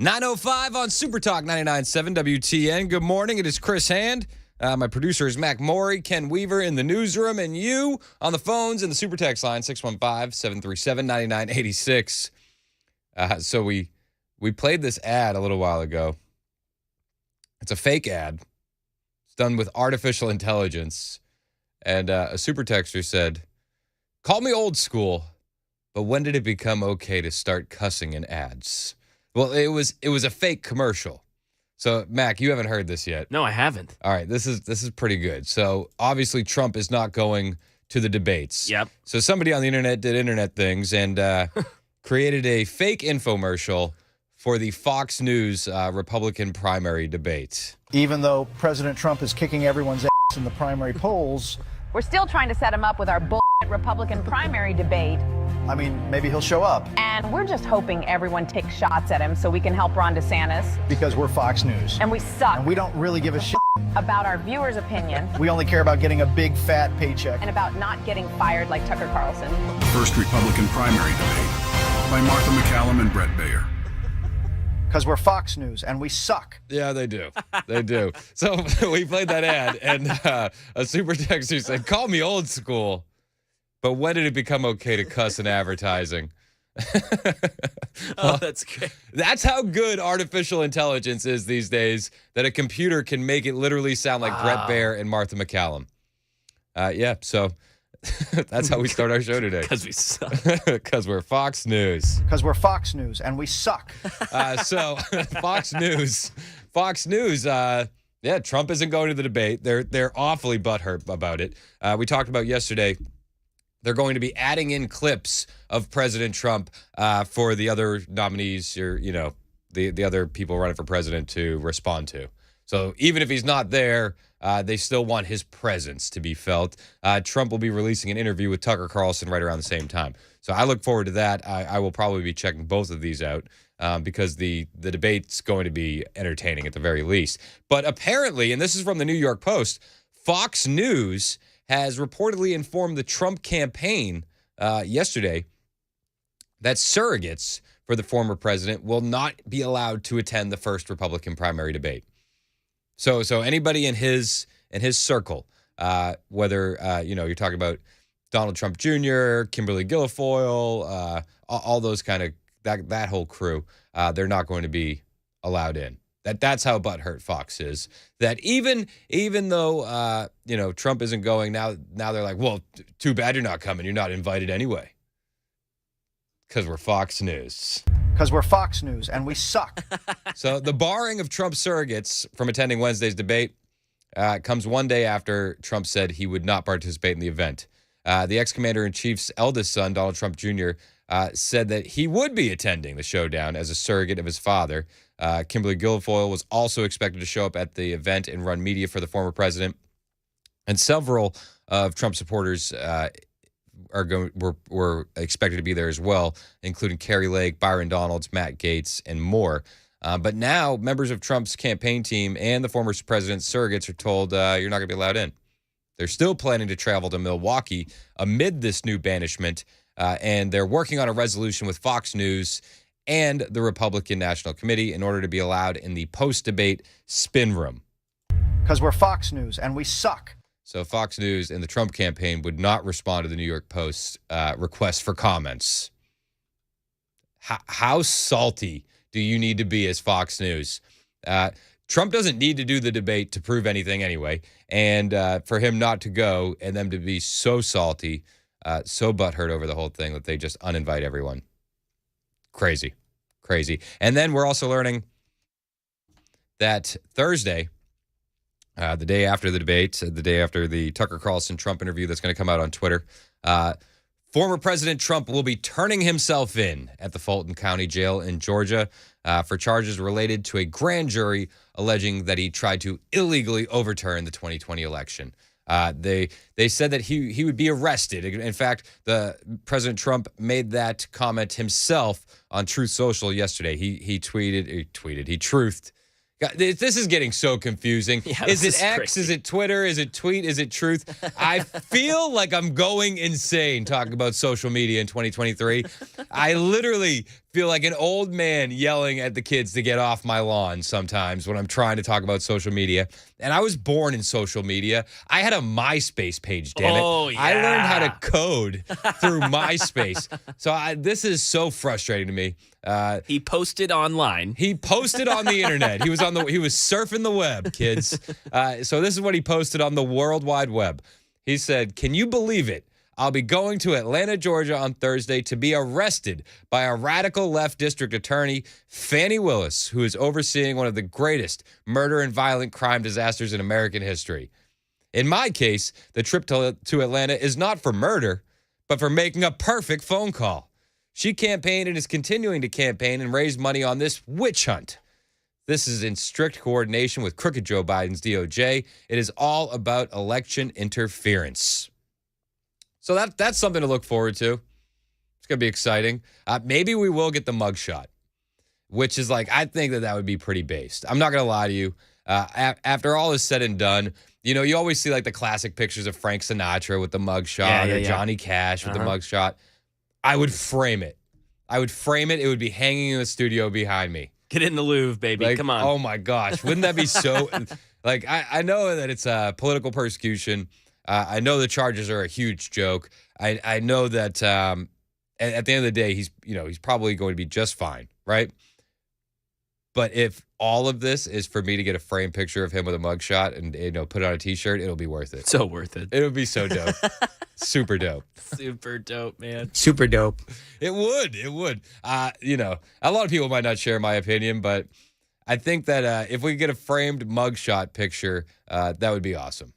9:05 on Super Talk 99.7 WTN. Good morning. It is Chris Hand. My producer is Mac Maury, Ken Weaver in the newsroom, and you on the phones in the Super Text line, 615-737-9986. So we played this ad a little while ago. It's a fake ad. It's done with artificial intelligence. And a Super Texter said, "Call me old school, but when did it become okay to start cussing in ads?" Well, it was a fake commercial. So, Mac, you haven't heard this yet. No, I haven't. All right, this is pretty good. So, obviously, Trump is not going to the debates. Yep. So, somebody on the internet did internet things and created a fake infomercial for the Fox News Republican primary debate. Even though President Trump is kicking everyone's ass in the primary polls, we're still trying to set him up with our Republican primary debate. I mean, maybe he'll show up. And we're just hoping everyone takes shots at him so we can help Ron DeSantis. Because we're Fox News. And we suck. And we don't really give a shit about our viewers' opinion. We only care about getting a big fat paycheck. And about not getting fired like Tucker Carlson. The first Republican primary debate by Martha MacCallum and Brett Baer. Because we're Fox News and we suck. Yeah, they do. They do. So we played that ad, and a Super Texter said, "Call me old school, but when did it become okay to cuss in advertising?" That's great. That's how good artificial intelligence is these days, that a computer can make it literally sound like Brett Baer and Martha MacCallum. So that's how we start our show today. Because we suck. Because we're Fox News. Because we're Fox News and we suck. So Fox News. Trump isn't going to the debate. They're awfully butthurt about it. We talked about yesterday. They're going to be adding in clips of President Trump for the other nominees, or the other people running for president to respond to. So even if he's not there, they still want his presence to be felt. Trump will be releasing an interview with Tucker Carlson right around the same time. So I look forward to that. I will probably be checking both of these out because the debate's going to be entertaining at the very least. But apparently, and this is from the New York Post, Fox News has reportedly informed the Trump campaign yesterday that surrogates for the former president will not be allowed to attend the first Republican primary debate. So anybody in his circle, whether you're talking about Donald Trump Jr., Kimberly Guilfoyle, all those kind of that whole crew, they're not going to be allowed in. That's how butthurt Fox is. That even though Trump isn't going now they're like, well, too bad you're not coming. You're not invited anyway. Because we're Fox News. Because we're Fox News and we suck. So the barring of Trump surrogates from attending Wednesday's debate comes one day after Trump said he would not participate in the event. The ex-commander-in-chief's eldest son, Donald Trump Jr., said that he would be attending the showdown as a surrogate of his father. Kimberly Guilfoyle was also expected to show up at the event and run media for the former president. And several of Trump supporters were expected to be there as well, including Kari Lake, Byron Donalds, Matt Gaetz, and more. But now members of Trump's campaign team and the former president's surrogates are told you're not going to be allowed in. They're still planning to travel to Milwaukee amid this new banishment, and they're working on a resolution with Fox News and the Republican National Committee in order to be allowed in the post-debate spin room. Because we're Fox News and we suck. So Fox News and the Trump campaign would not respond to the New York Post's request for comments. How salty do you need to be as Fox News? Trump doesn't need to do the debate to prove anything anyway. And for him not to go and them to be so salty, so butthurt over the whole thing that they just uninvite everyone. Crazy. And then we're also learning that Thursday, the day after the debate, the day after the Tucker Carlson Trump interview that's going to come out on Twitter, former President Trump will be turning himself in at the Fulton County Jail in Georgia for charges related to a grand jury alleging that he tried to illegally overturn the 2020 election. They said that he would be arrested. In fact, the President Trump made that comment himself on Truth Social yesterday. He truthed. God, this is getting so confusing. Yeah, is it X? crazy. Is it Twitter? Is it tweet? Is it truth? I feel like I'm going insane talking about social media in 2023. I literally feel like an old man yelling at the kids to get off my lawn sometimes when I'm trying to talk about social media. And I was born in social media. I had a MySpace page, damn it. Oh, yeah. I learned how to code through MySpace. So this is so frustrating to me. He posted online. He posted on the internet. He was surfing the web, kids. So this is what he posted on the World Wide Web. He said, "Can you believe it? I'll be going to Atlanta, Georgia on Thursday to be arrested by a radical left district attorney, Fani Willis, who is overseeing one of the greatest murder and violent crime disasters in American history. In my case, the trip to Atlanta is not for murder, but for making a perfect phone call. She campaigned and is continuing to campaign and raise money on this witch hunt. This is in strict coordination with crooked Joe Biden's DOJ. It is all about election interference." So that's something to look forward to. It's going to be exciting. Maybe we will get the mugshot, which is like, I think that would be pretty based. I'm not going to lie to you. After all is said and done, you always see like the classic pictures of Frank Sinatra with the mugshot or Johnny Cash with the mugshot. I would frame it. It would be hanging in the studio behind me. Get in the Louvre, baby. Like, Come on. Oh, my gosh. Wouldn't that be so... Like, I know that it's political persecution. I know the charges are a huge joke. I know that at the end of the day, he's probably going to be just fine, right? But if all of this is for me to get a framed picture of him with a mugshot and put it on a T-shirt, it'll be worth it. So worth it. It'll be so dope. Super dope. Super dope, man. Super dope. It would. A lot of people might not share my opinion, but I think that if we could get a framed mugshot picture, that would be awesome.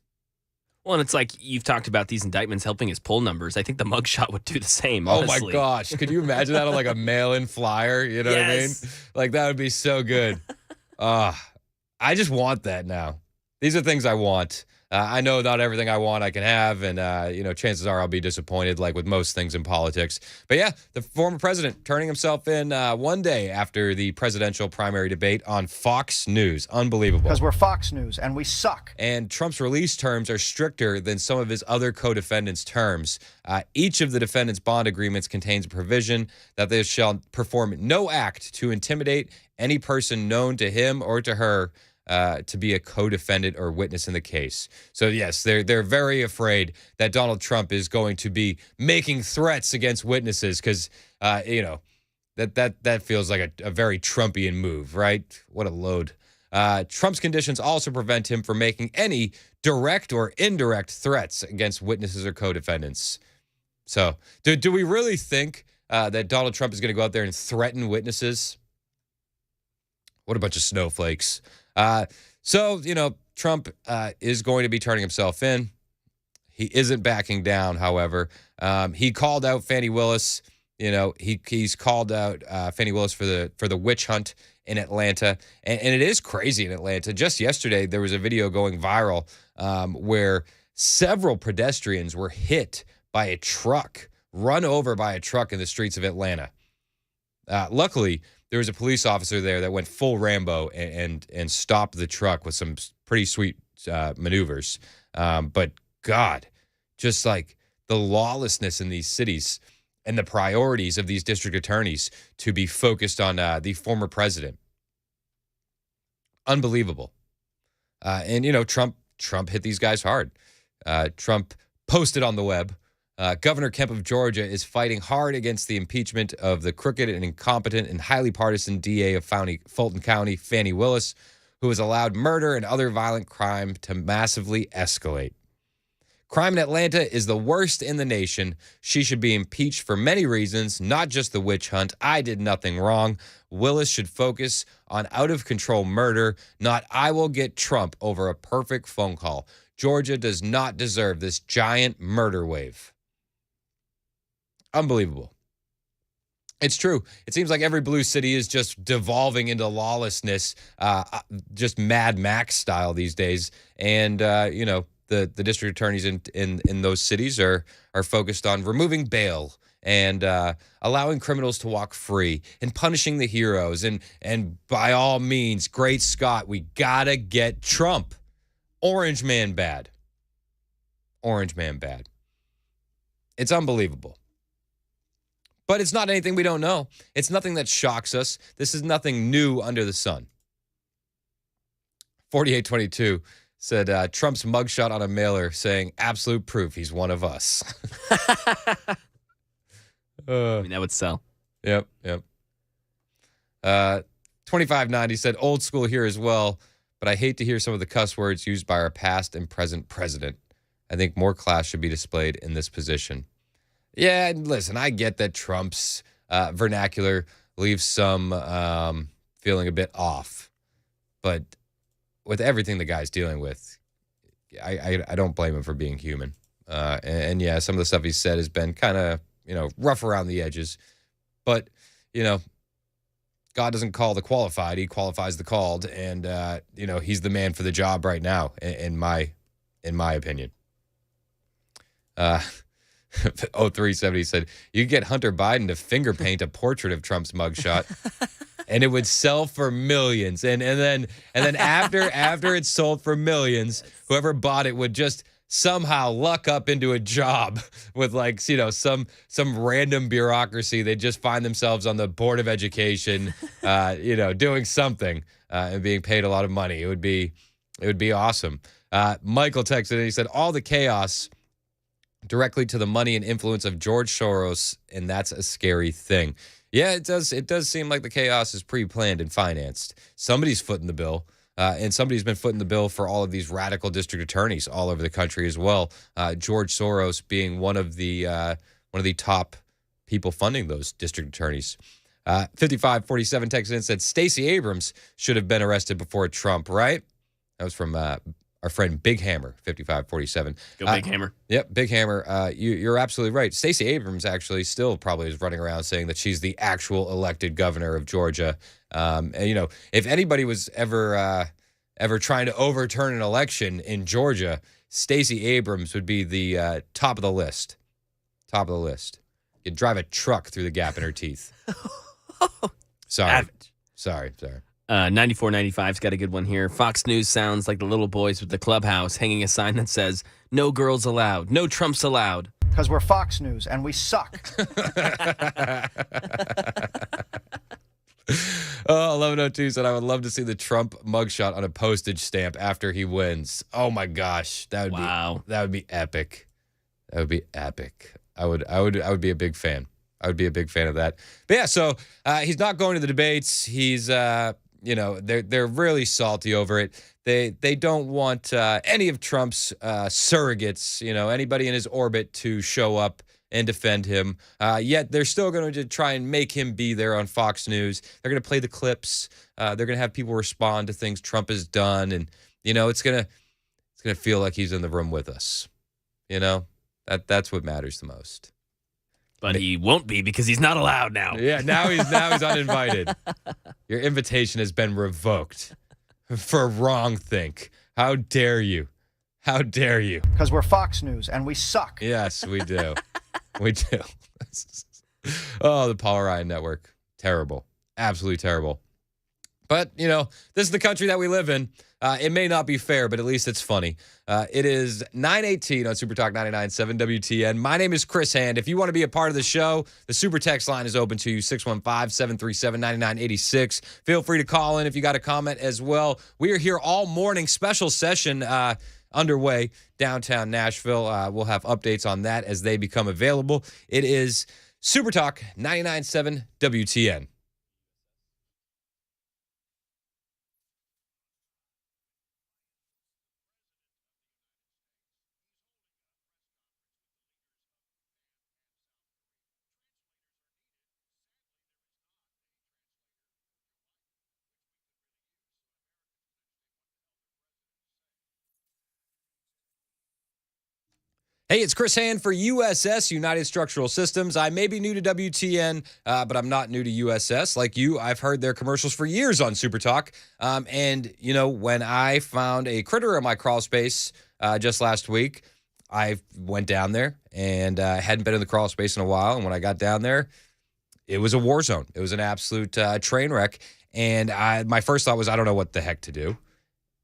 Well, and it's like you've talked about these indictments helping his poll numbers. I think the mugshot would do the same, honestly. Oh, my gosh. Could you imagine that on like a mail-in flyer? You know what I mean? Like, that would be so good. I just want that now. These are things I want. I know not everything I want I can have, and, chances are I'll be disappointed, like with most things in politics. But, yeah, the former president turning himself in one day after the presidential primary debate on Fox News. Unbelievable. Because we're Fox News, and we suck. And Trump's release terms are stricter than some of his other co-defendants' terms. Each of the defendants' bond agreements contains a provision that they shall perform no act to intimidate any person known to him or to her to be a co-defendant or witness in the case. So, yes, they're very afraid that Donald Trump is going to be making threats against witnesses because, that feels like a very Trumpian move, right? What a load. Trump's conditions also prevent him from making any direct or indirect threats against witnesses or co-defendants. So, do we really think that Donald Trump is going to go out there and threaten witnesses? What a bunch of snowflakes. Trump is going to be turning himself in. He isn't backing down, however. He called out Fani Willis. He's called out Fani Willis for the witch hunt in Atlanta. And it is crazy in Atlanta. Just yesterday, there was a video going viral where several pedestrians were hit by a truck, run over by a truck in the streets of Atlanta. Luckily, there was a police officer there that went full Rambo and stopped the truck with some pretty sweet maneuvers. But God, just like the lawlessness in these cities and the priorities of these district attorneys to be focused on the former president. Unbelievable. Trump hit these guys hard. Trump posted on the web, Governor Kemp of Georgia is fighting hard against the impeachment of the crooked and incompetent and highly partisan DA of Fulton County, Fani Willis, who has allowed murder and other violent crime to massively escalate. Crime in Atlanta is the worst in the nation. She should be impeached for many reasons, not just the witch hunt. I did nothing wrong. Willis should focus on out-of-control murder, not I will get Trump over a perfect phone call. Georgia does not deserve this giant murder wave. Unbelievable. It's true. It seems like every blue city is just devolving into lawlessness, just Mad Max style these days. And, the district attorneys in those cities are focused on removing bail and allowing criminals to walk free and punishing the heroes. And by all means, great Scott, we got to get Trump. Orange man bad. Orange man bad. It's unbelievable. But it's not anything we don't know. It's nothing that shocks us. This is nothing new under the sun. 4822 said Trump's mugshot on a mailer saying absolute proof he's one of us. I mean, that would sell. Yep. 2590 said old school here as well, but I hate to hear some of the cuss words used by our past and present president. I think more class should be displayed in this position. Yeah, and listen, I get that Trump's vernacular leaves some feeling a bit off, but with everything the guy's dealing with, I don't blame him for being human. And yeah, some of the stuff he said has been kind of, rough around the edges. But, God doesn't call the qualified. He qualifies the called. And, he's the man for the job right now, in my opinion. 0370 said, you could get Hunter Biden to finger paint a portrait of Trump's mugshot. And it would sell for millions. And then after it's sold for millions, whoever bought it would just somehow luck up into a job with some random bureaucracy. They'd just find themselves on the Board of Education, doing something and being paid a lot of money. It would be awesome. Michael texted and he said, all the chaos directly to the money and influence of George Soros, and that's a scary thing. Yeah, it does. It does seem like the chaos is pre-planned and financed. Somebody's footing the bill, and somebody's been footing the bill for all of these radical district attorneys all over the country as well. George Soros being one of the top people funding those district attorneys. 5547 texted in and said Stacey Abrams should have been arrested before Trump. Right? That was from our friend Big Hammer, 5547. Go Big Hammer. Yep, Big Hammer. You're absolutely right. Stacey Abrams actually still probably is running around saying that she's the actual elected governor of Georgia. And if anybody was ever trying to overturn an election in Georgia, Stacey Abrams would be the top of the list. Top of the list. You'd drive a truck through the gap in her teeth. Sorry. Sorry. 9495's got a good one here. Fox News sounds like the little boys with the clubhouse hanging a sign that says, no girls allowed, no Trumps allowed. Because we're Fox News and we suck. 1102 said, I would love to see the Trump mugshot on a postage stamp after he wins. Oh my gosh. That would be epic. That would be epic. I would be a big fan. I would be a big fan of that. But yeah, so he's not going to the debates. He's they're really salty over it. They don't want any of Trump's surrogates, anybody in his orbit to show up and defend him. Yet they're still going to try and make him be there on Fox News. They're going to play the clips. They're going to have people respond to things Trump has done, and it's going to feel like he's in the room with us. That's what matters the most. But he won't be because he's not allowed now. Yeah, now he's uninvited. Your invitation has been revoked for wrong think. How dare you? How dare you? Because we're Fox News and we suck. Yes, we do. We do. Oh, the Paul Ryan Network. Terrible. Absolutely terrible. But, this is the country that we live in. It may not be fair, but at least it's funny. It is 9:18 on Super Talk 99.7 WTN. My name is Chris Hand. If you want to be a part of the show, the Super Text line is open to you, 615-737-9986. Feel free to call in if you got a comment as well. We are here all morning. Special session underway downtown Nashville. We'll have updates on that as they become available. It is Super Talk 99.7 WTN. Hey, it's Chris Hand for USS, United Structural Systems. I may be new to WTN, but I'm not new to USS. Like you, I've heard their commercials for years on Super Talk. And, when I found a critter in my crawl space just last week, I went down there and hadn't been in the crawl space in a while. And when I got down there, it was a war zone. It was an absolute train wreck. And my first thought was, I don't know what the heck to do.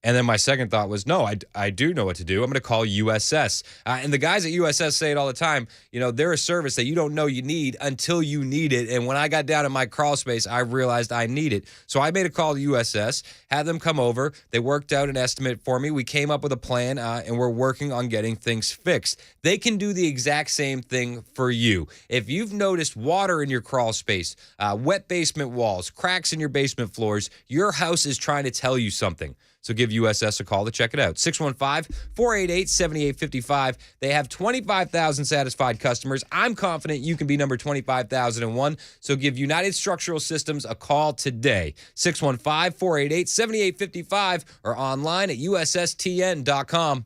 And then my second thought was, no, I do know what to do. I'm going to call USS. And the guys at USS say it all the time. You know, they're a service that you don't know you need until you need it. And when I got down in my crawl space, I realized I need it. So I made a call to USS, had them come over. They worked out an estimate for me. We came up with a plan, and we're working on getting things fixed. They can do the exact same thing for you. If you've noticed water in your crawl space, wet basement walls, cracks in your basement floors, your house is trying to tell you something. So give USS a call to check it out. 615-488-7855. They have 25,000 satisfied customers. I'm confident you can be number 25,001. So give United Structural Systems a call today. 615-488-7855 or online at USSTN.com.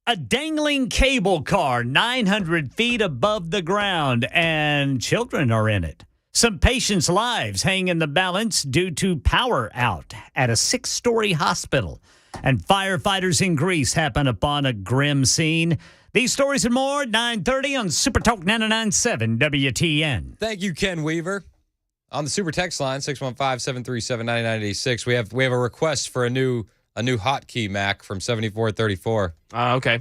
A dangling cable car 900 feet above the ground, and children are in it. Some patients' lives hang in the balance due to power out at a 6-story hospital. And firefighters in Greece happen upon a grim scene. These stories and more, 9:30 on Super Talk 99.7 WTN. Thank you, Ken Weaver. On the Super Text line, 615-737-9986, we have a request for a new hotkey, Mac, from 7434. Okay.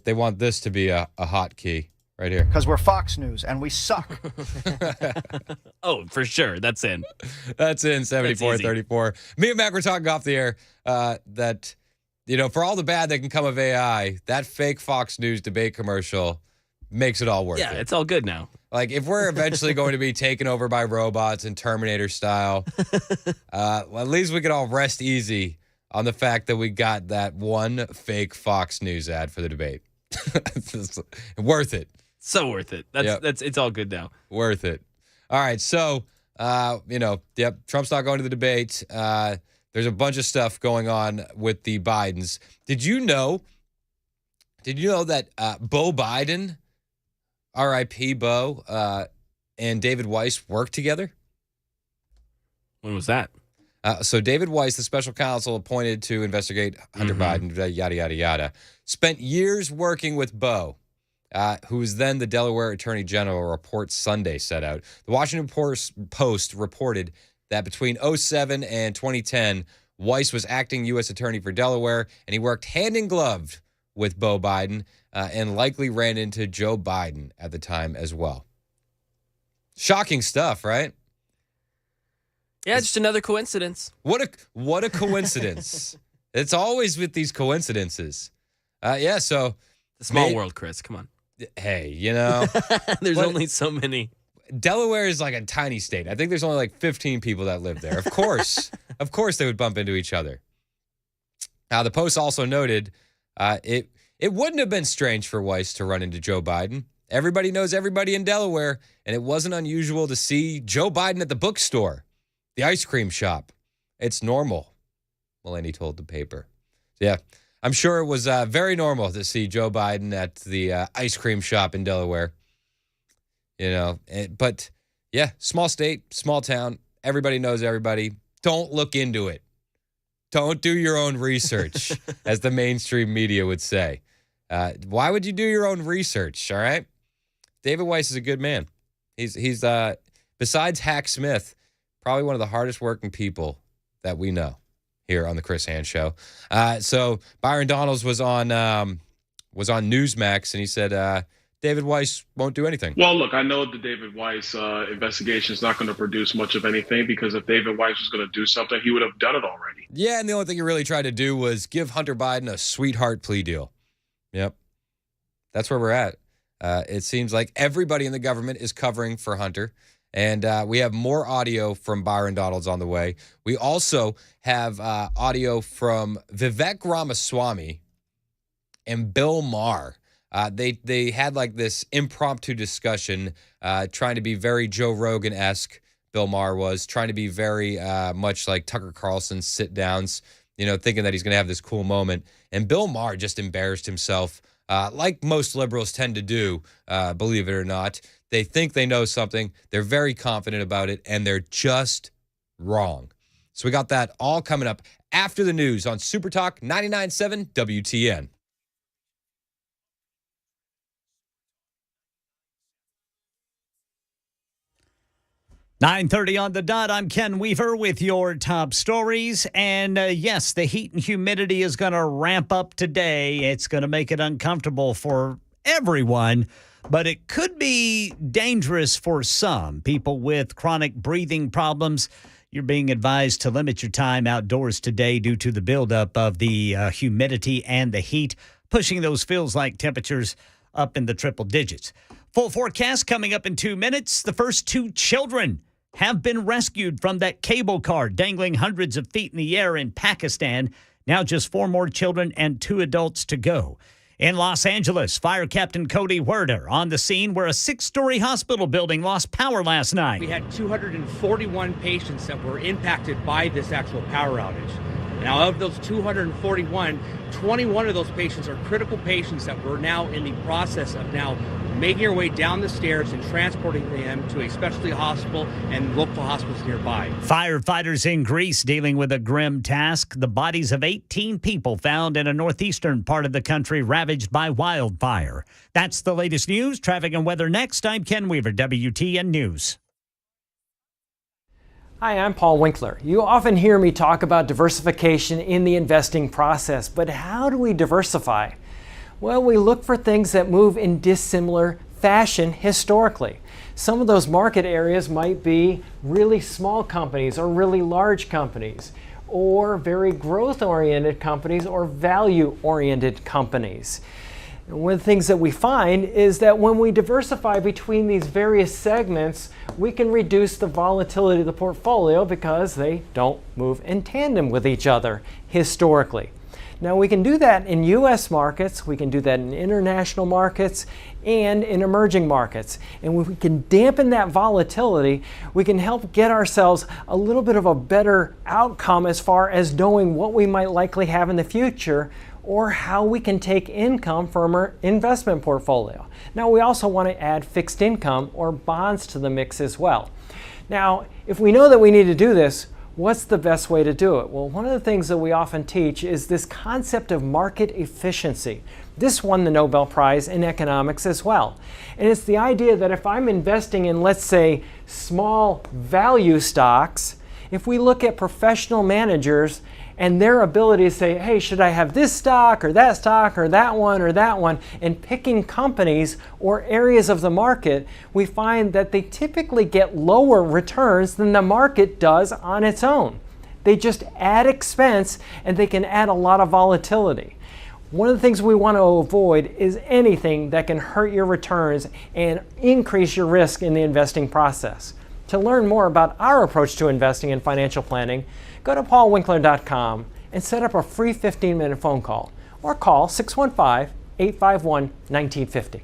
They want this to be a hotkey right here. Because we're Fox News and we suck. Oh, for sure. That's in. That's in 7434. Me and Mac were talking off the air that, for all the bad that can come of AI, that fake Fox News debate commercial makes it all worth it. Yeah, it's all good now. Like, if we're eventually going to be taken over by robots in Terminator style, well, at least we can all rest easy on the fact that we got that one fake Fox News ad for the debate. Worth it. So worth it. It's all good now. Worth it. All right, so, Trump's not going to the debate. There's a bunch of stuff going on with the Bidens. Did you know that Beau Biden, R.I.P. Beau, and David Weiss worked together? When was that? So David Weiss, the special counsel appointed to investigate Hunter Biden, yada, yada, yada, spent years working with Beau, who was then the Delaware Attorney General, a report Sunday set out. The Washington Post reported that between 2007 and 2010, Weiss was acting U.S. Attorney for Delaware, and he worked hand in glove with Beau Biden and likely ran into Joe Biden at the time as well. Shocking stuff, right? Yeah, just another coincidence. What a coincidence. It's always with these coincidences. So The small world, Chris. Come on. Hey, There's only so many. Delaware is like a tiny state. I think there's only like 15 people that live there. Of course they would bump into each other. The Post also noted it wouldn't have been strange for Weiss to run into Joe Biden. Everybody knows everybody in Delaware, and it wasn't unusual to see Joe Biden at the bookstore, the ice cream shop. It's normal, Mulaney told the paper. Yeah, I'm sure it was very normal to see Joe Biden at the ice cream shop in Delaware. But yeah, small state, small town. Everybody knows everybody. Don't look into it. Don't do your own research, as the mainstream media would say. Why would you do your own research? All right. David Weiss is a good man. He's besides Hack Smith, probably one of the hardest working people that we know here on the Chris Hand Show. So Byron Donalds was on Newsmax, and he said David Weiss won't do anything. Well, look, I know the David Weiss investigation is not going to produce much of anything, because if David Weiss was going to do something, he would have done it already. Yeah, and the only thing he really tried to do was give Hunter Biden a sweetheart plea deal. Yep. That's where we're at. It seems like everybody in the government is covering for Hunter. And we have more audio from Byron Donalds on the way. We also have audio from Vivek Ramaswamy and Bill Maher. They had like this impromptu discussion, trying to be very Joe Rogan-esque. Bill Maher was trying to be very much like Tucker Carlson's sit-downs, thinking that he's going to have this cool moment. And Bill Maher just embarrassed himself, like most liberals tend to do, believe it or not. They think they know something. They're very confident about it, and they're just wrong. So we got that all coming up after the news on Super Talk 99.7 WTN. $9:30 on the dot. I'm Ken Weaver with your top stories. And yes, the heat and humidity is going to ramp up today. It's going to make it uncomfortable for everyone, but it could be dangerous for some people with chronic breathing problems. You're being advised to limit your time outdoors today due to the buildup of the humidity and the heat, pushing those feels-like temperatures up in the triple digits. Full forecast coming up in 2 minutes. The first 2 children have been rescued from that cable car dangling hundreds of feet in the air in Pakistan. Now just 4 more children and 2 adults to go. In Los Angeles, Fire Captain Cody Werder on the scene where a 6-story hospital building lost power last night. We had 241 patients that were impacted by this actual power outage. Now, of those 241, 21 of those patients are critical patients that we're now in the process of now making our way down the stairs and transporting them to a specialty hospital and local hospitals nearby. Firefighters in Greece dealing with a grim task. The bodies of 18 people found in a northeastern part of the country ravaged by wildfire. That's the latest news. Traffic and weather next. I'm Ken Weaver, WTN News. Hi, I'm Paul Winkler. You often hear me talk about diversification in the investing process, but how do we diversify? Well, we look for things that move in dissimilar fashion historically. Some of those market areas might be really small companies or really large companies, or very growth-oriented companies or value-oriented companies. And one of the things that we find is that when we diversify between these various segments, we can reduce the volatility of the portfolio because they don't move in tandem with each other historically. Now, we can do that in U.S. markets, we can do that in international markets, and in emerging markets. And when we can dampen that volatility, we can help get ourselves a little bit of a better outcome as far as knowing what we might likely have in the future or how we can take income from our investment portfolio. Now, we also want to add fixed income or bonds to the mix as well. Now, if we know that we need to do this, what's the best way to do it? Well, one of the things that we often teach is this concept of market efficiency. This won the Nobel Prize in economics as well. And it's the idea that if I'm investing in, let's say, small value stocks, if we look at professional managers and their ability to say, hey, should I have this stock or that one, and picking companies or areas of the market, we find that they typically get lower returns than the market does on its own. They just add expense and they can add a lot of volatility. One of the things we want to avoid is anything that can hurt your returns and increase your risk in the investing process. To learn more about our approach to investing and financial planning, go to paulwinkler.com and set up a free 15-minute phone call or call 615-851-1950.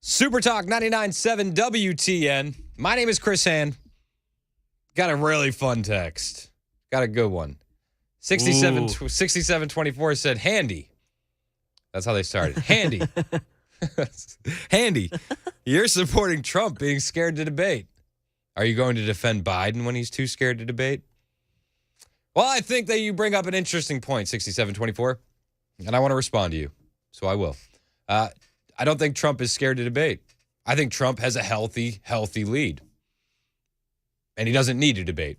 Super Talk 99.7 WTN. My name is Chris Hand. Got a really fun text. Got a good one. 6724 said, Handy. That's how they started. Handy. Handy. You're supporting Trump being scared to debate. Are you going to defend Biden when he's too scared to debate? Well, I think that you bring up an interesting point, 6724, and I want to respond to you, so I will. I don't think Trump is scared to debate. I think Trump has a healthy lead, and he doesn't need to debate.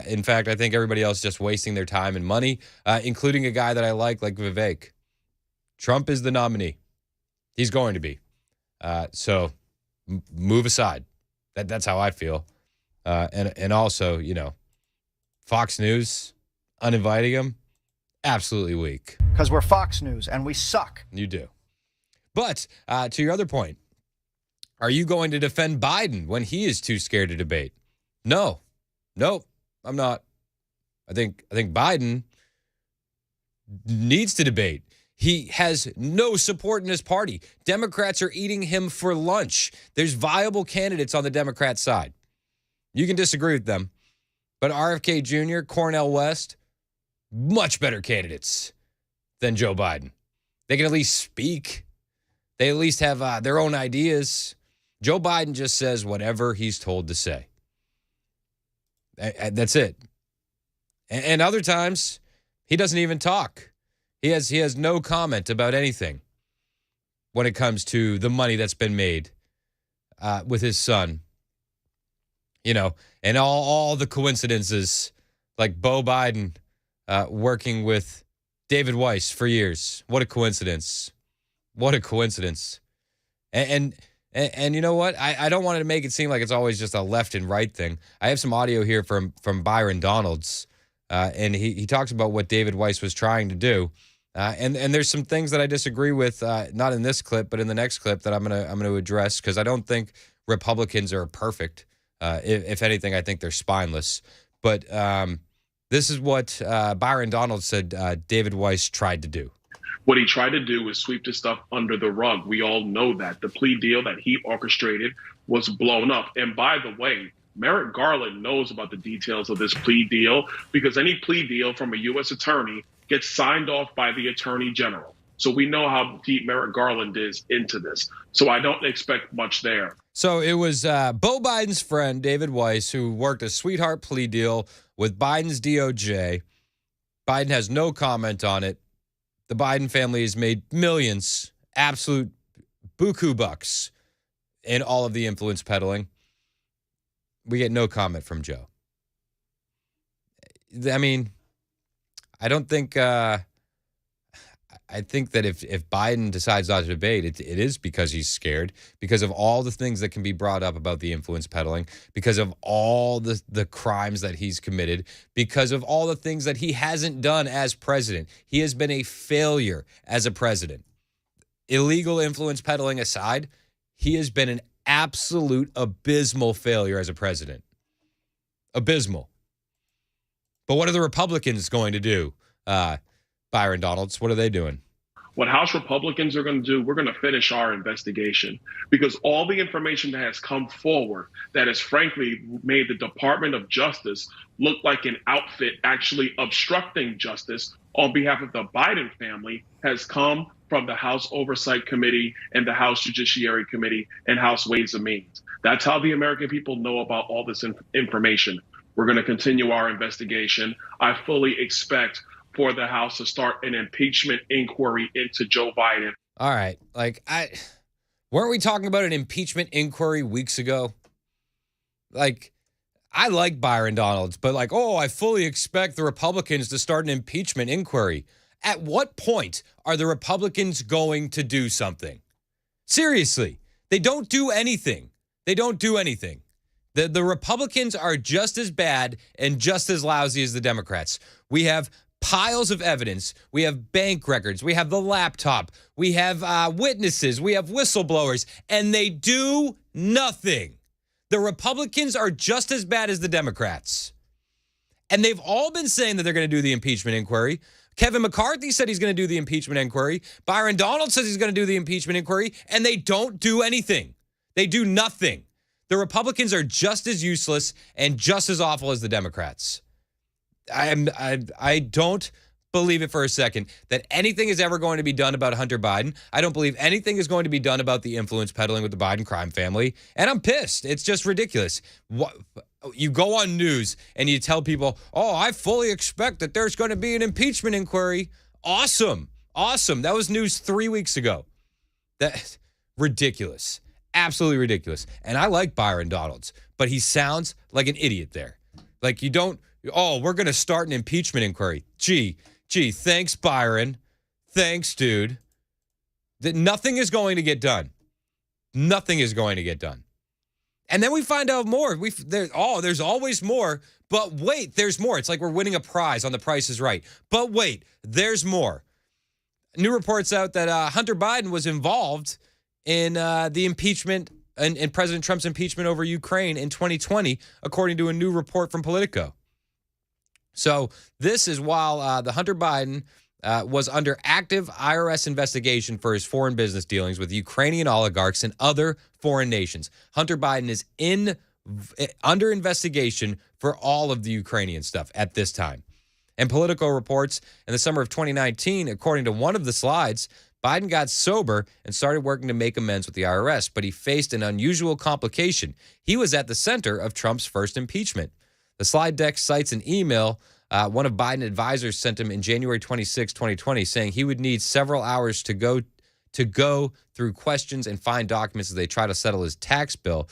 In fact, I think everybody else is just wasting their time and money, including a guy that I like Vivek. Trump is the nominee. He's going to be. So move aside. That's how I feel. And also, Fox News, uninviting him, absolutely weak. Because we're Fox News and we suck. You do. But to your other point, are you going to defend Biden when he is too scared to debate? No, I'm not. I think Biden needs to debate. He has no support in his party. Democrats are eating him for lunch. There's viable candidates on the Democrat side. You can disagree with them, but RFK Jr., Cornel West, much better candidates than Joe Biden. They can at least speak. They at least have their own ideas. Joe Biden just says whatever he's told to say. That's it. And other times, he doesn't even talk. He has no comment about anything when it comes to the money that's been made with his son. And all the coincidences, like Beau Biden working with David Weiss for years. What a coincidence. What a coincidence. And you know what? I don't want to make it seem like it's always just a left and right thing. I have some audio here from Byron Donalds, and he talks about what David Weiss was trying to do. And there's some things that I disagree with, not in this clip, but in the next clip that I'm gonna address, because I don't think Republicans are perfect. If anything, I think they're spineless. But this is what Byron Donalds said David Weiss tried to do. What he tried to do was sweep this stuff under the rug. We all know that. The plea deal that he orchestrated was blown up. And by the way, Merrick Garland knows about the details of this plea deal, because any plea deal from a U.S. attorney gets signed off by the attorney general. So we know how deep Merrick Garland is into this. So I don't expect much there. So it was Beau Biden's friend, David Weiss, who worked a sweetheart plea deal with Biden's DOJ. Biden has no comment on it. The Biden family has made millions, absolute buku bucks in all of the influence peddling. We get no comment from Joe. I mean, I don't think, I think that if Biden decides not to debate, it is because he's scared, because of all the things that can be brought up about the influence peddling, because of all the crimes that he's committed, because of all the things that he hasn't done as president. He has been a failure as a president. Illegal influence peddling aside, he has been an absolute abysmal failure as a president. Abysmal. But what are the Republicans going to do? Byron Donalds, what are they doing? What House Republicans are going to do, we're going to finish our investigation, because all the information that has come forward that has frankly made the Department of Justice look like an outfit actually obstructing justice on behalf of the Biden family has come from the House Oversight Committee and the House Judiciary Committee and House Ways and Means. That's how the American people know about all this information. We're going to continue our investigation. I fully expect for the House to start an impeachment inquiry into Joe Biden. All right. Weren't we talking about an impeachment inquiry weeks ago? I like Byron Donalds, but I fully expect the Republicans to start an impeachment inquiry. At what point are the Republicans going to do something? Seriously, they don't do anything. They don't do anything. The Republicans are just as bad and just as lousy as the Democrats. We have piles of evidence. We have bank records. We have the laptop. We have witnesses. We have whistleblowers, and they do nothing. The Republicans are just as bad as the Democrats. And they've all been saying that they're going to do the impeachment inquiry Kevin McCarthy said he's going to do the impeachment inquiry. Byron Donald says he's going to do the impeachment inquiry, and they don't do anything. They do nothing. The Republicans are just as useless and just as awful as the Democrats. I don't believe it for a second that anything is ever going to be done about Hunter Biden. I don't believe anything is going to be done about the influence peddling with the Biden crime family. And I'm pissed. It's just ridiculous. You go on news and you tell people, oh, I fully expect that there's going to be an impeachment inquiry. Awesome. Awesome. That was news 3 weeks ago. That's ridiculous. Absolutely ridiculous. And I like Byron Donalds, but he sounds like an idiot there. Like you don't, oh, we're going to start an impeachment inquiry. Gee, thanks, Byron. Thanks, dude. That nothing is going to get done. Nothing is going to get done. And then we find out more. There's always more. But wait, there's more. It's like we're winning a prize on The Price is Right. But wait, there's more. New reports out that Hunter Biden was involved in the impeachment and President Trump's impeachment over Ukraine in 2020, according to a new report from Politico. So this is while the Hunter Biden was under active IRS investigation for his foreign business dealings with Ukrainian oligarchs and other foreign nations. Hunter Biden is under investigation for all of the Ukrainian stuff at this time. And Politico reports in the summer of 2019, according to one of the slides, Biden got sober and started working to make amends with the IRS, but he faced an unusual complication. He was at the center of Trump's first impeachment. The slide deck cites an email one of Biden advisors sent him in January 26, 2020, saying he would need several hours to go through questions and find documents as they try to settle his tax bill,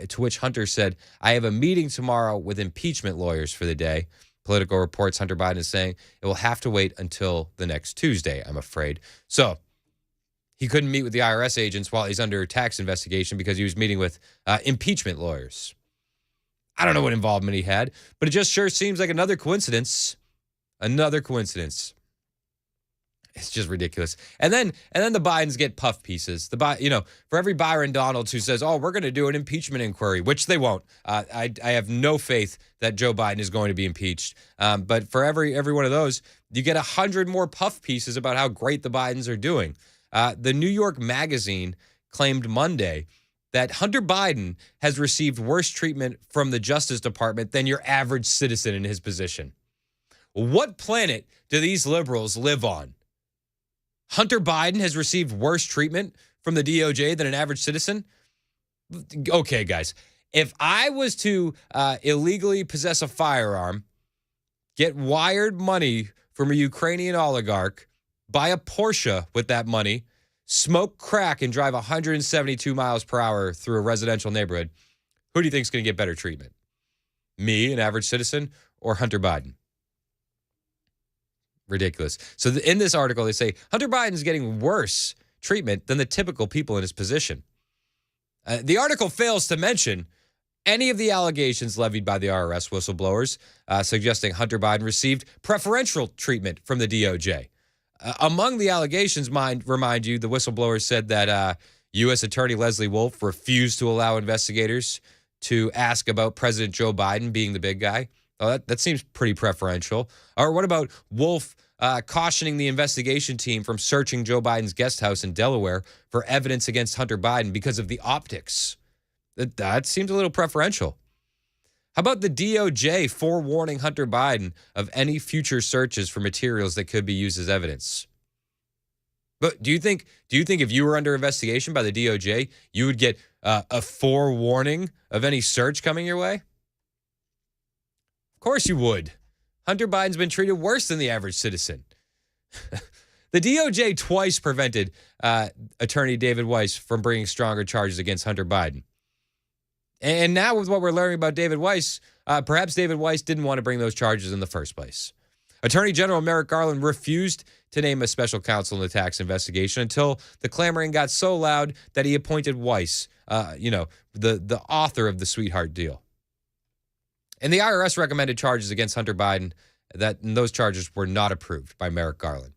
to which Hunter said, I have a meeting tomorrow with impeachment lawyers for the day. Politico reports Hunter Biden is saying it will have to wait until the next Tuesday, I'm afraid. So he couldn't meet with the IRS agents while he's under tax investigation because he was meeting with impeachment lawyers. I don't know what involvement he had, but it just sure seems like another coincidence. Another coincidence. It's just ridiculous. And then the Bidens get puff pieces. For every Byron Donalds who says, "Oh, we're going to do an impeachment inquiry," which they won't. I have no faith that Joe Biden is going to be impeached. But for every one of those, you get 100 more puff pieces about how great the Bidens are doing. The New York Magazine claimed Monday that Hunter Biden has received worse treatment from the Justice Department than your average citizen in his position. What planet do these liberals live on? Hunter Biden has received worse treatment from the DOJ than an average citizen? Okay, guys. If I was to illegally possess a firearm, get wired money from a Ukrainian oligarch, buy a Porsche with that money, smoke crack and drive 172 miles per hour through a residential neighborhood, who do you think is going to get better treatment? Me, an average citizen, or Hunter Biden? Ridiculous. So in this article, they say Hunter Biden's getting worse treatment than the typical people in his position. The article fails to mention any of the allegations levied by the IRS whistleblowers, suggesting Hunter Biden received preferential treatment from the DOJ. Among the allegations, remind you, the whistleblowers said that U.S. Attorney Leslie Wolf refused to allow investigators to ask about President Joe Biden being the big guy. Oh, that seems pretty preferential. Or what about Wolf cautioning the investigation team from searching Joe Biden's guest house in Delaware for evidence against Hunter Biden because of the optics? That seems a little preferential. How about the DOJ forewarning Hunter Biden of any future searches for materials that could be used as evidence? But do you think if you were under investigation by the DOJ, you would get a forewarning of any search coming your way? Of course you would. Hunter Biden's been treated worse than the average citizen. The DOJ twice prevented attorney David Weiss from bringing stronger charges against Hunter Biden. And now with what we're learning about David Weiss, perhaps David Weiss didn't want to bring those charges in the first place. Attorney General Merrick Garland refused to name a special counsel in the tax investigation until the clamoring got so loud that he appointed Weiss, the author of the sweetheart deal. And the IRS recommended charges against Hunter Biden, and those charges were not approved by Merrick Garland.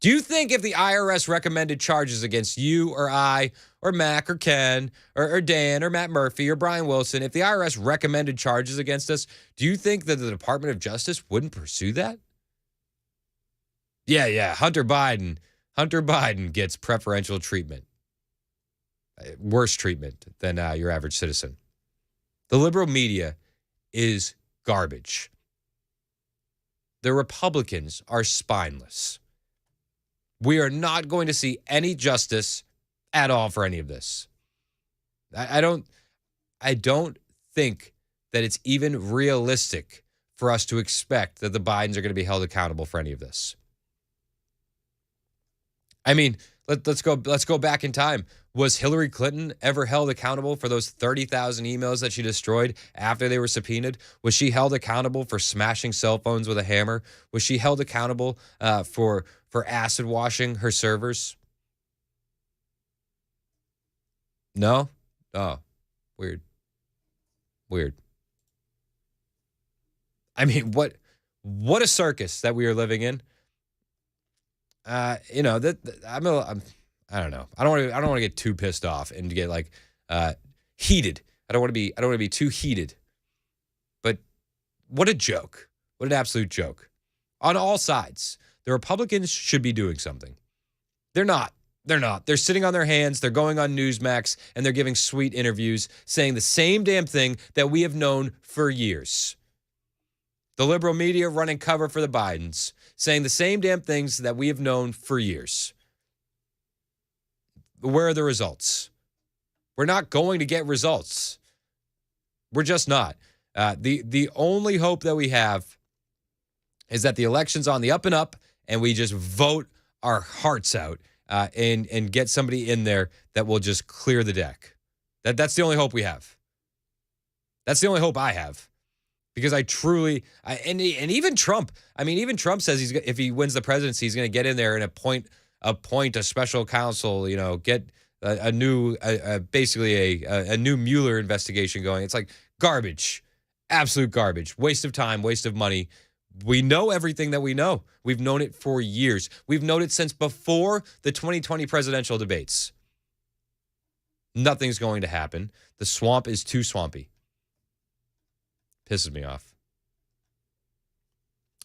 Do you think if the IRS recommended charges against you or I or Mac or Ken or Dan or Matt Murphy or Brian Wilson, if the IRS recommended charges against us, do you think that the Department of Justice wouldn't pursue that? Yeah. Hunter Biden gets preferential treatment. Worse treatment than your average citizen. The liberal media is garbage. The Republicans are spineless. We are not going to see any justice at all for any of this. I don't think that it's even realistic for us to expect that the Bidens are going to be held accountable for any of this. I mean, let's go back in time. Was Hillary Clinton ever held accountable for those 30,000 emails that she destroyed after they were subpoenaed? Was she held accountable for smashing cell phones with a hammer? Was she held accountable for acid washing her servers? No? Oh, weird. I mean, what a circus that we are living in. I don't know. I don't want to get too pissed off and to get like heated. I don't want to be too heated. But what a joke. What an absolute joke. On all sides. The Republicans should be doing something. They're not. They're sitting on their hands. They're going on Newsmax and they're giving sweet interviews saying the same damn thing that we have known for years. The liberal media running cover for the Bidens, saying the same damn things that we have known for years. Where are the results? We're not going to get results. We're just not. The only hope that we have is that the election's on the up and up and we just vote our hearts out and get somebody in there that will just clear the deck. That's the only hope we have. That's the only hope I have. Because and even Trump, even Trump says if he wins the presidency, he's going to get in there and appoint a special counsel, get a new Mueller investigation going. It's like garbage, absolute garbage, waste of time, waste of money. We know everything that we know. We've known it for years. We've known it since before the 2020 presidential debates. Nothing's going to happen. The swamp is too swampy. Pisses me off.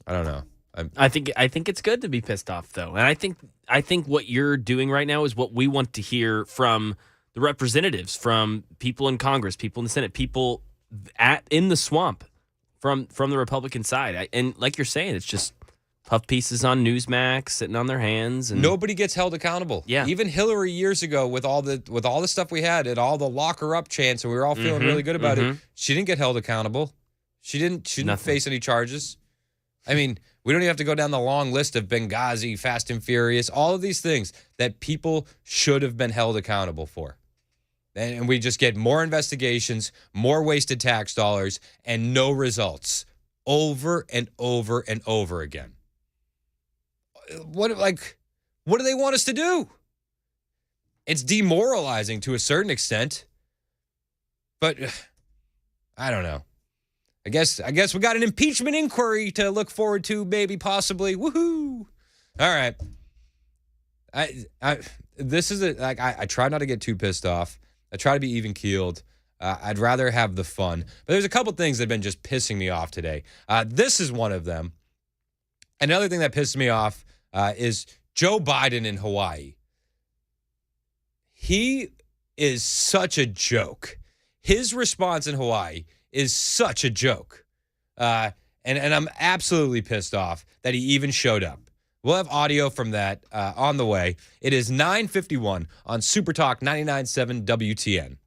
I don't know. I think it's good to be pissed off though. And I think what you're doing right now is what we want to hear from the representatives, from people in Congress, people in the Senate, people in the swamp from the Republican side. And like you're saying, it's just puff pieces on Newsmax sitting on their hands and nobody gets held accountable. Yeah. Even Hillary years ago with all the stuff we had and all the lock her up chants and we were all feeling really good about it, she didn't get held accountable. She didn't face any charges. I mean, we don't even have to go down the long list of Benghazi, Fast and Furious, all of these things that people should have been held accountable for. And we just get more investigations, more wasted tax dollars, and no results over and over and over again. What do they want us to do? It's demoralizing to a certain extent. But I don't know. I guess we got an impeachment inquiry to look forward to, maybe, possibly. Woohoo! All right. I try not to get too pissed off. I try to be even keeled. I'd rather have the fun. But there's a couple things that have been just pissing me off today. This is one of them. Another thing that pissed me off is Joe Biden in Hawaii. He is such a joke. His response in Hawaii is such a joke. And I'm absolutely pissed off that he even showed up. We'll have audio from that on the way. It is 9:51 on Super Talk 99.7 WTN.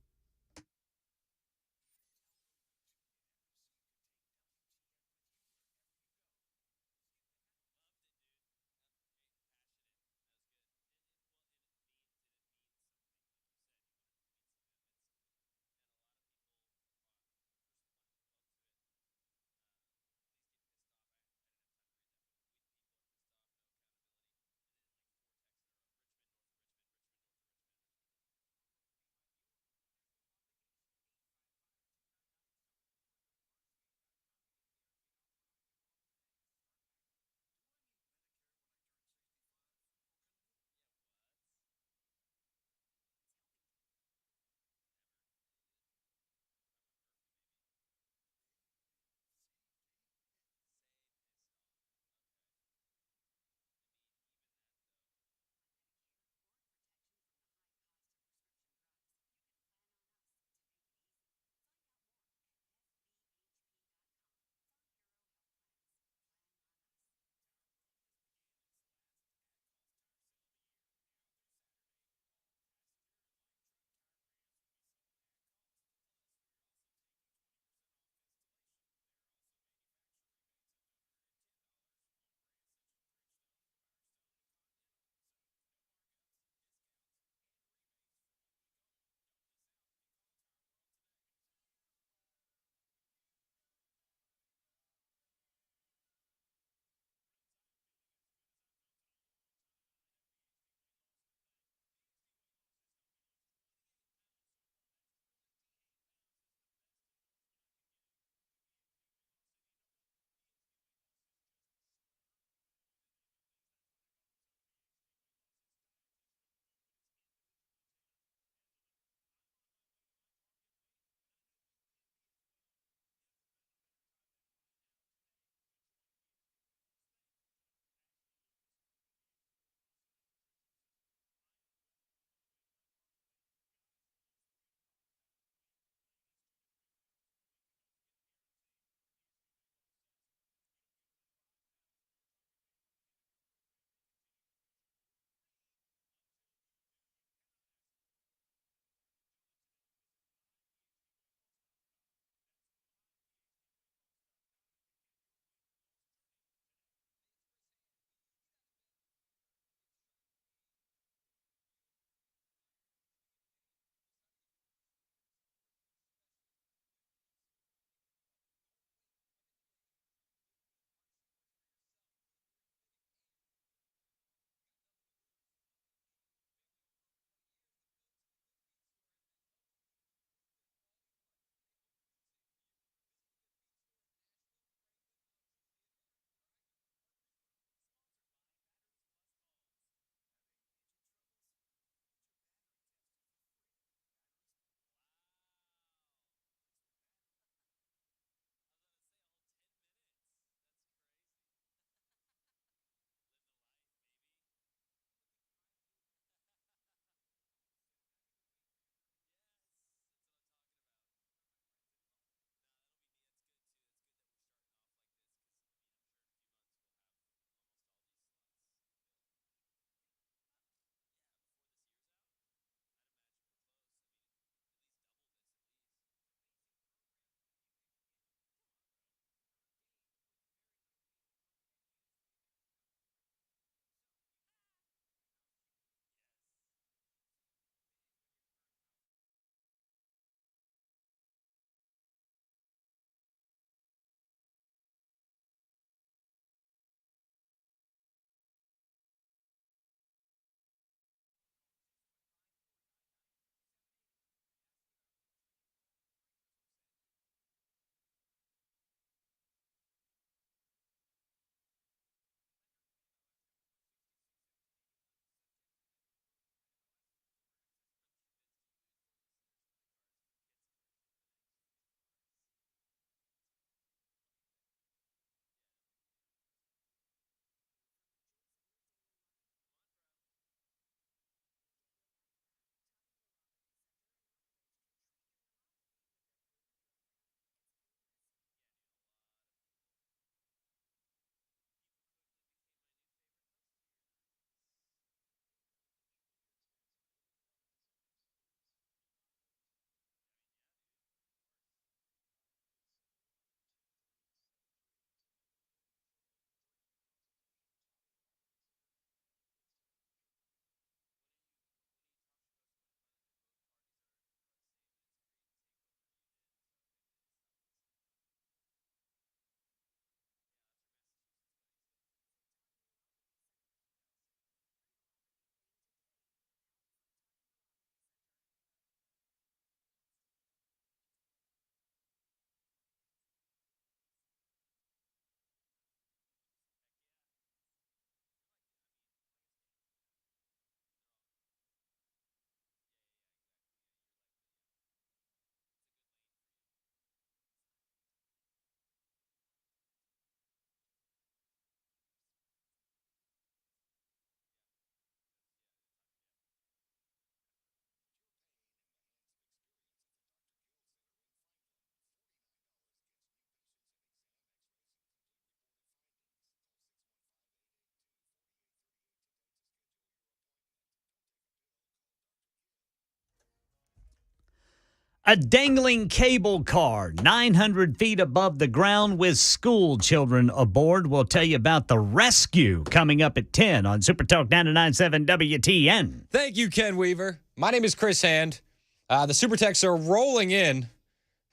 A dangling cable car 900 feet above the ground with school children aboard. We'll tell you about the rescue coming up at 10 on Super Talk 99.7 WTN. Thank you, Ken Weaver. My name is Chris Hand. The super texts are rolling in.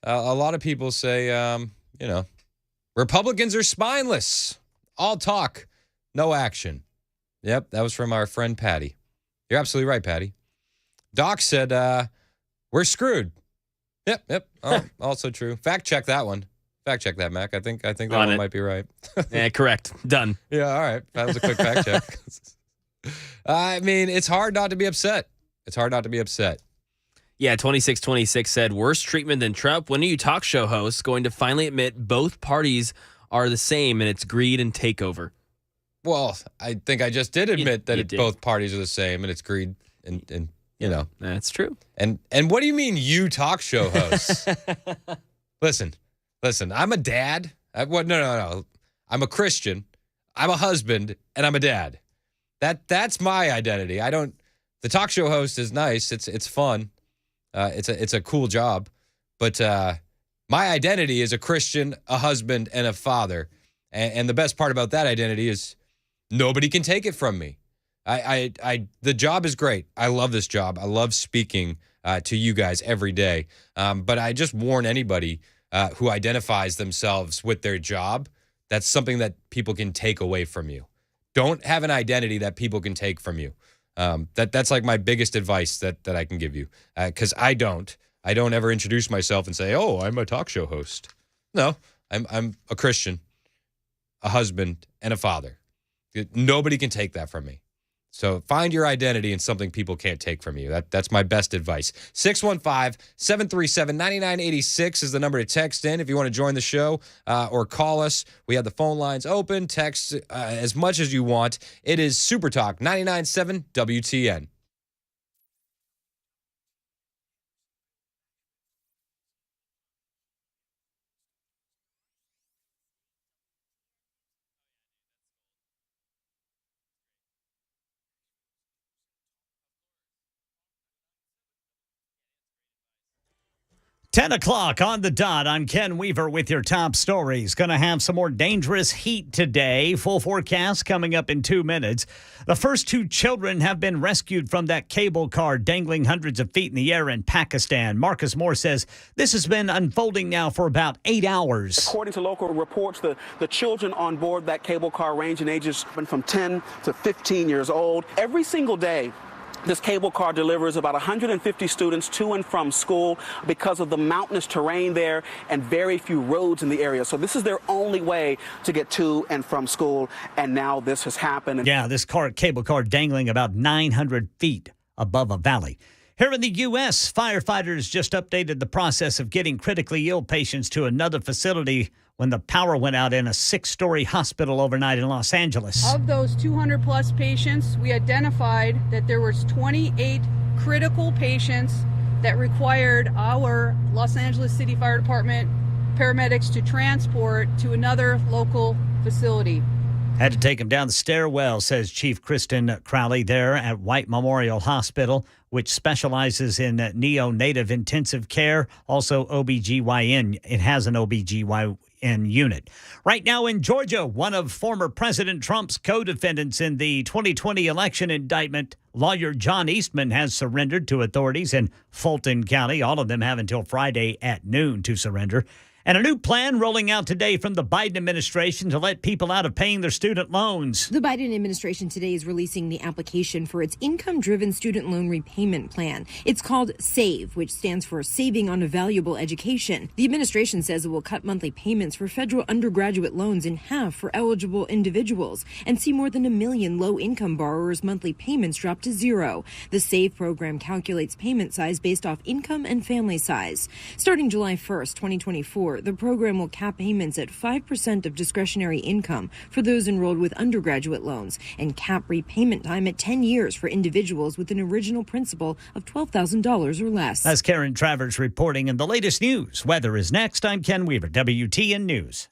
A lot of people say, Republicans are spineless. All talk, no action. Yep, that was from our friend Patty. You're absolutely right, Patty. Doc said, we're screwed. Yep. Oh, also true. Fact check that one. Fact check that, Mac. I think that one might be right. Yeah, correct. Done. Yeah, all right. That was a quick fact check. I mean, it's hard not to be upset. Yeah, 2626 said, worse treatment than Trump. When are you talk show hosts going to finally admit both parties are the same and it's greed and takeover? Well, I think I just did admit that did. both parties are the same and it's greed and you know. That's true. And what do you mean you talk show hosts? Listen. I'm a dad. No. I'm a Christian. I'm a husband, and I'm a dad. That's my identity. The talk show host is nice. It's fun. It's a cool job. But my identity is a Christian, a husband, and a father. And the best part about that identity is nobody can take it from me. The job is great. I love this job. I love speaking to you guys every day. But I just warn anybody who identifies themselves with their job, that's something that people can take away from you. Don't have an identity that people can take from you. That's like my biggest advice that I can give you. Because I don't ever introduce myself and say, oh, I'm a talk show host. No, I'm a Christian, a husband, and a father. Nobody can take that from me. So find your identity in something people can't take from you. That's my best advice. 615-737-9986 is the number to text in if you want to join the show or call us. We have the phone lines open. Text as much as you want. It is Super Talk 99.7 WTN. Ten o'clock on the dot. I'm Ken Weaver with your top stories. Going to have some more dangerous heat today. Full forecast coming up in 2 minutes. The first two children have been rescued from that cable car dangling hundreds of feet in the air in Pakistan. Marcus Moore says this has been unfolding now for about 8 hours. According to local reports, the children on board that cable car range in ages from 10 to 15 years old. Every single day, this cable car delivers about 150 students to and from school because of the mountainous terrain there and very few roads in the area. So this is their only way to get to and from school. And now this has happened. Yeah, this cable car dangling about 900 feet above a valley. Here in the U.S., firefighters just updated the process of getting critically ill patients to another facility when the power went out in a 6-story hospital overnight in Los Angeles. Of those 200 plus patients, we identified that there was 28 critical patients that required our Los Angeles City Fire Department paramedics to transport to another local facility. Had to take him down the stairwell, says Chief Kristen Crowley there at White Memorial Hospital, which specializes in neonatal intensive care, also OBGYN. It has an OBGYN unit. Right now in Georgia, one of former President Trump's co-defendants in the 2020 election indictment, lawyer John Eastman, has surrendered to authorities in Fulton County. All of them have until Friday at noon to surrender. And a new plan rolling out today from the Biden administration to let people out of paying their student loans. The Biden administration today is releasing the application for its income-driven student loan repayment plan. It's called SAVE, which stands for Saving on a Valuable Education. The administration says it will cut monthly payments for federal undergraduate loans in half for eligible individuals and see more than 1 million low-income borrowers' monthly payments drop to zero. The SAVE program calculates payment size based off income and family size. Starting July 1st, 2024, the program will cap payments at 5% of discretionary income for those enrolled with undergraduate loans and cap repayment time at 10 years for individuals with an original principal of $12,000 or less. That's Karen Travers reporting in the latest news. Weather is next. I'm Ken Weaver, WTN News.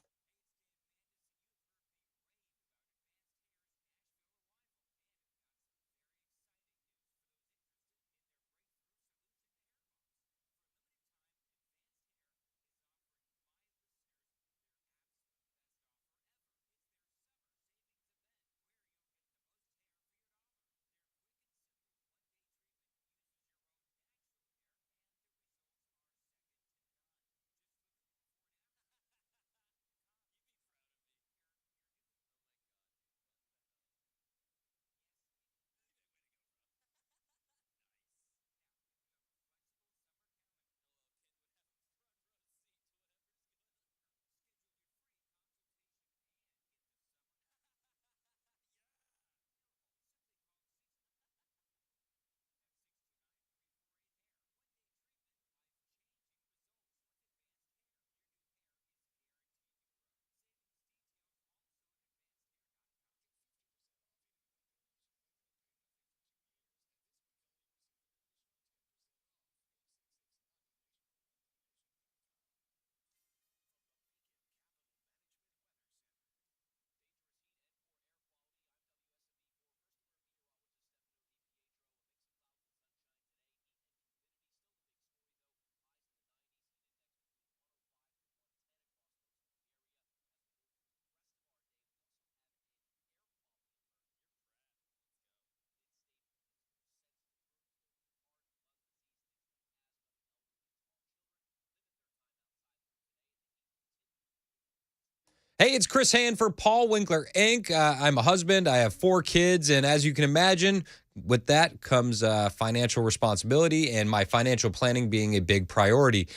Hey, it's Chris Hand for Paul Winkler Inc. I'm a husband. I have 4 kids. And as you can imagine, with that comes financial responsibility and my financial planning being a big priority.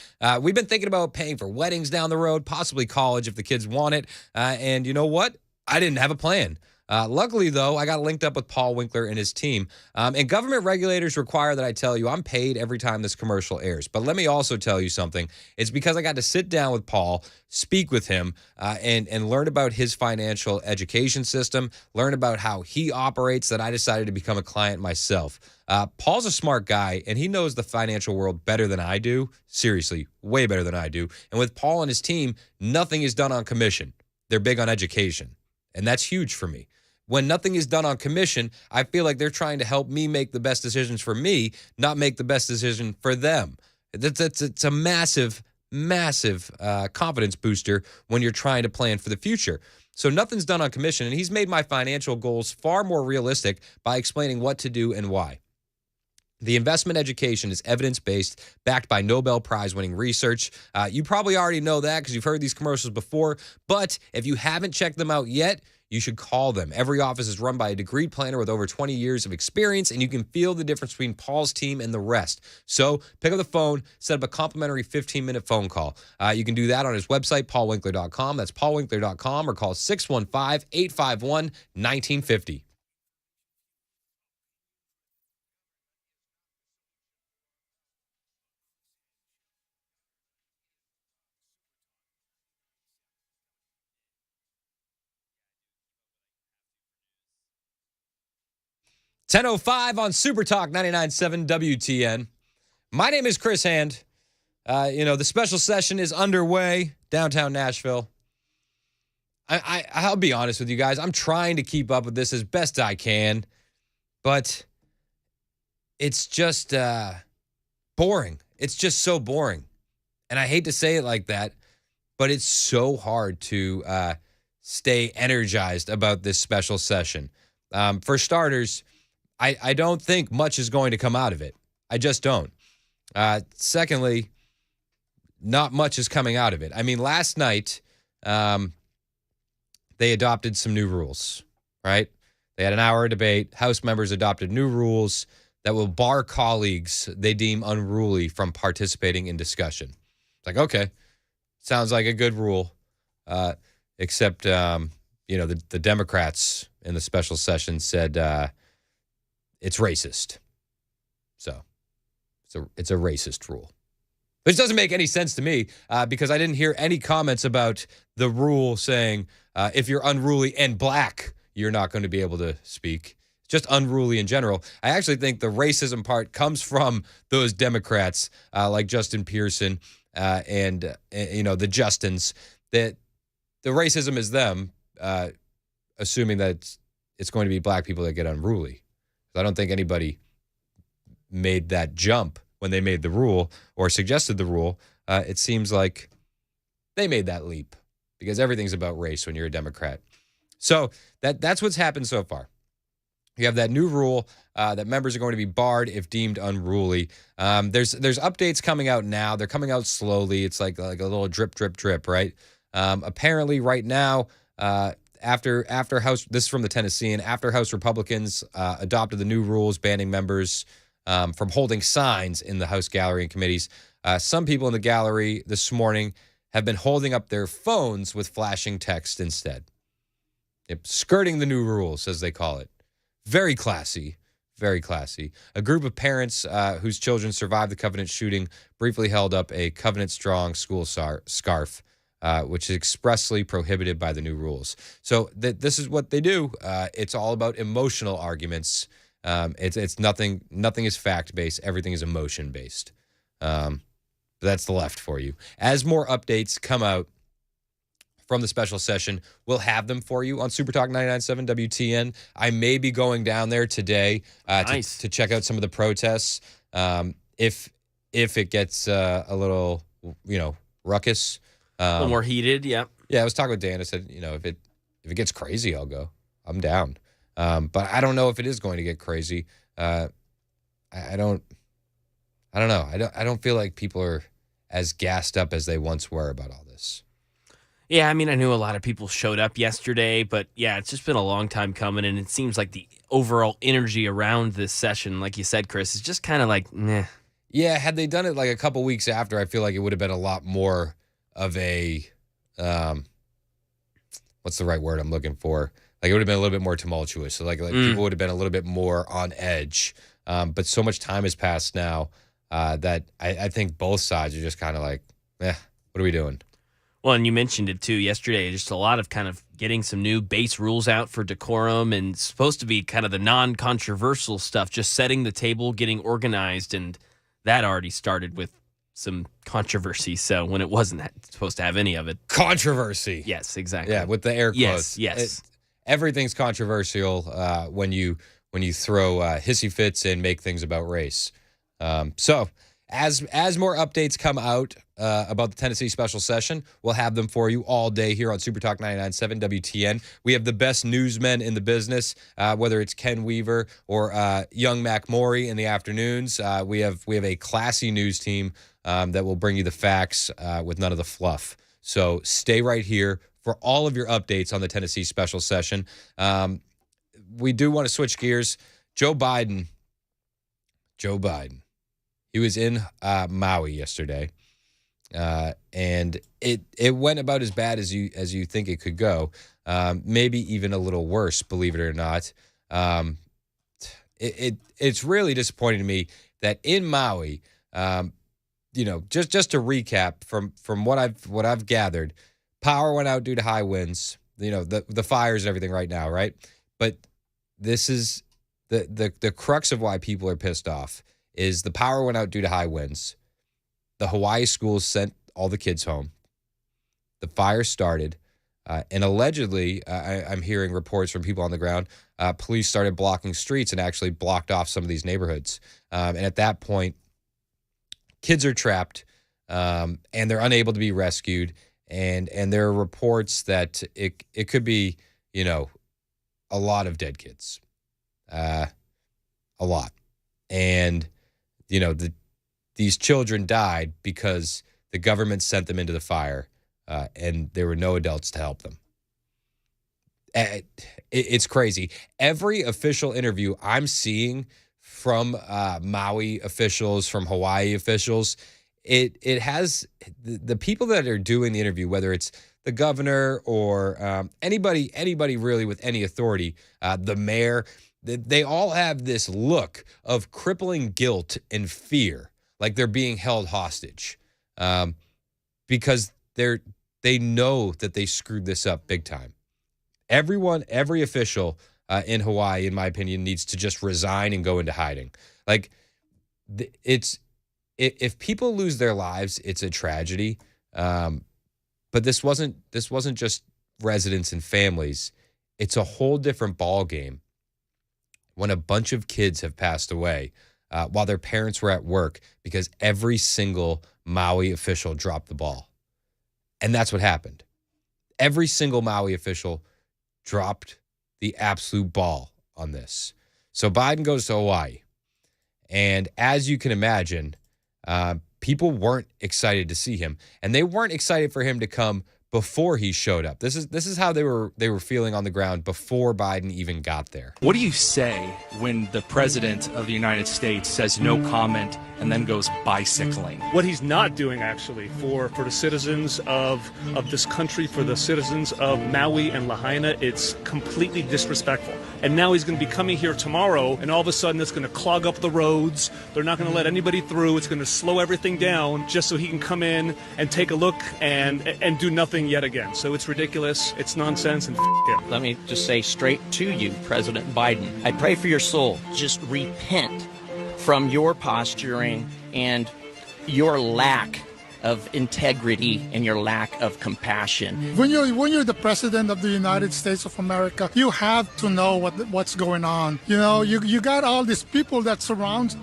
We've been thinking about paying for weddings down the road, possibly college if the kids want it. And you know what? I didn't have a plan. Luckily, though, I got linked up with Paul Winkler and his team. And government regulators require that I tell you I'm paid every time this commercial airs. But let me also tell you something. It's because I got to sit down with Paul, speak with him, and learn about his financial education system, learn about how he operates, that I decided to become a client myself. Paul's a smart guy, and he knows the financial world better than I do. Seriously, way better than I do. And with Paul and his team, nothing is done on commission. They're big on education, and that's huge for me. When nothing is done on commission, I feel like they're trying to help me make the best decisions for me, not make the best decision for them. It's a massive, massive confidence booster when you're trying to plan for the future. So nothing's done on commission, and he's made my financial goals far more realistic by explaining what to do and why. The investment education is evidence-based, backed by Nobel Prize-winning research. You probably already know that because you've heard these commercials before, but if you haven't checked them out yet, you should call them. Every office is run by a degreed planner with over 20 years of experience, and you can feel the difference between Paul's team and the rest. So pick up the phone, set up a complimentary 15-minute phone call. You can do that on his website, paulwinkler.com. That's paulwinkler.com, or call 615-851-1950. .10:05 on Super Talk 99.7 WTN. My name is Chris Hand. The special session is underway downtown Nashville. I'll be honest with you guys. I'm trying to keep up with this as best I can, but it's just boring. It's just so boring. And I hate to say it like that, but it's so hard to stay energized about this special session. For starters, I don't think much is going to come out of it. I just don't. Secondly, not much is coming out of it. I mean, last night, they adopted some new rules, right? They had an hour debate. House members adopted new rules that will bar colleagues they deem unruly from participating in discussion. It's like, okay, sounds like a good rule, except, the Democrats in the special session said it's racist. So it's a racist rule. Which doesn't make any sense to me because I didn't hear any comments about the rule saying if you're unruly and black, you're not going to be able to speak. It's just unruly in general. I actually think the racism part comes from those Democrats like Justin Pearson and the Justins, that the racism is them assuming that it's going to be black people that get unruly. I don't think anybody made that jump when they made the rule or suggested the rule. It seems like they made that leap because everything's about race when you're a Democrat. So that's what's happened so far. You have that new rule that members are going to be barred if deemed unruly. There's updates coming out now. They're coming out slowly. It's like a little drip, drip, drip, right? Apparently right now, after House, this is from the Tennessean, after House Republicans adopted the new rules banning members from holding signs in the House gallery and committees, some people in the gallery this morning have been holding up their phones with flashing text instead. Yep, skirting the new rules, as they call it. Very classy, very classy. A group of parents whose children survived the Covenant shooting briefly held up a Covenant-strong school scarf, which is expressly prohibited by the new rules. So this is what they do. It's all about emotional arguments. It's nothing is fact-based. Everything is emotion-based. That's the left for you. As more updates come out from the special session, we'll have them for you on Super Talk 99.7 WTN. I may be going down there today to check out some of the protests. If it gets a little, ruckus. A little more heated, yeah. Yeah, I was talking with Dan. I said, if it gets crazy, I'll go. I'm down. But I don't know if it is going to get crazy. I don't know. I don't feel like people are as gassed up as they once were about all this. Yeah, I mean, I knew a lot of people showed up yesterday, but yeah, it's just been a long time coming, and it seems like the overall energy around this session, like you said, Chris, is just kind of like, meh. Yeah, had they done it like a couple weeks after, I feel like it would have been a lot more of a, what's the right word I'm looking for? Like, it would have been a little bit more tumultuous. So, like people would have been a little bit more on edge. But so much time has passed now that I think both sides are just kind of like, what are we doing? Well, and you mentioned it too yesterday, just a lot of kind of getting some new base rules out for decorum and supposed to be kind of the non-controversial stuff, just setting the table, getting organized, and that already started with some controversy. So when it wasn't supposed to have any of it. Controversy. Yes, exactly. Yeah, with the air quotes. Yes. Everything's controversial when you throw hissy fits and make things about race. So as more updates come out about the Tennessee special session, we'll have them for you all day here on Super Talk 99.7 WTN. We have the best newsmen in the business, whether it's Ken Weaver or young Mac Maury in the afternoons. We have a classy news team that will bring you the facts with none of the fluff. So stay right here for all of your updates on the Tennessee special session. We do want to switch gears. Joe Biden. He was in Maui yesterday, and it went about as bad as you think it could go. Maybe even a little worse, believe it or not. It's really disappointing to me that in Maui, just to recap from what I've gathered, power went out due to high winds. The fires and everything right now, right? But this is the crux of why people are pissed off. Is the power went out due to high winds. The Hawaii schools sent all the kids home. The fire started. And allegedly, I'm hearing reports from people on the ground, police started blocking streets and actually blocked off some of these neighborhoods. And at that point, kids are trapped and they're unable to be rescued. And there are reports that it could be, a lot of dead kids. A lot. And these children died because the government sent them into the fire, and there were no adults to help them. It's crazy. Every official interview I'm seeing from Maui officials, from Hawaii officials, it has the people that are doing the interview, whether it's the governor or anybody really with any authority, the mayor. They all have this look of crippling guilt and fear, like they're being held hostage, because they know that they screwed this up big time. Every official in Hawaii, in my opinion, needs to just resign and go into hiding. Like, if people lose their lives, it's a tragedy. But this wasn't just residents and families. It's a whole different ball game. When a bunch of kids have passed away while their parents were at work because every single Maui official dropped the ball. And that's what happened. Every single Maui official dropped the absolute ball on this. So Biden goes to Hawaii. And as you can imagine, people weren't excited to see him. And they weren't excited for him to come before he showed up. This is how they were feeling on the ground before Biden even got there. What do you say when the president of the United States says no comment and then goes bicycling? What he's not doing, actually, for the citizens of this country, for the citizens of Maui and Lahaina, it's completely disrespectful. And now he's going to be coming here tomorrow, and all of a sudden it's going to clog up the roads. They're not going to let anybody through. It's going to slow everything down just so he can come in and take a look and do nothing yet again. So it's ridiculous. It's nonsense, and him. Let me just say straight to you, President Biden, I pray for your soul. Just repent from your posturing and your lack of integrity and your lack of compassion. When you're the president of the United States of America, you have to know what's going on. You got all these people that surround,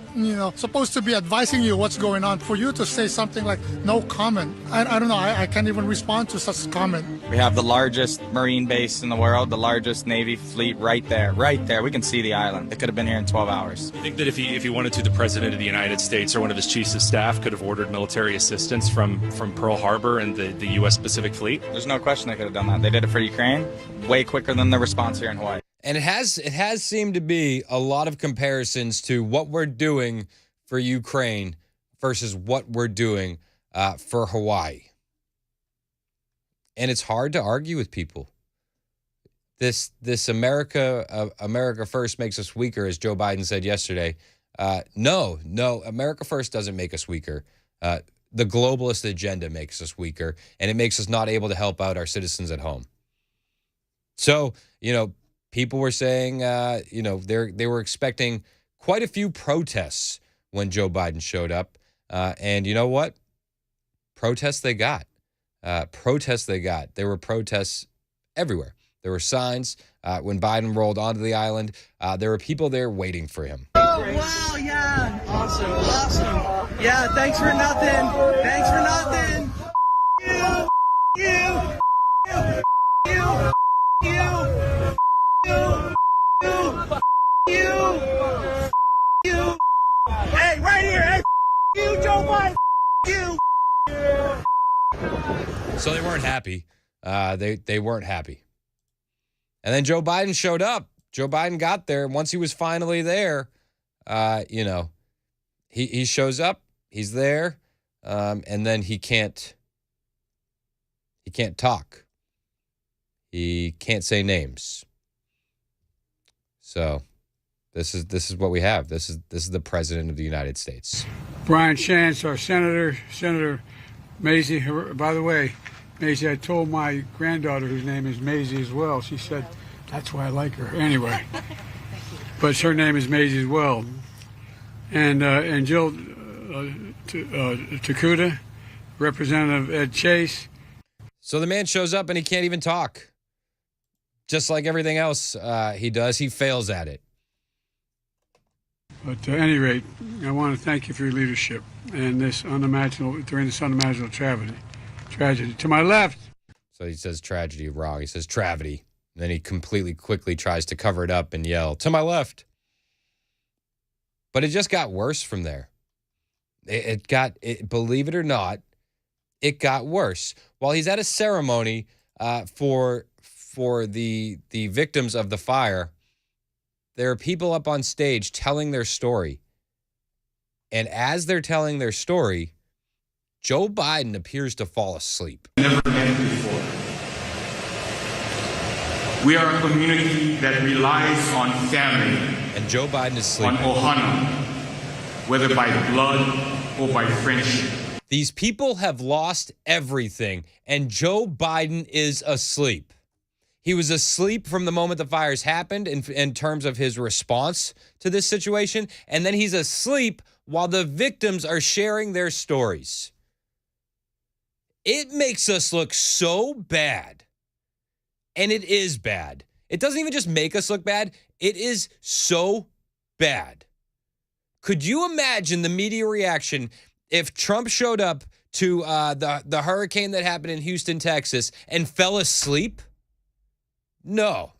supposed to be advising you what's going on. For you to say something like no comment, I don't know. I can't even respond to such a comment. We have the largest Marine base in the world, the largest Navy fleet right there. We can see the island. They could have been here in 12 hours. You think that if he wanted to, the president of the United States or one of his chiefs of staff could have ordered military assistance from Pearl Harbor and the U.S. Pacific Fleet? There's no question they could have done that. They did it for Ukraine way quicker than the response here in Hawaii. And it has seemed to be a lot of comparisons to what we're doing for Ukraine versus what we're doing for Hawaii. And it's hard to argue with people. This America First makes us weaker, as Joe Biden said yesterday. No, America First doesn't make us weaker. The globalist agenda makes us weaker, and it makes us not able to help out our citizens at home. So, people were saying, they were expecting quite a few protests when Joe Biden showed up. And you know what? Protests they got. There were protests everywhere. There were signs. When Biden rolled onto the island, there were people there waiting for him. Oh, wow, yeah. Awesome. Yeah, thanks for nothing. You. Hey, right here. Hey, you, Joe Biden. You. So they weren't happy. They weren't happy. And then Joe Biden showed up. Joe Biden got there. Once he was finally there, he shows up. He's there, and then he can't talk. He can't say names. So this is what we have. This is the president of the United States. Brian Chance, our Senator Mazie. By the way, Mazie, I told my granddaughter, whose name is Mazie as well. She said, that's why I like her. Anyway, but her name is Mazie as well. And Jill Takuda, Representative Ed Chase. So the man shows up and he can't even talk. Just like everything else he does, he fails at it. But at any rate, I want to thank you for your leadership and during this unimaginable tragedy. To my left. So he says tragedy wrong. He says travity. And then he quickly tries to cover it up and yell, to my left. But it just got worse from there. Believe it or not, it got worse. While he's at a ceremony for the victims of the fire, there are people up on stage telling their story. And as they're telling their story, Joe Biden appears to fall asleep. Never met before. We are a community that relies on family. And Joe Biden is sleeping. On ohana, whether by blood or by friendship. These people have lost everything, and Joe Biden is asleep. He was asleep from the moment the fires happened in terms of his response to this situation, and then he's asleep while the victims are sharing their stories. It makes us look so bad, and it is bad. It doesn't even just make us look bad. It is so bad. Could you imagine the media reaction if Trump showed up to the hurricane that happened in Houston, Texas, and fell asleep? No.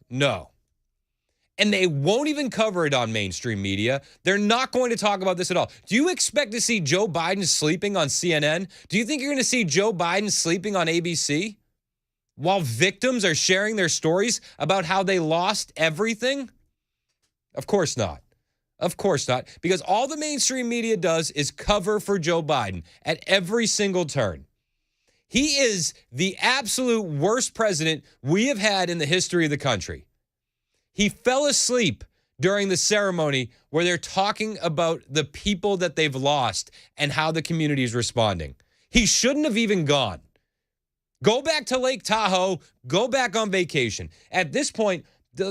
And they won't even cover it on mainstream media. They're not going to talk about this at all. Do you expect to see Joe Biden sleeping on CNN? Do you think you're going to see Joe Biden sleeping on ABC? While victims are sharing their stories about how they lost everything? Of course not. Of course not. Because all the mainstream media does is cover for Joe Biden at every single turn. He is the absolute worst president we have had in the history of the country. He fell asleep during the ceremony where they're talking about the people that they've lost and how the community is responding. He shouldn't have even gone. Go back to Lake Tahoe. Go back on vacation. At this point,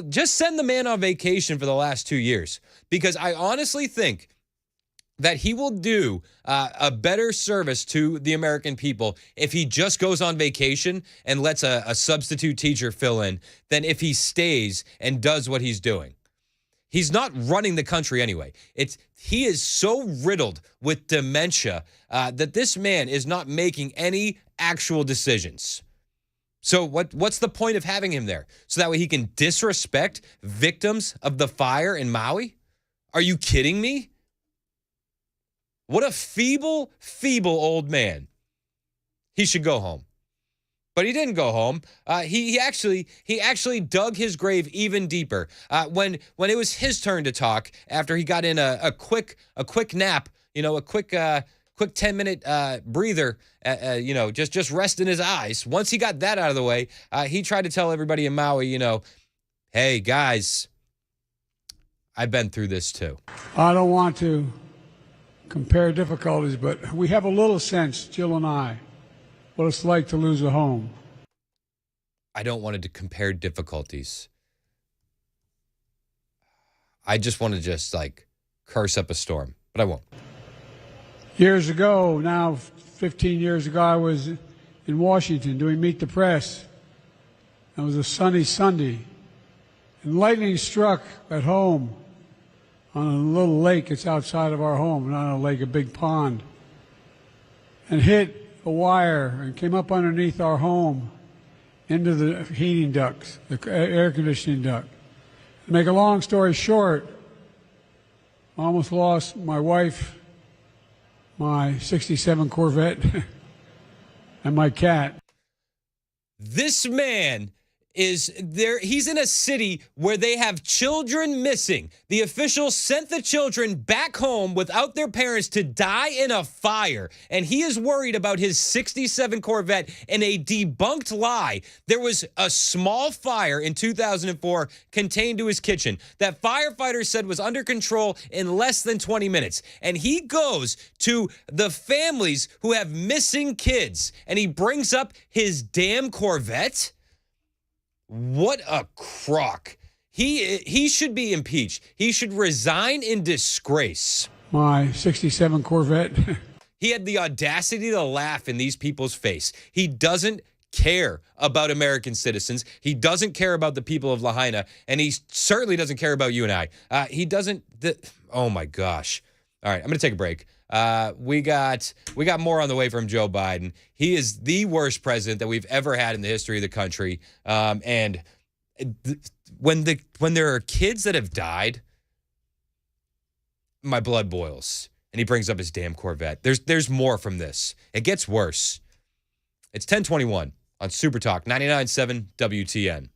just send the man on vacation for the last 2 years, because I honestly think that he will do a better service to the American people if he just goes on vacation and lets a substitute teacher fill in than if he stays and does what he's doing. He's not running the country anyway. He is so riddled with dementia that this man is not making any actual decisions. So what's the point of having him there? So that way he can disrespect victims of the fire in Maui? Are you kidding me? What a feeble old man. he should go home. But he didn't go home. He actually dug his grave even deeper. When it was his turn to talk after he got in a quick nap, a quick 10-minute breather, just resting his eyes. Once he got that out of the way, he tried to tell everybody in Maui, hey guys, I've been through this too. I don't want to compare difficulties, but we have a little sense, Jill and I, what it's like to lose a home. I don't want to compare difficulties. I just want to curse up a storm, but I won't. Years ago, now 15 years ago, I was in Washington doing Meet the Press. It was a sunny Sunday, and lightning struck at home on a little lake. It's outside of our home, not a lake, a big pond, and hit a wire and came up underneath our home into the heating ducts, the air conditioning duct. To make a long story short, I almost lost my wife, my 67 Corvette, and my cat. This man is there. He's in a city where they have children missing. The officials sent the children back home without their parents to die in a fire. And he is worried about his 67 Corvette and a debunked lie. There was a small fire in 2004 contained to his kitchen that firefighters said was under control in less than 20 minutes. And he goes to the families who have missing kids and he brings up his damn Corvette. What a crock. He should be impeached. He should resign in disgrace. My 67 Corvette. He had the audacity to laugh in these people's face. He doesn't care about American citizens. He doesn't care about the people of Lahaina, and he certainly doesn't care about you and I. He doesn't. Oh my gosh. All right, I'm going to take a break. We got more on the way from Joe Biden. He is the worst president that we've ever had in the history of the country. And when there are kids that have died, my blood boils. And he brings up his damn Corvette. There's more from this. It gets worse. It's 10:21 on Super Talk 99.7 WTN.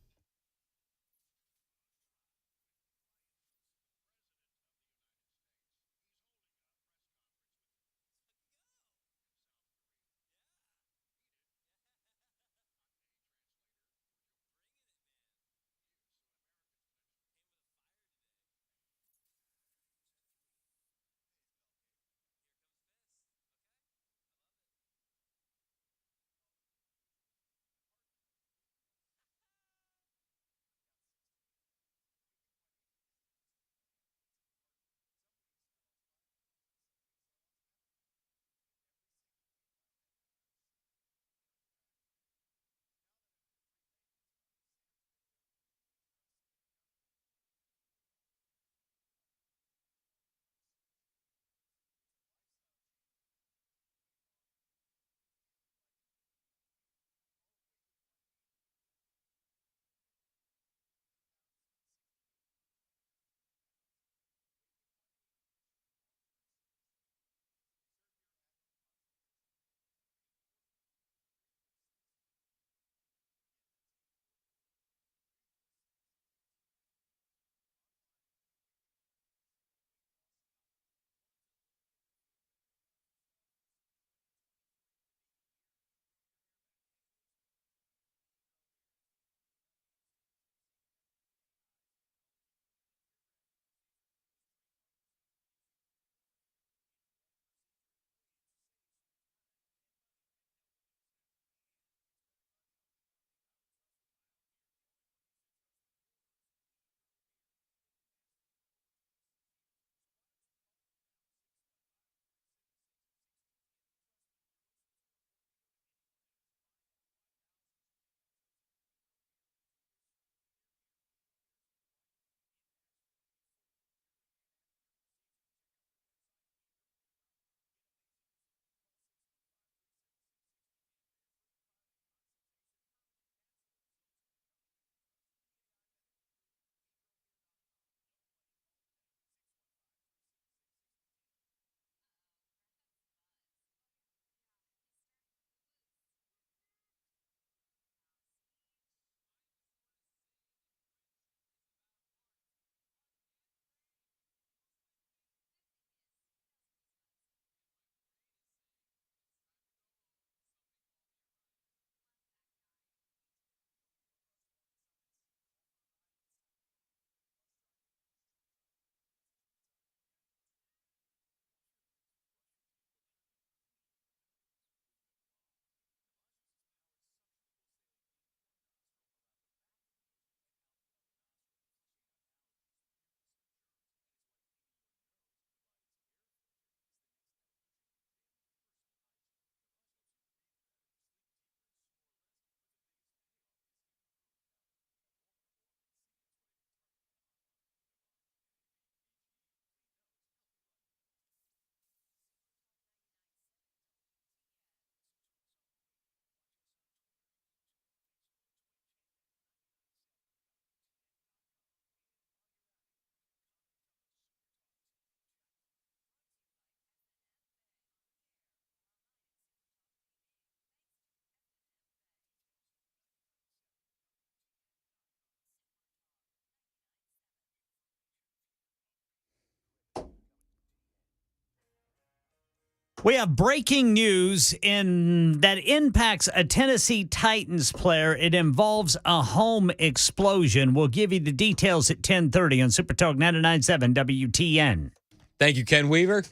We have breaking news that impacts a Tennessee Titans player. It involves a home explosion. We'll give you the details at 10:30 on Super Talk 99.7 WTN. Thank you, Ken Weaver.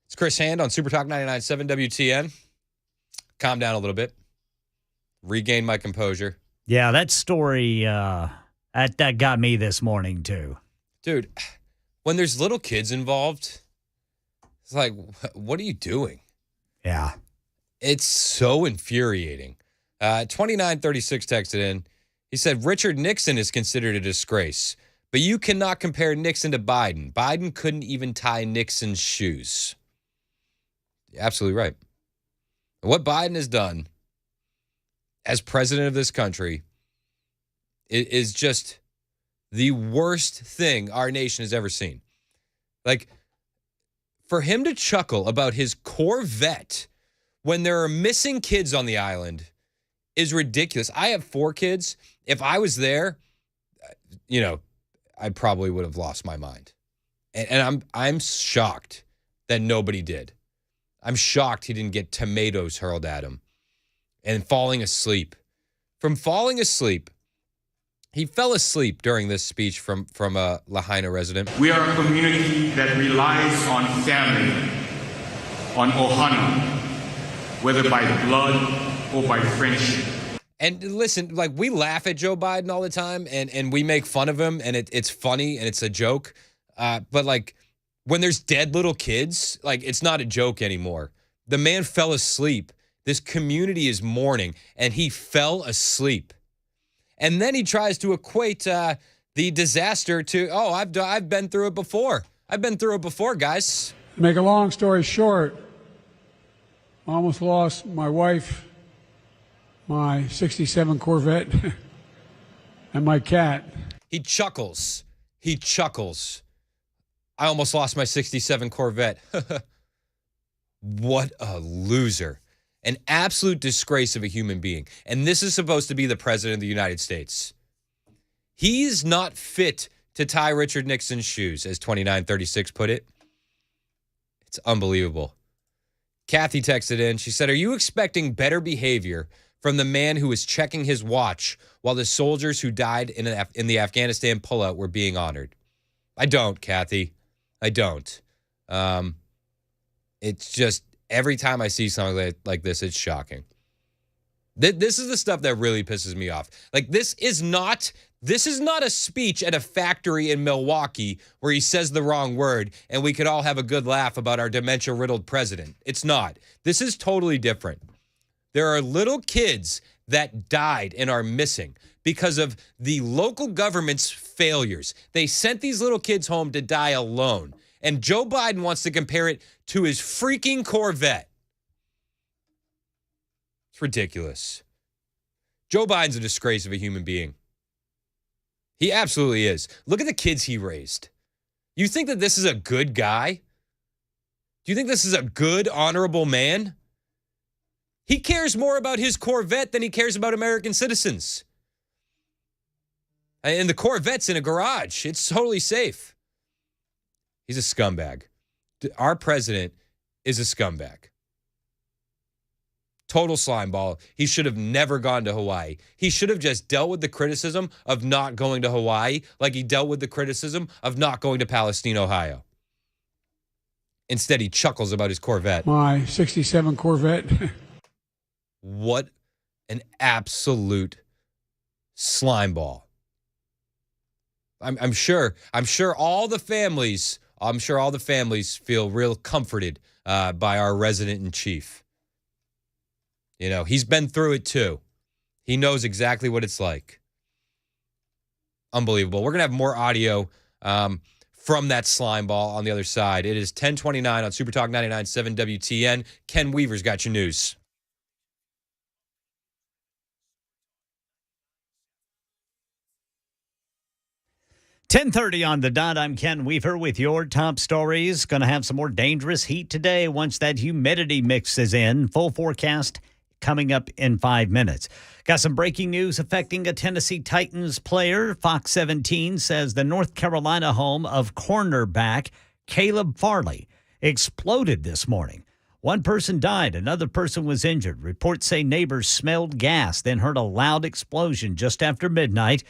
It's Chris Hand on Super Talk 99.7 WTN. Calm down a little bit. Regain my composure. Yeah, that story, that got me this morning, too. Dude, when there's little kids involved, it's like, what are you doing? Yeah. It's so infuriating. 2936 texted in. He said, Richard Nixon is considered a disgrace, but you cannot compare Nixon to Biden. Biden couldn't even tie Nixon's shoes. You're absolutely right. What Biden has done as president of this country is just the worst thing our nation has ever seen. Like, for him to chuckle about his Corvette when there are missing kids on the island is ridiculous. I have 4 kids. If I was there, I probably would have lost my mind. And I'm shocked that nobody did. I'm shocked he didn't get tomatoes hurled at him and falling asleep. From falling asleep, he fell asleep during this speech from a Lahaina resident. We are a community that relies on family, on ohana, whether by blood or by friendship. And listen, like, we laugh at Joe Biden all the time and we make fun of him and it's funny and it's a joke. But like, when there's dead little kids, like, it's not a joke anymore. The man fell asleep. This community is mourning and he fell asleep. And then he tries to equate the disaster to, I've been through it before. I've been through it before, guys. To make a long story short, I almost lost my wife, my 67 Corvette, and my cat. He chuckles. I almost lost my 67 Corvette. What a loser. An absolute disgrace of a human being. And this is supposed to be the president of the United States. He's not fit to tie Richard Nixon's shoes, as 2936 put it. It's unbelievable. Kathy texted in. She said, are you expecting better behavior from the man who was checking his watch while the soldiers who died in the Afghanistan pullout were being honored? I don't, Kathy. I don't. It's just, every time I see something like this, it's shocking. This is the stuff that really pisses me off. Like, this is not a speech at a factory in Milwaukee where he says the wrong word and we could all have a good laugh about our dementia-riddled president. It's not. This is totally different. There are little kids that died and are missing because of the local government's failures. They sent these little kids home to die alone. And Joe Biden wants to compare it to his freaking Corvette. It's ridiculous. Joe Biden's a disgrace of a human being. He absolutely is. Look at the kids he raised. You think that this is a good guy? Do you think this is a good, honorable man? He cares more about his Corvette than he cares about American citizens. And the Corvette's in a garage. It's totally safe. He's a scumbag. Our president is a scumbag. Total slimeball. He should have never gone to Hawaii. He should have just dealt with the criticism of not going to Hawaii like he dealt with the criticism of not going to Palestine, Ohio. Instead, he chuckles about his Corvette. My 67 Corvette. What an absolute slimeball. I'm sure all the families feel real comforted by our resident in chief. You know, he's been through it too. He knows exactly what it's like. Unbelievable. We're going to have more audio from that slime ball on the other side. It is 10:29 on Super Talk 99.7 WTN. Ken Weaver's got your news. .30 on the dot. I'm Ken Weaver with your top stories. Going to have some more dangerous heat today once that humidity mixes in. Full forecast coming up in 5 minutes. Got some breaking news affecting a Tennessee Titans player. Fox 17 says the North Carolina home of cornerback Caleb Farley exploded this morning. One person died. Another person was injured. Reports say neighbors smelled gas, then heard a loud explosion just after midnight.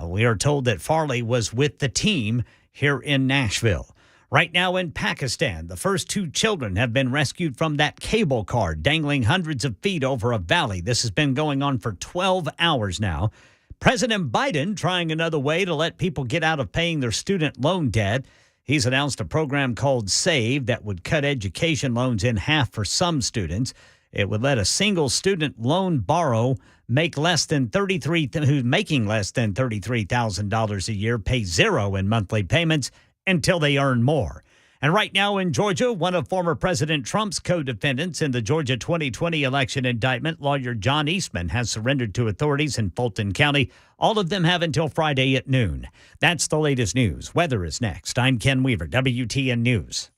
We are told that Farley was with the team here in Nashville. Right now in Pakistan, the first 2 children have been rescued from that cable car dangling hundreds of feet over a valley. This has been going on for 12 hours now. President Biden trying another way to let people get out of paying their student loan debt. He's announced a program called SAVE that would cut education loans in half for some students. It would let a single student loan borrower who's making less than $33,000 a year pay zero in monthly payments until they earn more. And right now in Georgia, one of former President Trump's co-defendants in the Georgia 2020 election indictment, lawyer John Eastman, has surrendered to authorities in Fulton County. All of them have until Friday at noon. That's the latest news. Weather is next. I'm Ken Weaver, WTN News.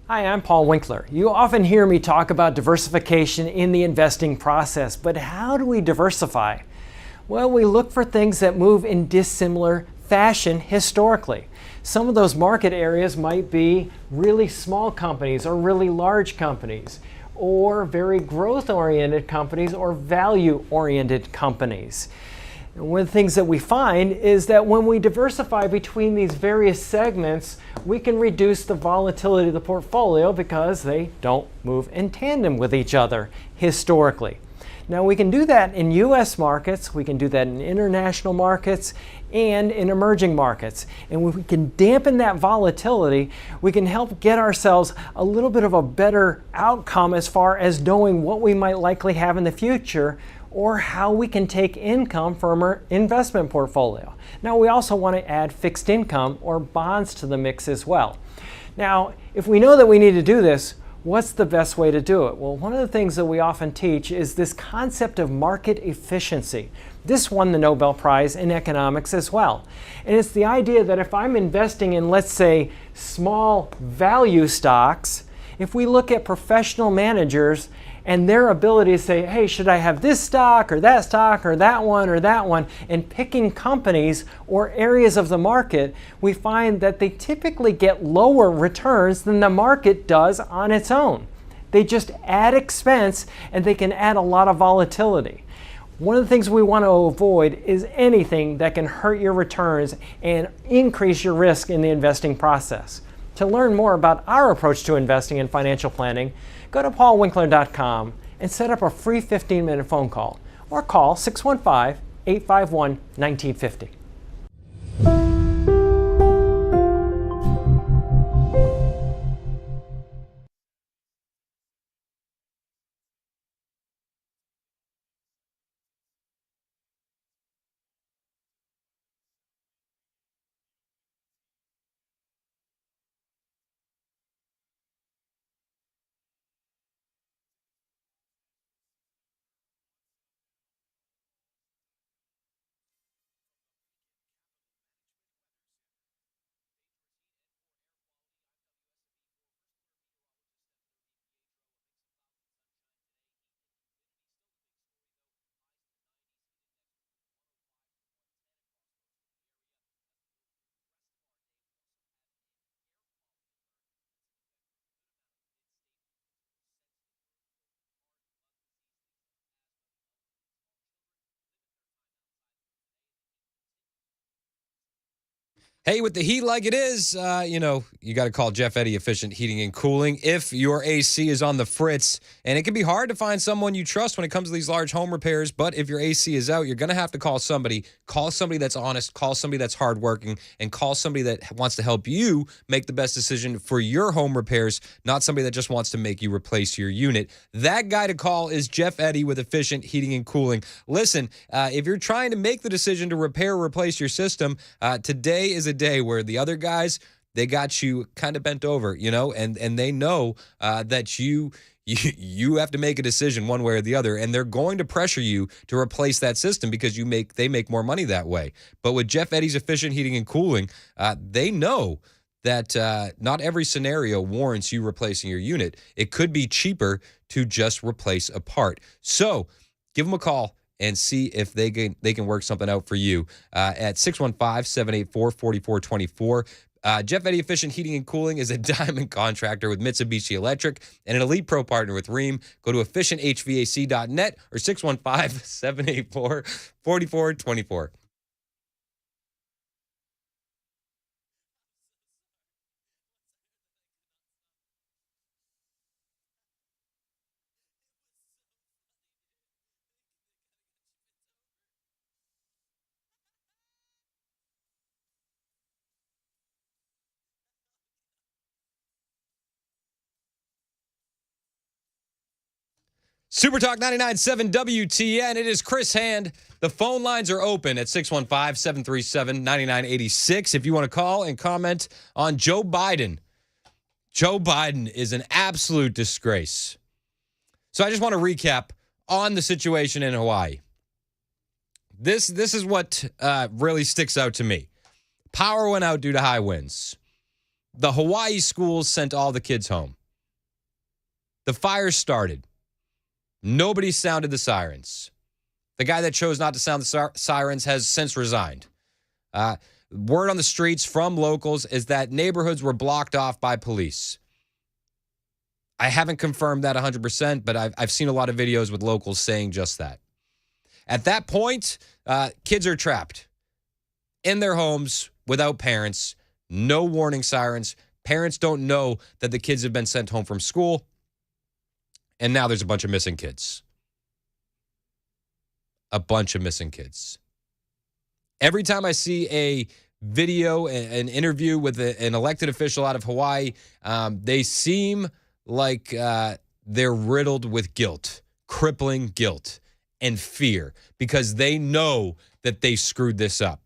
Hi, I'm Paul Winkler. You often hear me talk about diversification in the investing process, but how do we diversify? Well, we look for things that move in dissimilar fashion historically. Some of those market areas might be really small companies or really large companies, or very growth-oriented companies or value-oriented companies. And one of the things that we find is that when we diversify between these various segments, we can reduce the volatility of the portfolio because they don't move in tandem with each other historically. Now, we can do that in U.S. markets, we can do that in international markets, and in emerging markets. And when we can dampen that volatility, we can help get ourselves a little bit of a better outcome as far as knowing what we might likely have in the future, or how we can take income from our investment portfolio. Now, we also want to add fixed income or bonds to the mix as well. Now, if we know that we need to do this, what's the best way to do it? Well, one of the things that we often teach is this concept of market efficiency. This won the Nobel Prize in economics as well. And it's the idea that if I'm investing in, let's say, small value stocks, if we look at professional managers and their ability to say, hey, should I have this stock or that one, and picking companies or areas of the market, we find that they typically get lower returns than the market does on its own. They just add expense and they can add a lot of volatility. One of the things we want to avoid is anything that can hurt your returns and increase your risk in the investing process. To learn more about our approach to investing and financial planning, go to paulwinkler.com and set up a free 15-minute phone call or call 615-851-1950. Hey, with the heat like it is, you got to call Jeff Eddy Efficient Heating and Cooling if your AC is on the fritz. And it can be hard to find someone you trust when it comes to these large home repairs. But if your AC is out, you're going to have to call somebody. Call somebody that's honest. Call somebody that's hardworking. And call somebody that wants to help you make the best decision for your home repairs, not somebody that just wants to make you replace your unit. That guy to call is Jeff Eddy with Efficient Heating and Cooling. Listen, if you're trying to make the decision to repair or replace your system, today is a day where the other guys, they got you kind of bent over, and they know that you you have to make a decision one way or the other, and they're going to pressure you to replace that system because they make more money that way. But with Jeff Eddy's Efficient Heating and Cooling, they know that not every scenario warrants you replacing your unit. It could be cheaper to just replace a part. So give them a call and see if they can work something out for you at 615-784-4424. Jeff Eddy Efficient Heating and Cooling is a diamond contractor with Mitsubishi Electric and an elite pro partner with Rheem. Go to efficienthvac.net or 615-784-4424. Super Talk 99.7 WTN. It is Chris Hand. The phone lines are open at 615-737-9986. If you want to call and comment on Joe Biden. Joe Biden is an absolute disgrace. So I just want to recap on the situation in Hawaii. This is what really sticks out to me. Power went out due to high winds. The Hawaii schools sent all the kids home. The fire started. Nobody sounded the sirens. The guy that chose not to sound the sirens has since resigned. Word on the streets from locals is that neighborhoods were blocked off by police. I haven't confirmed that 100%, but I've seen a lot of videos with locals saying just that. At that point, kids are trapped in their homes without parents, no warning sirens. Parents don't know that the kids have been sent home from school. And now there's a bunch of missing kids. A bunch of missing kids. Every time I see a video, an interview with an elected official out of Hawaii, they seem like they're riddled with guilt, crippling guilt and fear because they know that they screwed this up.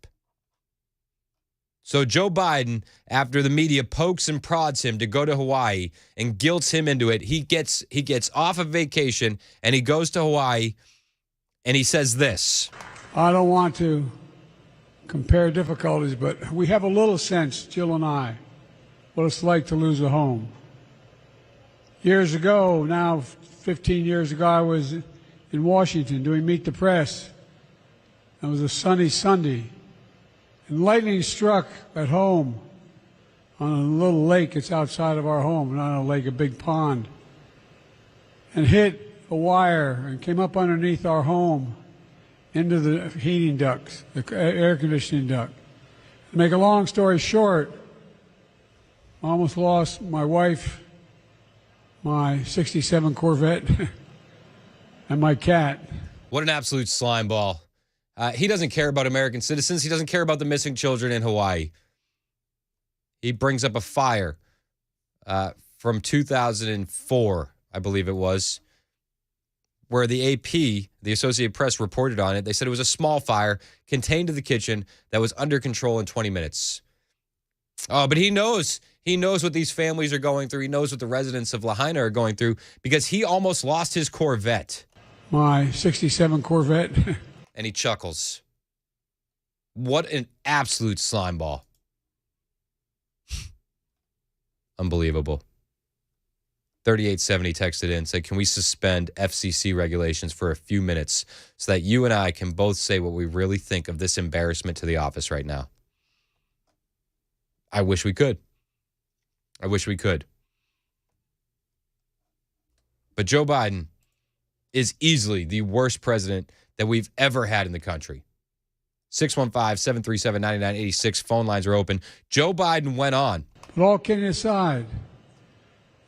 So Joe Biden, after the media pokes and prods him to go to Hawaii and guilts him into it, he gets off of vacation and he goes to Hawaii and he says this. I don't want to compare difficulties, but we have a little sense, Jill and I, what it's like to lose a home. Years ago, now 15 years ago, I was in Washington doing Meet the Press. It was a sunny Sunday. And lightning struck at home on a little lake that's outside of our home, not a lake, a big pond, and hit a wire and came up underneath our home into the heating ducts, the air conditioning duct. To make a long story short, I almost lost my wife, my 67 Corvette, and my cat. What an absolute slime ball. He doesn't care about American citizens. He doesn't care about the missing children in Hawaii. He brings up a fire from 2004, I believe it was, where the AP, the Associated Press, reported on it. They said it was a small fire contained to the kitchen that was under control in 20 minutes. Oh, but he knows what these families are going through. He knows what the residents of Lahaina are going through because he almost lost his Corvette. My 67 Corvette. And he chuckles. What an absolute slime ball. Unbelievable. 3870 texted in, said, can we suspend FCC regulations for a few minutes so that you and I can both say what we really think of this embarrassment to the office right now? I wish we could. I wish we could. But Joe Biden is easily the worst president that we've ever had in the country. 615-737-9986. Phone lines are open. Joe Biden went on. But all kidding aside,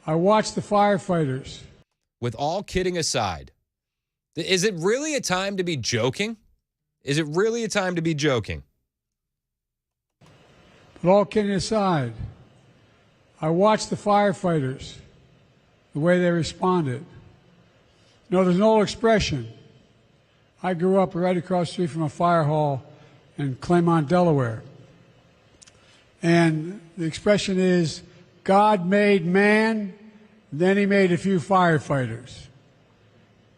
I watched the firefighters. With all kidding aside, is it really a time to be joking? Is it really a time to be joking? But all kidding aside, I watched the firefighters, the way they responded. You know, there's an old expression. I grew up right across the street from a fire hall in Claymont, Delaware. And the expression is, God made man Then he made a few firefighters.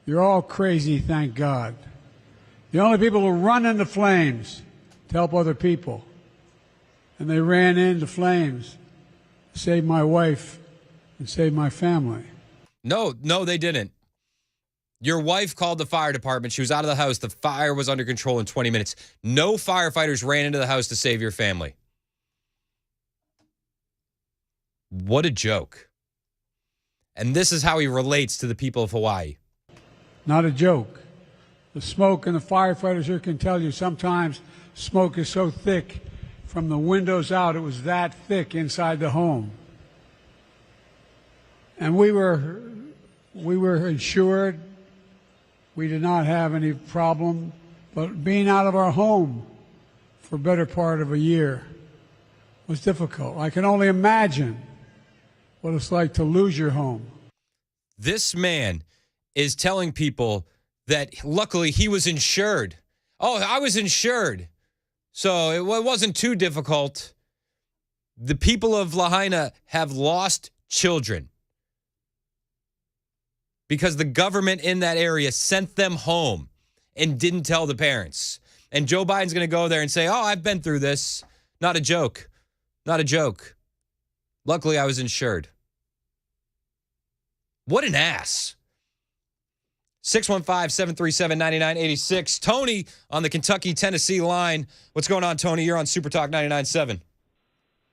You're all crazy, thank God. The only people who run into flames to help other people. And they ran into flames to save my wife and save my family. No, they didn't. Your wife called the fire department. She was out of the house. The fire was under control in 20 minutes. No firefighters ran into the house to save your family. What a joke. And this is how he relates to the people of Hawaii. Not a joke. The smoke, and the firefighters here can tell you, sometimes smoke is so thick from the windows out, it was that thick inside the home. And we were insured. We did not have any problem. But being out of our home for a better part of a year was difficult. I can only imagine what it's like to lose your home. This man is telling people that luckily he was insured. Oh, I was insured. So it wasn't too difficult. The people of Lahaina have lost children because the government in that area sent them home and didn't tell the parents. And Joe Biden's going to go there and say, oh, I've been through this. Not a joke. Not a joke. Luckily, I was insured. What an ass. 615-737-9986. Tony on the Kentucky-Tennessee line. What's going on, Tony? You're on Super Talk 99.7.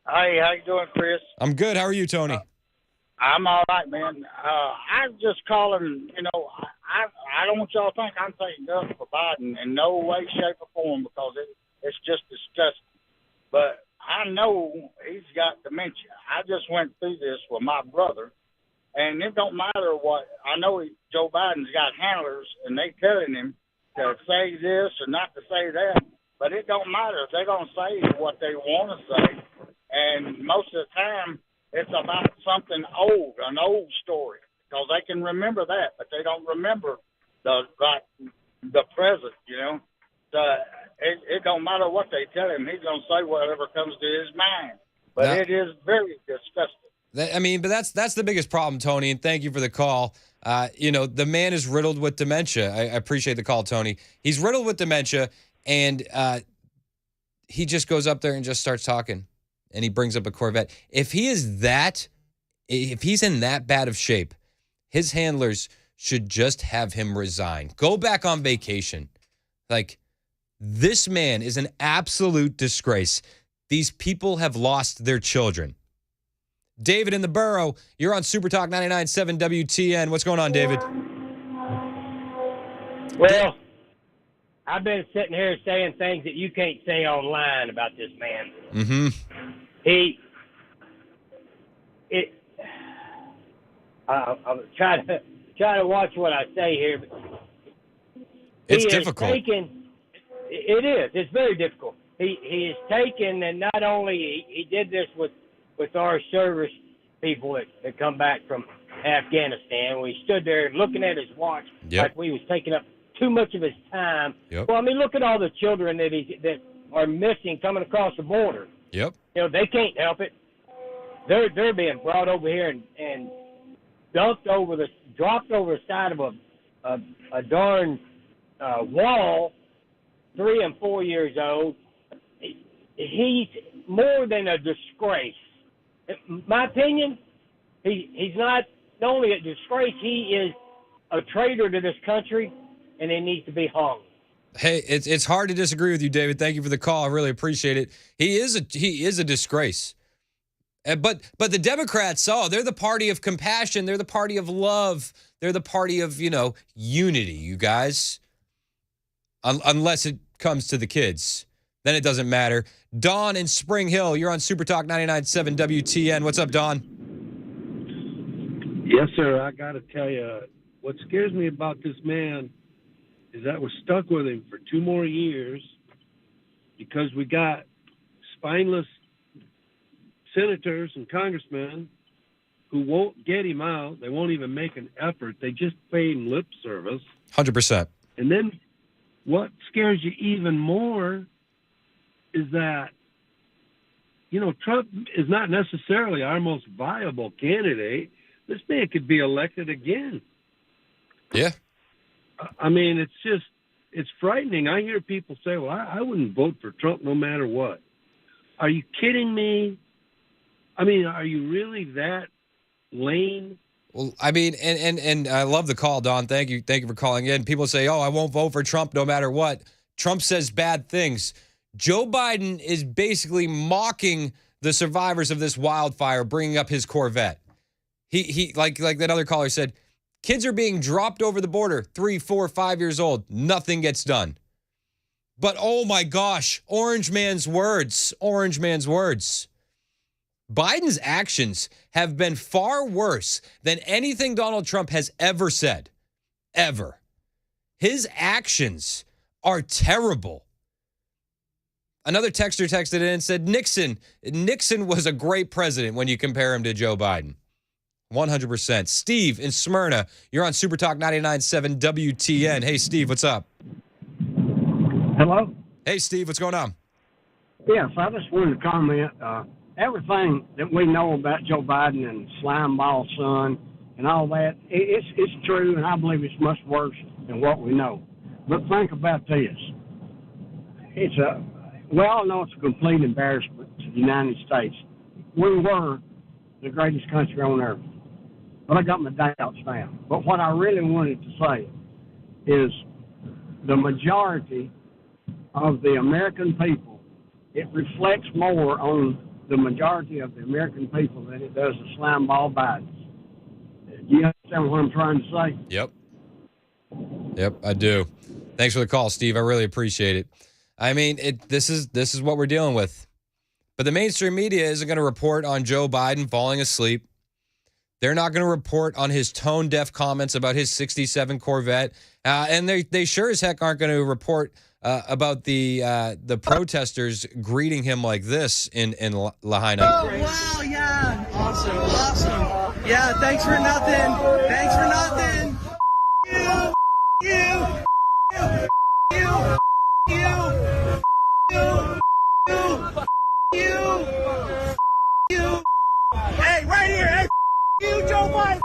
Hey, how you doing, Chris? I'm good. How are you, Tony? I'm all right, man. I'm just calling, I don't want y'all to think I'm taking nothing for Biden in no way, shape, or form because it's just disgusting. But I know he's got dementia. I just went through this with my brother. And it don't matter what. I know Joe Biden's got handlers, and they telling him to say this or not to say that. But it don't matter. They're going to say what they want to say. And most of the time, it's about something old, an old story, because they can remember that, but they don't remember the present, So it don't matter what they tell him. He's going to say whatever comes to his mind. But it is very disgusting. But that's the biggest problem, Tony, and thank you for the call. The man is riddled with dementia. I appreciate the call, Tony. He's riddled with dementia, and he just goes up there and just starts talking, and he brings up a Corvette. If he's in that bad of shape, his handlers should just have him resign. Go back on vacation. Like, this man is an absolute disgrace. These people have lost their children. David in the Borough, you're on Super Talk 99.7 WTN. What's going on, David? Well, I've been sitting here saying things that you can't say online about this man. Mm-hmm. I'm trying to watch what I say here. But it's difficult. It is. It's very difficult. He is taken, and not only he did this with our service people that come back from Afghanistan. We stood there looking at his watch like we was taking up too much of his time. Yep. Well, look at all the children that are missing coming across the border. Yep. They can't help it. They're being brought over here and dropped over the side of a darn wall, 3 and 4 years old. He's more than a disgrace. In my opinion, he's not only a disgrace, he is a traitor to this country, and he needs to be hung. Hey, it's hard to disagree with you, David. Thank you for the call. I really appreciate it. He is a disgrace. But the Democrats, they're the party of compassion. They're the party of love. They're the party of, unity, you guys. Unless it comes to the kids. Then it doesn't matter. Dawn in Spring Hill, you're on Super Talk 99.7 WTN. What's up, Dawn? Yes, sir. I got to tell you, what scares me about this man is that we're stuck with him for 2 more years because we got spineless senators and congressmen who won't get him out. They won't even make an effort. They just pay him lip service. 100%. And then what scares you even more is that, Trump is not necessarily our most viable candidate, this man could be elected again. Yeah. I mean, it's frightening. I hear people say, well, I wouldn't vote for Trump no matter what. Are you kidding me? I mean, are you really that lame? Well, I mean, and I love the call, Don. Thank you for calling in. People say, oh, I won't vote for Trump no matter what. Trump says bad things. Joe Biden is basically mocking the survivors of this wildfire, bringing up his Corvette. He like that other caller said, kids are being dropped over the border, 3, 4, 5 years old. Nothing gets done. But oh my gosh, Orange Man's words. Biden's actions have been far worse than anything Donald Trump has ever said. Ever. His actions are terrible. Another texter texted in and said, Nixon was a great president when you compare him to Joe Biden. 100%. Steve in Smyrna, you're on Super Talk 99.7 WTN. Hey, Steve, what's up? Hello? Hey, Steve, what's going on? Yes, I just wanted to comment. Everything that we know about Joe Biden and Slimeball son and all that, it's true, and I believe it's much worse than what we know. But think about this. We all know it's a complete embarrassment to the United States. We were the greatest country on earth. But I got my doubts now. But what I really wanted to say is the majority of the American people, it reflects more on the majority of the American people than it does the Slimeball Bidens. Do you understand what I'm trying to say? Yep, I do. Thanks for the call, Steve. I really appreciate it. I mean, this is what we're dealing with. But the mainstream media isn't going to report on Joe Biden falling asleep. They're not going to report on his tone-deaf comments about his 67 Corvette. And they sure as heck aren't going to report about the protesters greeting him like this in Lahaina. Oh, wow, yeah. Awesome. Yeah, thanks for nothing. You. Hey, right here. Hey, you, Joe Biden.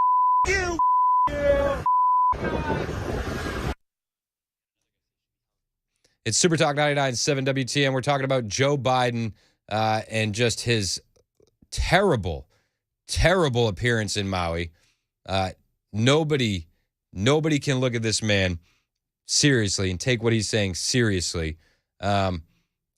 You. It's Super Talk 99.7 WTN. We're talking about Joe Biden and just his terrible appearance in Maui. Nobody can look at this man seriously and take what he's saying seriously.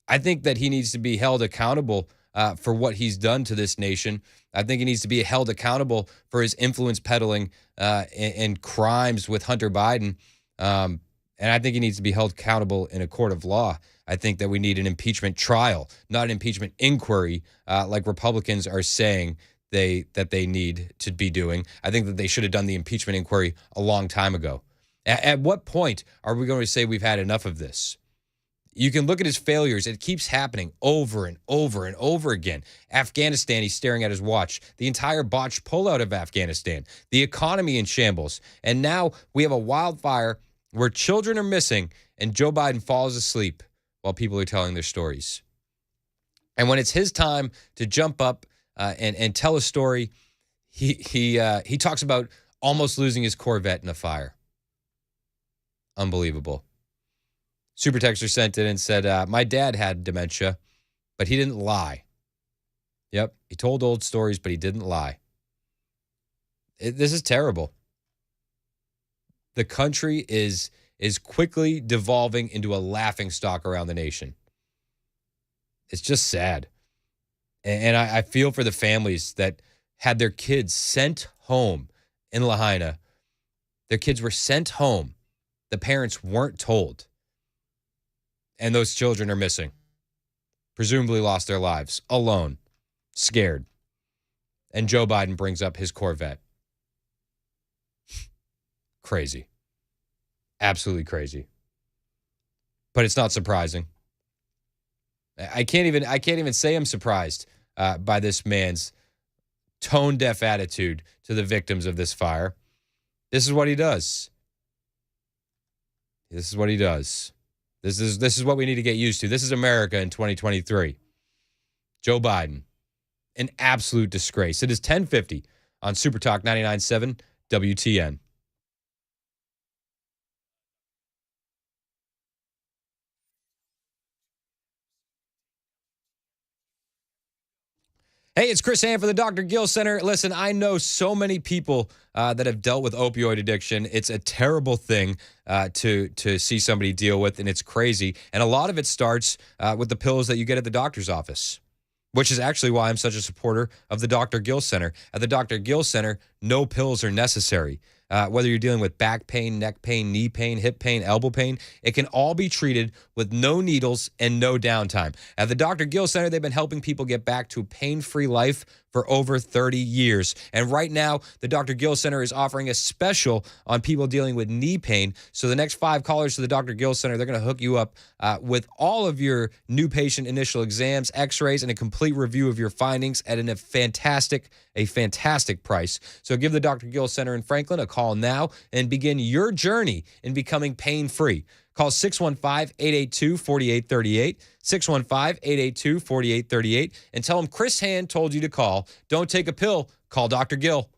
I think that he needs to be held accountable for what he's done to this nation. I think he needs to be held accountable for his influence peddling and crimes with Hunter Biden. And I think he needs to be held accountable in a court of law. I think that we need an impeachment trial, not an impeachment inquiry, like Republicans are saying that they need to be doing. I think that they should have done the impeachment inquiry a long time ago. At what point are we going to say we've had enough of this? You can look at his failures. It keeps happening over and over and over again. Afghanistan, he's staring at his watch. The entire botched pullout of Afghanistan. The economy in shambles. And now we have a wildfire where children are missing and Joe Biden falls asleep while people are telling their stories. And when it's his time to jump up and tell a story, he talks about almost losing his Corvette in a fire. Unbelievable. Super Texter sent it and said, my dad had dementia, but he didn't lie. Yep, he told old stories, but he didn't lie. This is terrible. The country is quickly devolving into a laughingstock around the nation. It's just sad. And I feel for the families that had their kids sent home in Lahaina. Their kids were sent home. The parents weren't told. And those children are missing. Presumably lost their lives. Alone. Scared. And Joe Biden brings up his Corvette. Crazy. Absolutely crazy. But it's not surprising. I can't even say I'm surprised by this man's tone-deaf attitude to the victims of this fire. This is what he does. This is what he does. This is what we need to get used to. This is America in 2023. Joe Biden, an absolute disgrace. It is 10:50 on Super Talk 99.7 WTN. Hey, it's Chris Hand for the Dr. Gill Center. Listen, I know so many people that have dealt with opioid addiction. It's a terrible thing to see somebody deal with, and it's crazy. And a lot of it starts with the pills that you get at the doctor's office, which is actually why I'm such a supporter of the Dr. Gill Center. At the Dr. Gill Center, no pills are necessary. Whether you're dealing with back pain, neck pain, knee pain, hip pain, elbow pain, it can all be treated with no needles and no downtime. At the Dr. Gill Center, they've been helping people get back to a pain-free life for over 30 years. And right now, the Dr. Gill Center is offering a special on people dealing with knee pain. So the next 5 callers to the Dr. Gill Center, they're going to hook you up with all of your new patient initial exams, x-rays, and a complete review of your findings at a fantastic price. So give the Dr. Gill Center in Franklin a call now and begin your journey in becoming pain-free. Call 615-882-4838, 615-882-4838, and tell them Chris Hand told you to call. Don't take a pill. Call Dr. Gill.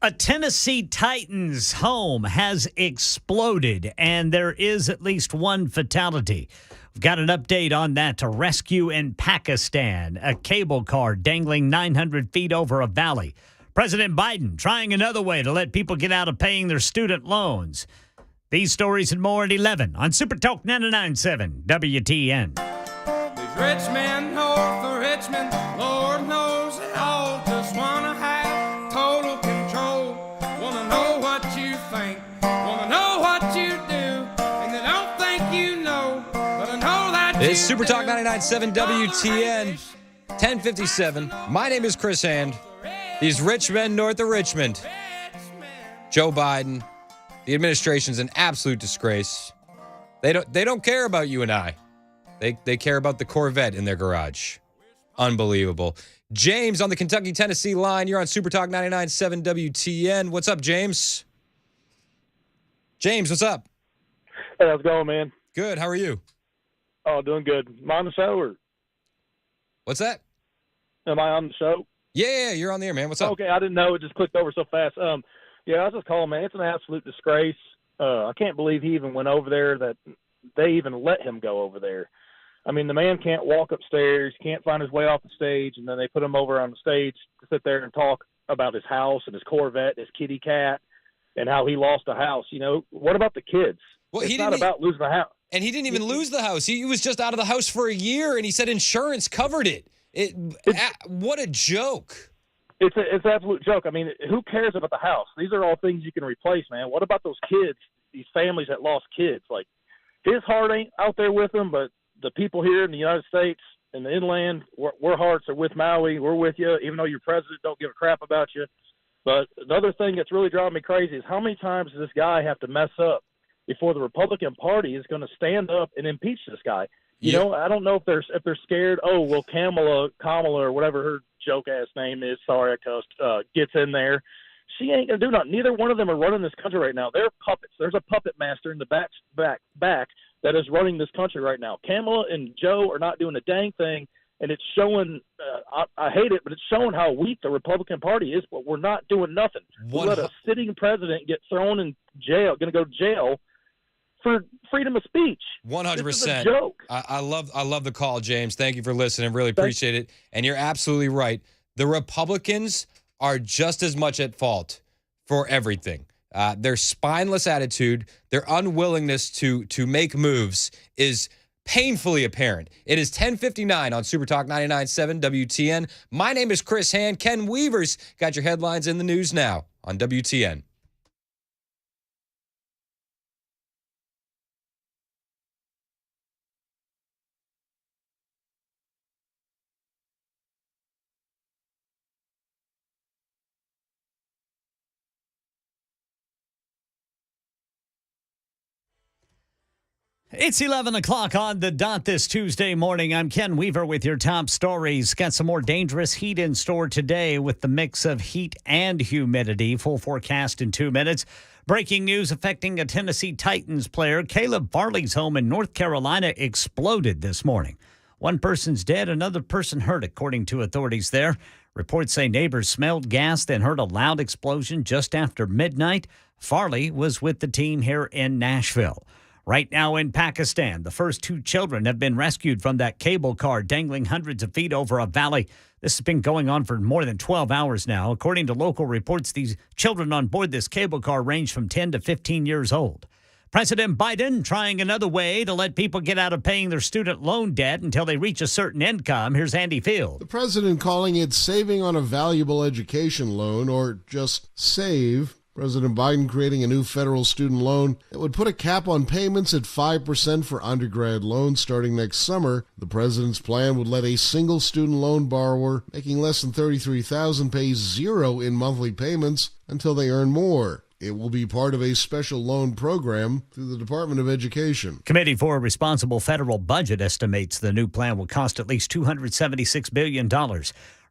A Tennessee Titans home has exploded, and there is at least one fatality. We've got an update on that. To rescue in Pakistan, a cable car dangling 900 feet over a valley. President Biden trying another way to let people get out of paying their student loans. These stories and more at 11 on Super Talk 99.7 WTN. These rich men north of Richmond, Lord knows they all just want to have total control. Want to know what you think, want to know what you do, and they don't think you know, but I know that It's Super Talk 99.7 WTN, 1057. My name is Chris Hand. These rich men north of Richmond. Joe Biden, the administration's an absolute disgrace. They don't care about you and I. They care about the Corvette in their garage. Unbelievable. James on the Kentucky-Tennessee line. You're on Super Talk 99.7 WTN. What's up, James? James, what's up? Hey, how's it going, man? Good. How are you? Oh, doing good. Am I on the show or? What's that? Am I on the show? Yeah, you're on the air, man. What's up? Okay, I didn't know. It just clicked over so fast. Yeah, I was just calling, man. It's an absolute disgrace. I can't believe he even went over there, that they even let him go over there. I mean, the man can't walk upstairs, can't find his way off the stage, and then they put him over on the stage to sit there and talk about his house and his Corvette, his kitty cat, and how he lost a house. You know, what about the kids? Well, it's not about losing the house. And he didn't even lose the house. He was just out of the house for a year, and he said insurance covered it. What a joke. It's an absolute joke. I mean, who cares about the house? These are all things you can replace, man. What about those kids, these families that lost kids? Like, his heart ain't out there with them, but the people here in the United States and the inland, our hearts are with Maui. We're with you, even though your president don't give a crap about you. But the other thing that's really driving me crazy is how many times does this guy have to mess up before the Republican Party is going to stand up and impeach this guy? You know, I don't know if they're scared. Oh, well, Kamala or whatever her joke ass name is. Sorry, I cussed. Gets in there. She ain't gonna do nothing. Neither one of them are running this country right now. They're puppets. There's a puppet master in the back that is running this country right now. Kamala and Joe are not doing a dang thing, and it's showing. I hate it, but it's showing how weak the Republican Party is. But we're not doing nothing. We let a sitting president get thrown in jail. Going to go to jail for freedom of speech. 100%. Joke. I love the call, James. Thank you for listening. Really appreciate it. And you're absolutely right. The Republicans are just as much at fault for everything. Their spineless attitude, their unwillingness to make moves is painfully apparent. It is 10:59 on Super Talk 99.7 WTN. My name is Chris Hand. Ken Weaver's got your headlines in the news now on WTN. It's 11 o'clock on the dot this Tuesday morning. I'm Ken Weaver with your top stories. Got some more dangerous heat in store today with the mix of heat and humidity. Full forecast in 2 minutes. Breaking news affecting a Tennessee Titans player. Caleb Farley's home in North Carolina exploded this morning. One person's dead, another person hurt, according to authorities there. Reports say neighbors smelled gas, then heard a loud explosion just after midnight. Farley was with the team here in Nashville. Right now in Pakistan, the first 2 children have been rescued from that cable car dangling hundreds of feet over a valley. This has been going on for more than 12 hours now. According to local reports, these children on board this cable car range from 10 to 15 years old. President Biden trying another way to let people get out of paying their student loan debt until they reach a certain income. Here's Andy Field. The president calling it saving on a valuable education loan, or just SAVE. President Biden creating a new federal student loan that would put a cap on payments at 5% for undergrad loans starting next summer. The president's plan would let a single student loan borrower making less than $33,000 pay zero in monthly payments until they earn more. It will be part of a special loan program through the Department of Education. Committee for a Responsible Federal Budget estimates the new plan will cost at least $276 billion.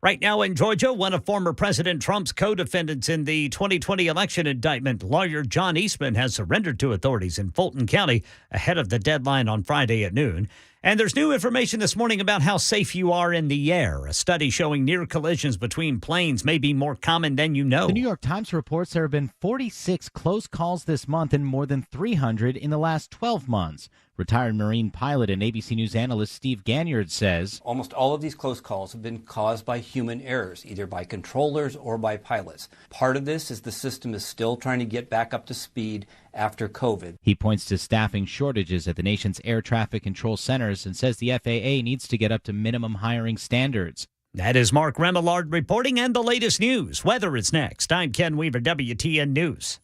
Right now in Georgia, one of former President Trump's co-defendants in the 2020 election indictment, lawyer John Eastman, has surrendered to authorities in Fulton County ahead of the deadline on Friday at noon. And there's new information this morning about how safe you are in the air. A study showing near collisions between planes may be more common than you know. The New York Times reports there have been 46 close calls this month and more than 300 in the last 12 months. Retired Marine pilot and ABC News analyst Steve Ganyard says, almost all of these close calls have been caused by human errors, either by controllers or by pilots. Part of this is the system is still trying to get back up to speed after COVID. He points to staffing shortages at the nation's air traffic control centers and says the FAA needs to get up to minimum hiring standards. That is Mark Remillard reporting, and the latest news. Weather is next. I'm Ken Weaver, WTN News.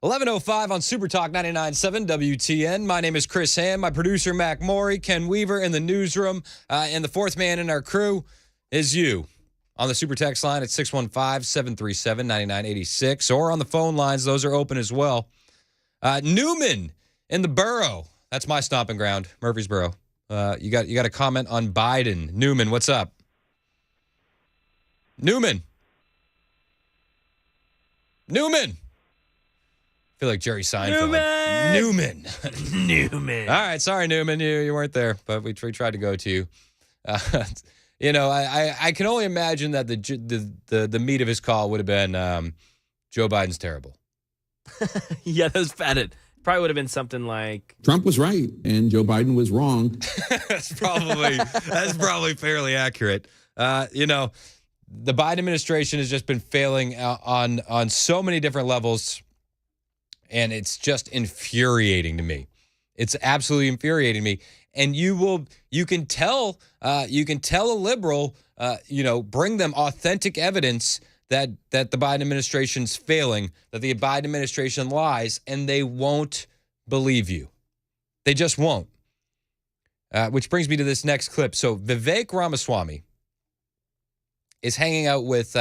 .05 on Super Talk 99.7 WTN. My name is Chris Ham. My producer, Mac Maury, Ken Weaver in the newsroom. And the fourth man in our crew is you. On the Super Text line at 615-737-9986. Or on the phone lines. Those are open as well. Newman in the borough. That's my stomping ground, Murfreesboro. You got a comment on Biden. Newman, what's up? Newman. I feel like Jerry Seinfeld. Newman. All right, sorry, Newman, you weren't there, but we tried to go to you. I can only imagine that the meat of his call would have been Joe Biden's terrible. Yeah, that was padded. Probably would have been something like Trump was right and Joe Biden was wrong. That's probably fairly accurate. The Biden administration has just been failing on so many different levels. And it's just infuriating to me. It's absolutely infuriating me. And you can tell a liberal, bring them authentic evidence that the Biden administration's failing, that the Biden administration lies, and they won't believe you. They just won't. Which brings me to this next clip. So Vivek Ramaswamy is hanging out with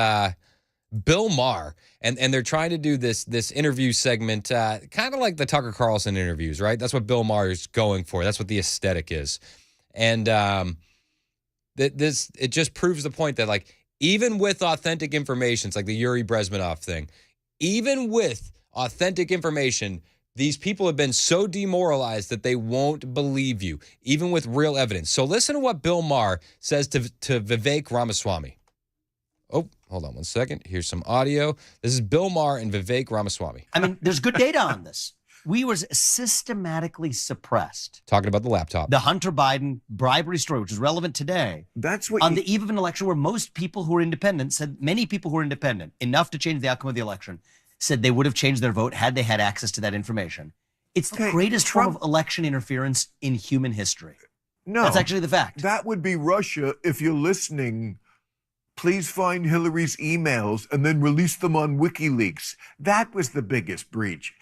Bill Maher, and they're trying to do this interview segment, kind of like the Tucker Carlson interviews, right? That's what Bill Maher is going for. That's what the aesthetic is. And it just proves the point that, like, even with authentic information, it's like the Yuri Brezmenov thing, even with authentic information, these people have been so demoralized that they won't believe you, even with real evidence. So listen to what Bill Maher says to Vivek Ramaswamy. Oh, hold on one second. Here's some audio. This is Bill Maher and Vivek Ramaswamy. I mean, there's good data on this. We were systematically suppressed. Talking about the laptop. The Hunter Biden bribery story, which is relevant today. That's what on the eve of an election where most people who are independent said, many people who are independent, enough to change the outcome of the election, said they would have changed their vote had they had access to that information. It's the greatest form of election interference in human history. No. That's actually the fact. That would be Russia. If you're listening, please find Hillary's emails and then release them on WikiLeaks. That was the biggest breach.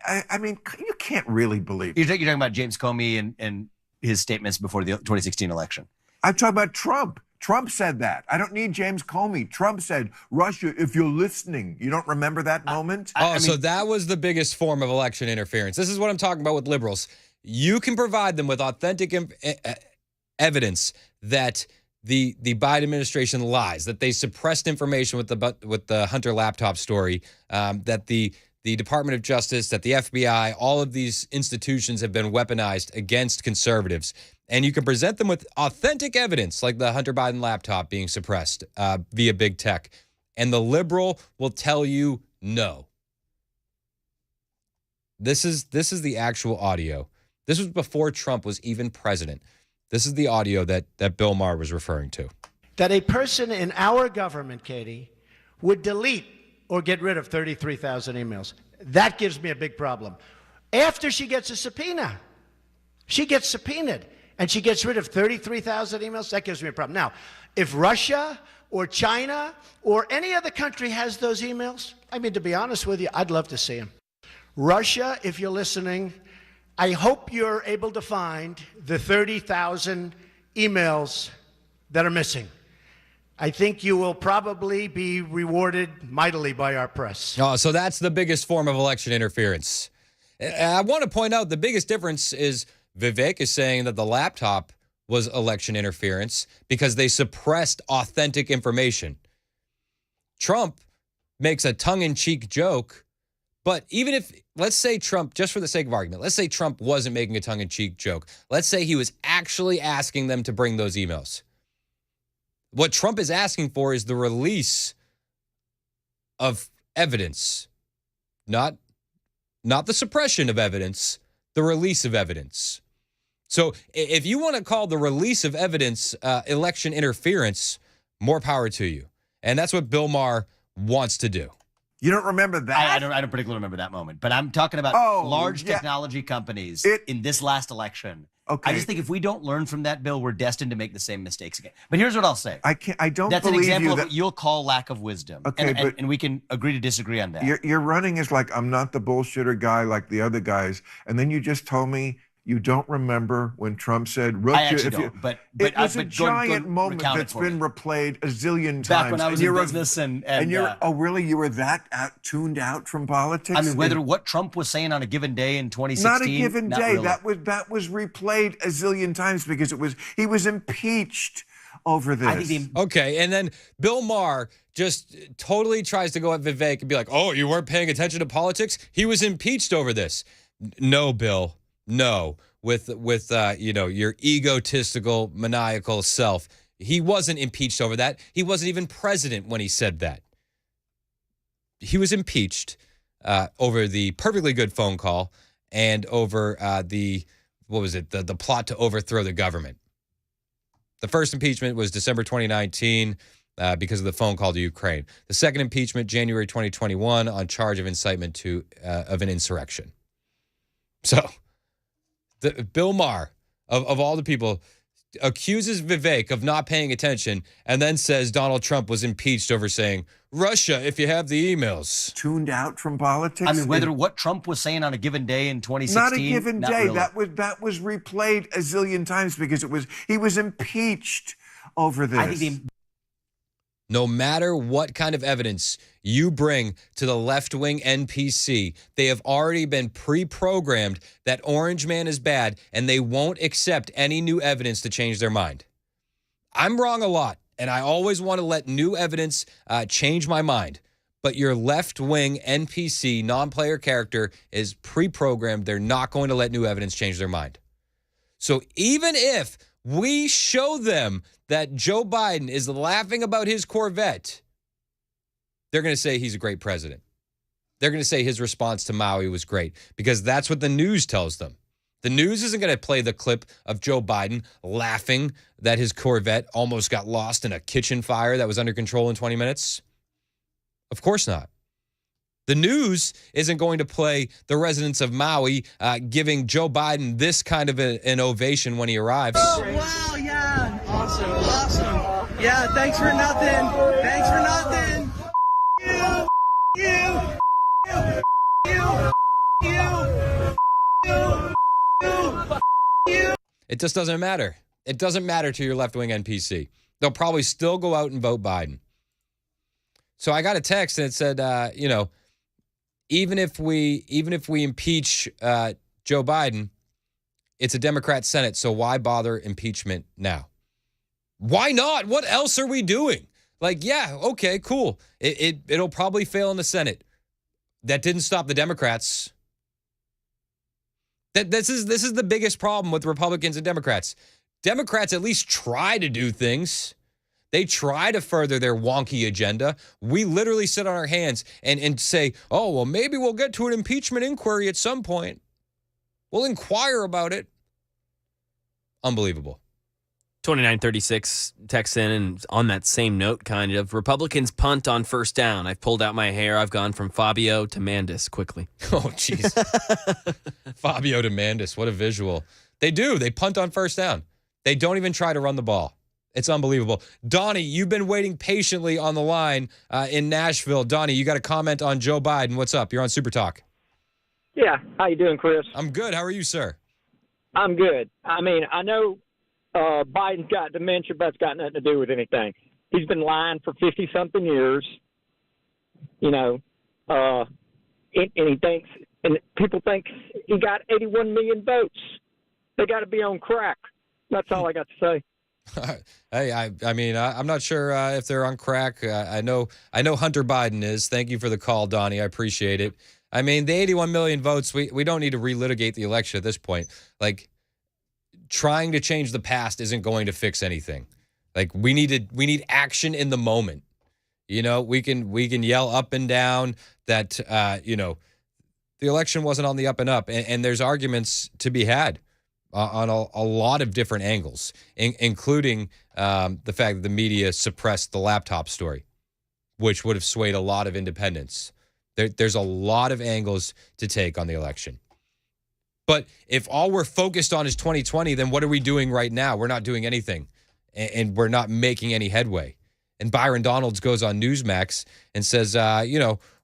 I mean, you can't really believe it. You're talking about James Comey and his statements before the 2016 election. I'm talking about Trump. Trump said that. I don't need James Comey. Trump said, Russia, if you're listening. You don't remember that moment? So that was the biggest form of election interference. This is what I'm talking about with liberals. You can provide them with authentic evidence that the Biden administration lies, that they suppressed information with the Hunter laptop story, that the Department of Justice, that the FBI, all of these institutions have been weaponized against conservatives. And you can present them with authentic evidence, like the Hunter Biden laptop being suppressed via big tech. And the liberal will tell you no. This is the actual audio. This was before Trump was even president. This is the audio that Bill Maher was referring to. That a person in our government, Katie, would delete or get rid of 33,000 emails. That gives me a big problem. After she gets a subpoena, she gets subpoenaed, and she gets rid of 33,000 emails, that gives me a problem. Now, if Russia or China or any other country has those emails, I mean, to be honest with you, I'd love to see them. Russia, if you're listening, I hope you're able to find the 30,000 emails that are missing. I think you will probably be rewarded mightily by our press. Oh, so that's the biggest form of election interference. I want to point out the biggest difference is Vivek is saying that the laptop was election interference because they suppressed authentic information. Trump makes a tongue-in-cheek joke, but even if, let's say Trump, just for the sake of argument, let's say Trump wasn't making a tongue-in-cheek joke. Let's say he was actually asking them to bring those emails. What Trump is asking for is the release of evidence, not the suppression of evidence, the release of evidence. So if you want to call the release of evidence election interference, more power to you. And that's what Bill Maher wants to do. You don't remember that? I don't particularly remember that moment, but I'm talking about large technology companies in this last election. Okay. I just think if we don't learn from that, Bill, we're destined to make the same mistakes again. But here's what I'll say. I don't That's an believe example you of that what you'll call lack of wisdom. Okay, and we can agree to disagree on that. You're running as like, I'm not the bullshitter guy like the other guys. And then you just told me you don't remember when Trump said, Russia, I actually don't, but it was a giant moment that's been replayed a zillion times. Back when I was in business and you're, oh, really? You were that tuned out from politics? I mean, what Trump was saying on a given day in 2016. Not a given day. Really. That was replayed a zillion times because he was impeached over this. Okay, and then Bill Maher just totally tries to go at Vivek and be like, oh, you weren't paying attention to politics? He was impeached over this. No, Bill. No, with your egotistical, maniacal self. He wasn't impeached over that. He wasn't even president when he said that. He was impeached over the perfectly good phone call and over the plot to overthrow the government. The first impeachment was December 2019 because of the phone call to Ukraine. The second impeachment, January 2021, on charge of incitement of an insurrection. So Bill Maher, of all the people, accuses Vivek of not paying attention and then says Donald Trump was impeached over saying, Russia, if you have the emails. Tuned out from politics? I mean, what Trump was saying on a given day in 2016. Not a given day. Really. That was replayed a zillion times because he was impeached over this. No matter what kind of evidence you bring to the left-wing NPC, they have already been pre-programmed that Orange Man is bad, and they won't accept any new evidence to change their mind. I'm wrong a lot, and I always want to let new evidence change my mind. But your left-wing NPC, non-player character, is pre-programmed. They're not going to let new evidence change their mind. So even if we show them that Joe Biden is laughing about his Corvette, they're going to say he's a great president. They're going to say his response to Maui was great because that's what the news tells them. The news isn't going to play the clip of Joe Biden laughing that his Corvette almost got lost in a kitchen fire that was under control in 20 minutes. Of course not. The news isn't going to play the residents of Maui giving Joe Biden this kind of an ovation when he arrives. Oh, wow, yeah. Awesome. Yeah, thanks for nothing. You. It just doesn't matter. It doesn't matter to your left-wing NPC. They'll probably still go out and vote Biden. So I got a text and it said, even if we impeach Joe Biden, it's a Democrat Senate, so why bother impeachment now? Why not? What else are we doing? Like, yeah, okay, cool. It'll probably fail in the Senate. That didn't stop the Democrats. This is the biggest problem with Republicans and Democrats. Democrats at least try to do things. They try to further their wonky agenda. We literally sit on our hands and say, oh, well, maybe we'll get to an impeachment inquiry at some point. We'll inquire about it. Unbelievable. 2936 texts in, and on that same note, kind of, Republicans punt on first down. I've pulled out my hair. I've gone from Fabio to Mandis quickly. Oh, jeez. Fabio to Mandis. What a visual. They do. They punt on first down. They don't even try to run the ball. It's unbelievable. Donnie, you've been waiting patiently on the line in Nashville. Donnie, you got a comment on Joe Biden. What's up? You're on Super Talk. Yeah. How you doing, Chris? I'm good. How are you, sir? I'm good. I mean, I know Biden's got dementia, but it's got nothing to do with anything. He's been lying for 50-something years, and he thinks, and people think he got 81 million votes. They got to be on crack. That's all I got to say. Hey, I'm not sure if they're on crack. I know Hunter Biden is. Thank you for the call, Donnie. I appreciate it. I mean, the 81 million votes, we don't need to relitigate the election at this point. Like, trying to change the past isn't going to fix anything. Like, we need action in the moment. We can yell up and down that the election wasn't on the up and up, and there's arguments to be had on a lot of different angles, including the fact that the media suppressed the laptop story, which would have swayed a lot of independents. There's a lot of angles to take on the election. But if all we're focused on is 2020, then what are we doing right now? We're not doing anything, and we're not making any headway. And Byron Donalds goes on Newsmax and says,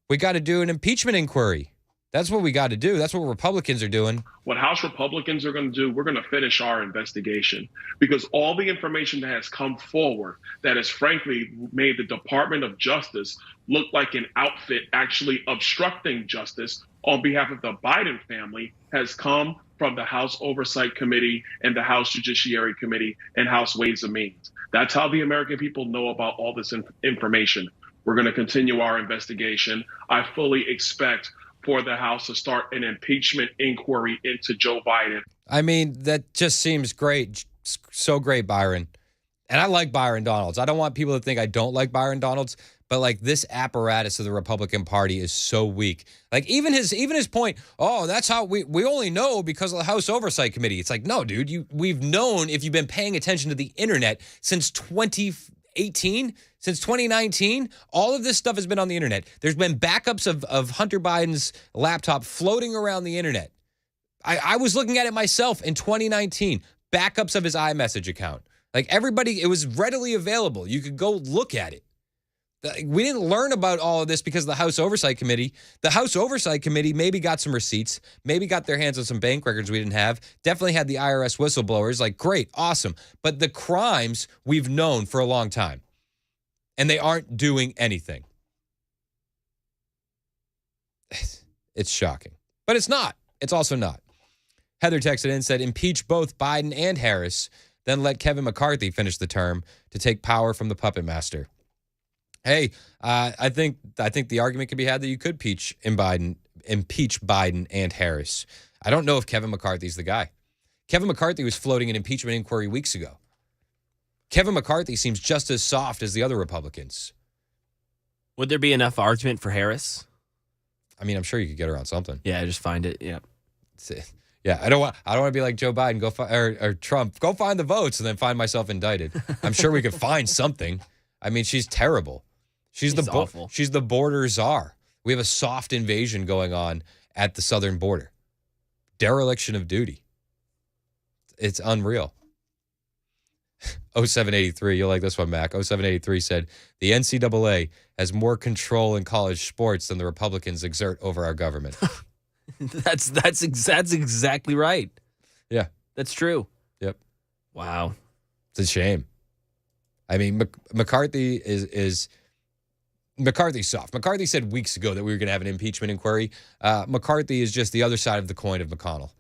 we got to do an impeachment inquiry. That's what we got to do. That's what Republicans are doing. What House Republicans are going to do, we're going to finish our investigation, because all the information that has come forward that has frankly made the Department of Justice look like an outfit actually obstructing justice on behalf of the Biden family has come from the House Oversight Committee and the House Judiciary Committee and House Ways and Means. That's how the American people know about all this information. We're going to continue our investigation. I fully expect for the House to start an impeachment inquiry into Joe Biden. I mean, that just seems great. So great, Byron. And I like Byron Donalds. I don't want people to think I don't like Byron Donalds, but like, this apparatus of the Republican Party is so weak. Like, even his point, oh, that's how we only know because of the House Oversight Committee. It's like, no, dude, we've known, if you've been paying attention to the internet since 2018, since 2019, all of this stuff has been on the internet. There's been backups of Hunter Biden's laptop floating around the internet. I was looking at it myself in 2019, backups of his iMessage account. Like, everybody, it was readily available. You could go look at it. We didn't learn about all of this because of the House Oversight Committee. The House Oversight Committee maybe got some receipts, maybe got their hands on some bank records we didn't have, definitely had the IRS whistleblowers. Like, great, awesome. But the crimes we've known for a long time. and they aren't doing anything. It's shocking. But it's not. It's also not. Heather texted in and said, impeach both Biden and Harris, then let Kevin McCarthy finish the term to take power from the puppet master. Hey, I think the argument could be had that you could impeach Biden and Harris. I don't know if Kevin McCarthy's the guy. Kevin McCarthy was floating an impeachment inquiry weeks ago. Kevin McCarthy seems just as soft as the other Republicans. Would there be enough argument for Harris? I mean, I'm sure you could get around something. Yeah, just find it. Yeah. Yeah, I don't want to be like Joe Biden, or Trump, go find the votes and then find myself indicted. I'm sure we could find something. I mean, she's terrible. She's awful. She's the border czar. We have a soft invasion going on at the southern border. Dereliction of duty. It's unreal. 0783, you'll like this one, Mac. 0783 said, the NCAA has more control in college sports than the Republicans exert over our government. That's exactly right. Yeah. That's true. Yep. Wow. It's a shame. I mean, McCarthy is McCarthy's soft. McCarthy said weeks ago that we were going to have an impeachment inquiry. McCarthy is just the other side of the coin of McConnell.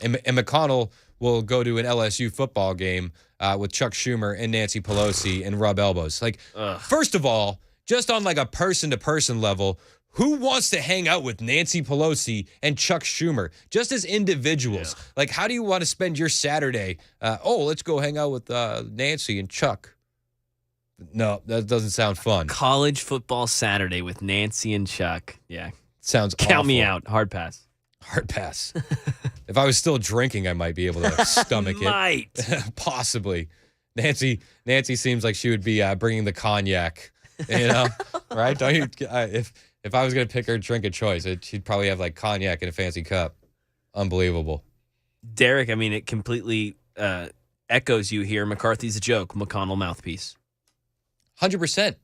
And McConnell will go to an LSU football game with Chuck Schumer and Nancy Pelosi and rub elbows. Like, first of all, just on like a person-to-person level, who wants to hang out with Nancy Pelosi and Chuck Schumer just as individuals? Yeah. Like, how do you want to spend your Saturday? Let's go hang out with Nancy and Chuck. No, that doesn't sound fun. College football Saturday with Nancy and Chuck. Yeah. Sounds Count awful. me out. Hard pass. Hard pass. If I was still drinking, I might be able to stomach it. Possibly. Nancy seems like she would be bringing the cognac, right? Don't you? If I was going to pick her drink of choice, she'd probably have like cognac in a fancy cup. Unbelievable. Derek, I mean, it completely echoes you here. McCarthy's a joke. McConnell mouthpiece. 100%.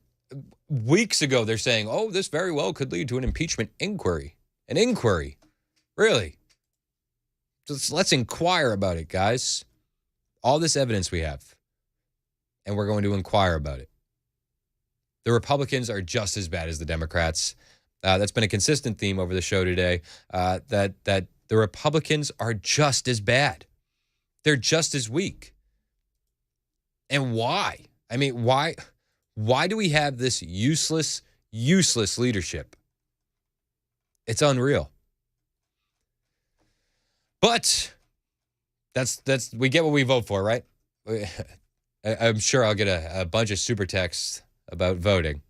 Weeks ago, they're saying, this very well could lead to an impeachment inquiry. An inquiry. Really? Just let's inquire about it, guys. All this evidence we have. And we're going to inquire about it. The Republicans are just as bad as the Democrats. That's been a consistent theme over the show today, that the Republicans are just as bad. They're just as weak. And why? I mean, why do we have this useless leadership? It's unreal. But that's we get what we vote for, right? I'm sure I'll get a bunch of super texts about voting.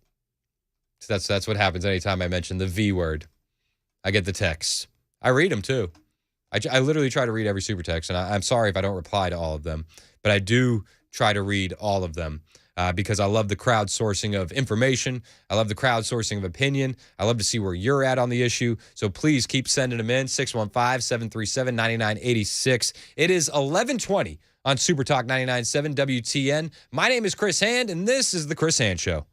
So that's what happens anytime I mention the V word. I get the texts. I read them too. I literally try to read every super text, and I'm sorry if I don't reply to all of them, but I do try to read all of them. Because I love the crowdsourcing of information. I love the crowdsourcing of opinion. I love to see where you're at on the issue. So please keep sending them in. 615-737-9986. It is 11:20 on Super Talk 99.7 WTN. My name is Chris Hand, and this is The Chris Hand Show.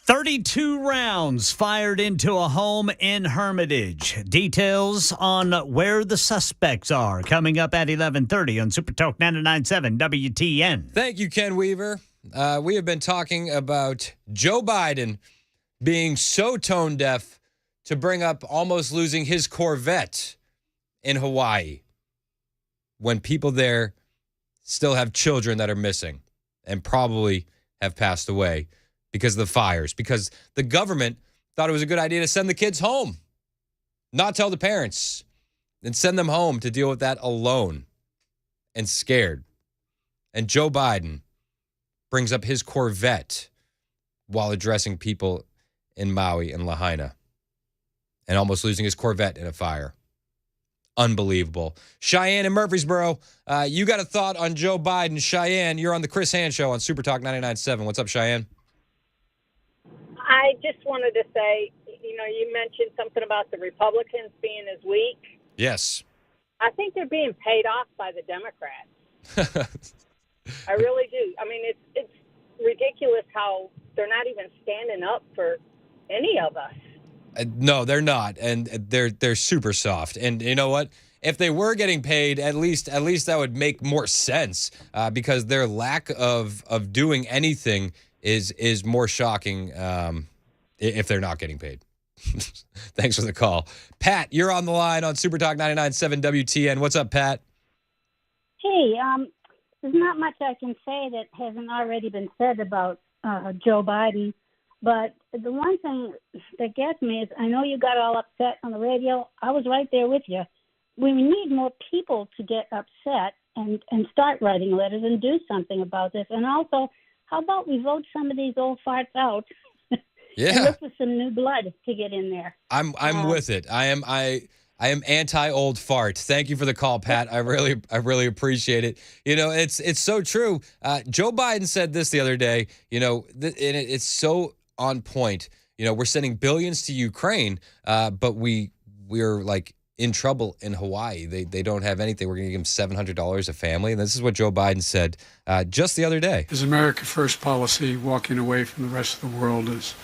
32 rounds fired into a home in Hermitage. Details on where the suspects are coming up at 11:30 on Super Talk 99.7 WTN. Thank you, Ken Weaver. We have been talking about Joe Biden being so tone deaf to bring up almost losing his Corvette in Hawaii when people there still have children that are missing and probably have passed away because of the fires, because the government thought it was a good idea to send the kids home, not tell the parents, and send them home to deal with that alone and scared. And Joe Biden brings up his Corvette while addressing people in Maui and Lahaina and almost losing his Corvette in a fire. Unbelievable. Cheyenne in Murfreesboro, you got a thought on Joe Biden. Cheyenne, you're on the Chris Hand Show on Super Talk 99.7. What's up, Cheyenne? I just wanted to say, you mentioned something about the Republicans being as weak. Yes. I think they're being paid off by the Democrats. I really do. I mean, it's ridiculous how they're not even standing up for any of us. No, they're not, and they're super soft. And you know what? If they were getting paid, at least that would make more sense, because their lack of doing anything is more shocking if they're not getting paid. Thanks for the call. Pat, you're on the line on Super Talk 99.7 WTN. What's up, Pat? Hey, there's not much I can say that hasn't already been said about Joe Biden. But the one thing that gets me is I know you got all upset on the radio. I was right there with you. We need more people to get upset and start writing letters and do something about this. And also, how about we vote some of these old farts out? Yeah. And look for some new blood to get in there. I'm with it. I am anti-old fart. Thank you for the call, Pat. I really appreciate it. It's so true. Joe Biden said this the other day, and it's so on point. We're sending billions to Ukraine, but we're like in trouble in Hawaii. They don't have anything. We're going to give them $700 a family. And this is what Joe Biden said just the other day. His America First policy, walking away from the rest of the world, has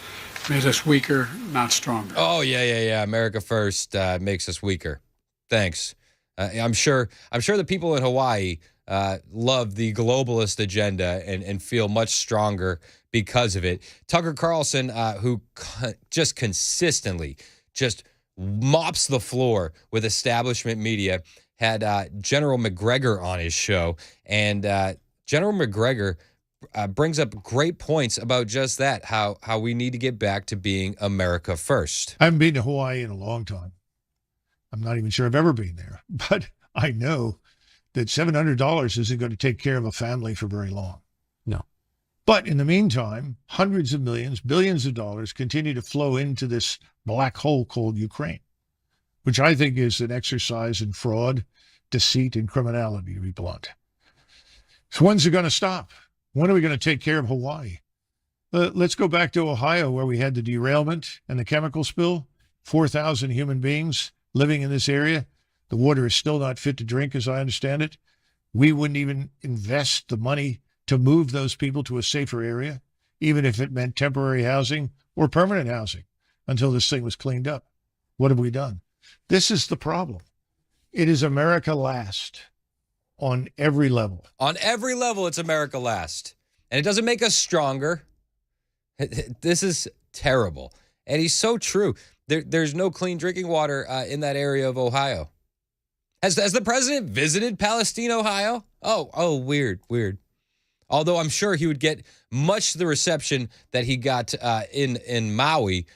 made us weaker, not stronger. Oh, yeah. America First makes us weaker. Thanks. I'm sure the people in Hawaii love the globalist agenda and feel much stronger because of it. Tucker Carlson, who just consistently just mops the floor with establishment media, had General McGregor on his show. And General McGregor brings up great points about just that, how we need to get back to being America first. I haven't been to Hawaii in a long time. I'm not even sure I've ever been there. But I know that $700 isn't going to take care of a family for very long. No. But in the meantime, hundreds of millions, billions of dollars continue to flow into this black hole called Ukraine, which I think is an exercise in fraud, deceit, and criminality, to be blunt. So when's it going to stop? When are we going to take care of Hawaii? Let's go back to Ohio, where we had the derailment and the chemical spill. 4,000 human beings living in this area. The water is still not fit to drink, as I understand it. We wouldn't even invest the money to move those people to a safer area, even if it meant temporary housing or permanent housing, until this thing was cleaned up. What have we done? This is the problem. It is America last on every level. On every level, it's America last. And it doesn't make us stronger. This is terrible. And he's so true. There's no clean drinking water in that area of Ohio. Has the president visited Palestine, Ohio? Oh, weird. Although I'm sure he would get much the reception that he got in Maui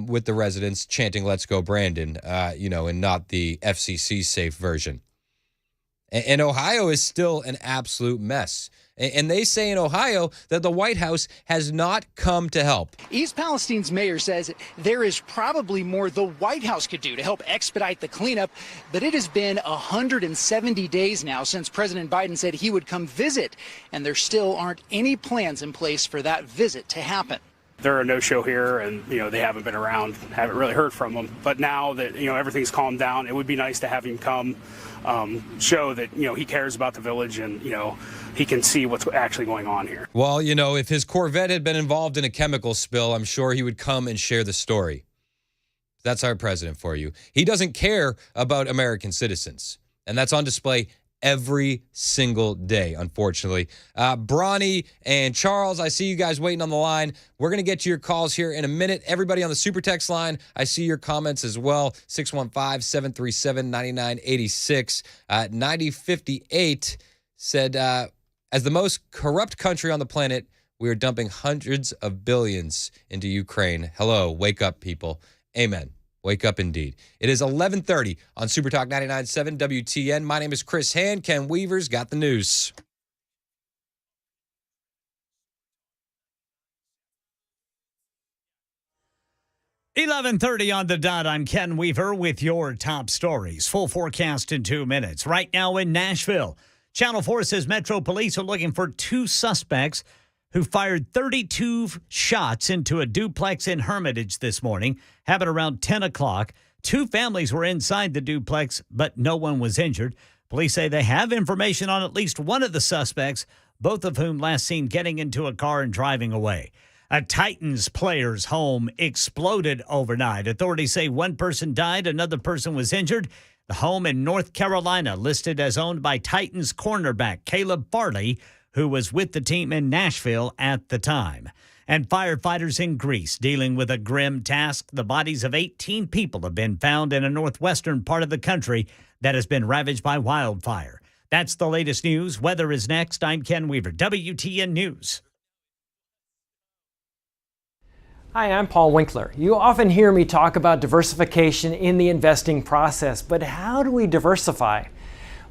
with the residents chanting "Let's go, Brandon," and not the FCC safe version. And Ohio is still an absolute mess. And they say in Ohio that the White House has not come to help. East Palestine's mayor says there is probably more the White House could do to help expedite the cleanup, but it has been 170 days now since President Biden said he would come visit, and there still aren't any plans in place for that visit to happen. They're a no-show here, and they haven't been around, haven't really heard from them. But now that everything's calmed down, it would be nice to have him come, show that he cares about the village, and he can see what's actually going on here. Well, if his Corvette had been involved in a chemical spill, I'm sure he would come and share the story. That's our president for you. He doesn't care about American citizens, and that's on display every single day, unfortunately. Bronny and Charles, I see you guys waiting on the line. We're going to get to your calls here in a minute. Everybody on the super text line, I see your comments as well. 615-737-9986. 9058 said, as the most corrupt country on the planet, we are dumping hundreds of billions into Ukraine. Hello, wake up, people. Amen. Wake up indeed. It is 11:30 on Super Talk 99.7 WTN. My name is Chris Hand. Ken Weaver's got the news. $11:30 on the dot. I'm Ken Weaver with your top stories. Full forecast in 2 minutes. Right now in Nashville, Channel 4 says Metro Police are looking for 2 suspects who fired 32 shots into a duplex in Hermitage this morning. Happened around 10 o'clock. 2 families were inside the duplex, but no one was injured. Police say they have information on at least one of the suspects, both of whom last seen getting into a car and driving away. A Titans player's home exploded overnight. Authorities say one person died, another person was injured. The home in North Carolina, listed as owned by Titans cornerback Caleb Farley, who was with the team in Nashville at the time. And firefighters in Greece dealing with a grim task. The bodies of 18 people have been found in a northwestern part of the country that has been ravaged by wildfire. That's the latest news. Weather is next. I'm Ken Weaver, WTN News. Hi, I'm Paul Winkler. You often hear me talk about diversification in the investing process, but how do we diversify?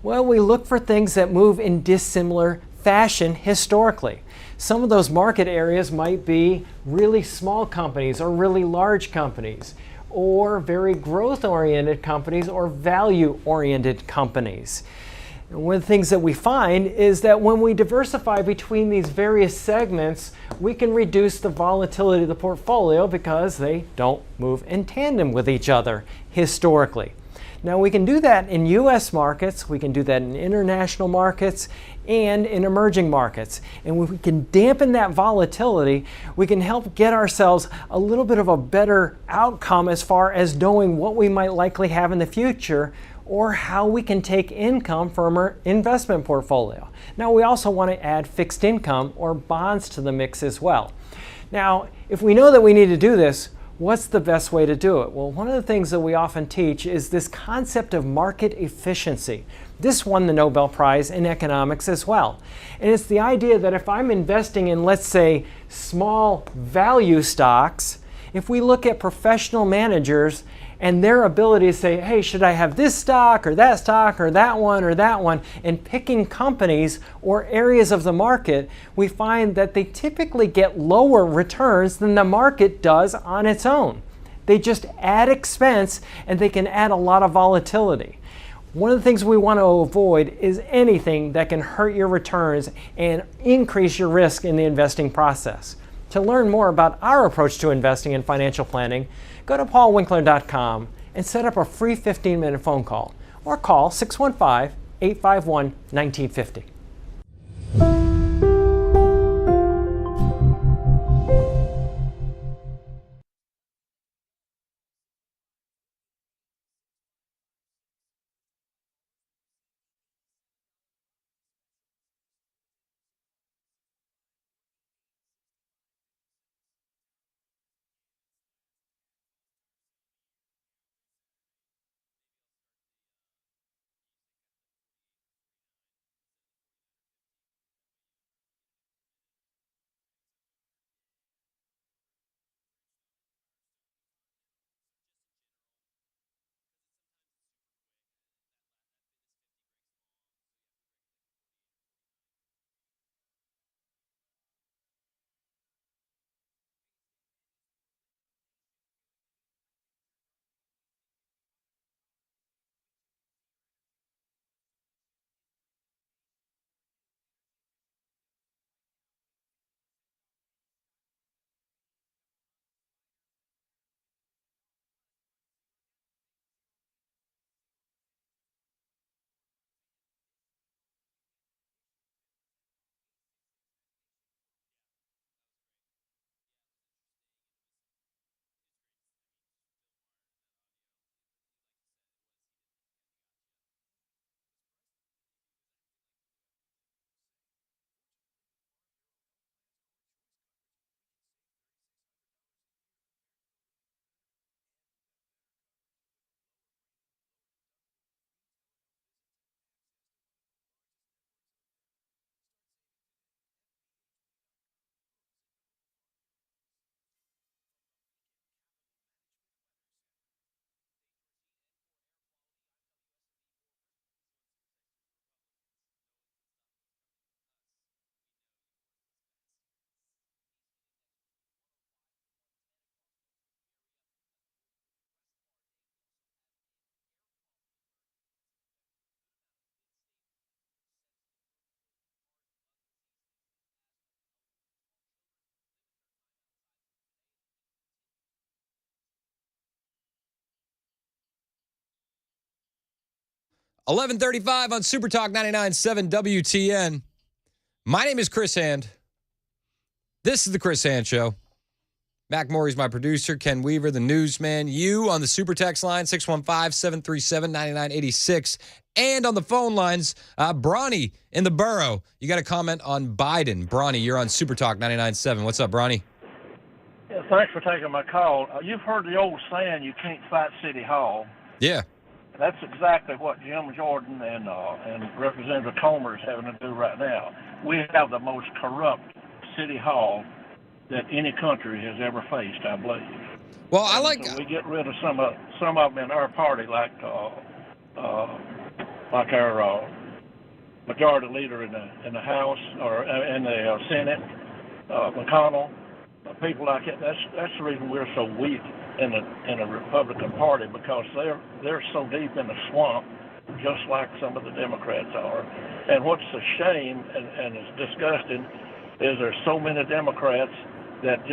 Well, we look for things that move in dissimilar fashion historically. Some of those market areas might be really small companies or really large companies, or very growth-oriented companies or value-oriented companies. And one of the things that we find is that when we diversify between these various segments, we can reduce the volatility of the portfolio because they don't move in tandem with each other historically. Now, we can do that in U.S. markets, we can do that in international markets, and in emerging markets. And when we can dampen that volatility, we can help get ourselves a little bit of a better outcome as far as knowing what we might likely have in the future or how we can take income from our investment portfolio. Now, we also want to add fixed income or bonds to the mix as well. Now, if we know that we need to do this, what's the best way to do it? Well, one of the things that we often teach is this concept of market efficiency. This won the Nobel Prize in economics as well. And it's the idea that if I'm investing in, let's say, small value stocks, if we look at professional managers and their ability to say, hey, should I have this stock or that one, and picking companies or areas of the market, we find that they typically get lower returns than the market does on its own. They just add expense and they can add a lot of volatility. One of the things we want to avoid is anything that can hurt your returns and increase your risk in the investing process. To learn more about our approach to investing and financial planning, go to paulwinkler.com and set up a free 15-minute phone call or call 615-851-1950. 11:35 on Super Talk 99.7 WTN. My name is Chris Hand. This is the Chris Hand Show. Mac Morey's my producer. Ken Weaver, the newsman. You on the Super Text line, 615-737-9986. And on the phone lines, Bronny in the borough. You got a comment on Biden. Bronny, you're on Super Talk 99.7. What's up, Bronny? Yeah, thanks for taking my call. You've heard the old saying, you can't fight City Hall. Yeah. That's exactly what Jim Jordan and Representative Comer is having to do right now. We have the most corrupt City Hall that any country has ever faced, I believe. Well, So we get rid of some of them in our party, like our majority leader in the House or in the Senate, McConnell, people like that. That's the reason we're so weak in the Republican Party, because they're so deep in the swamp, just like some of the Democrats are. And what's a shame and is disgusting is there's so many Democrats that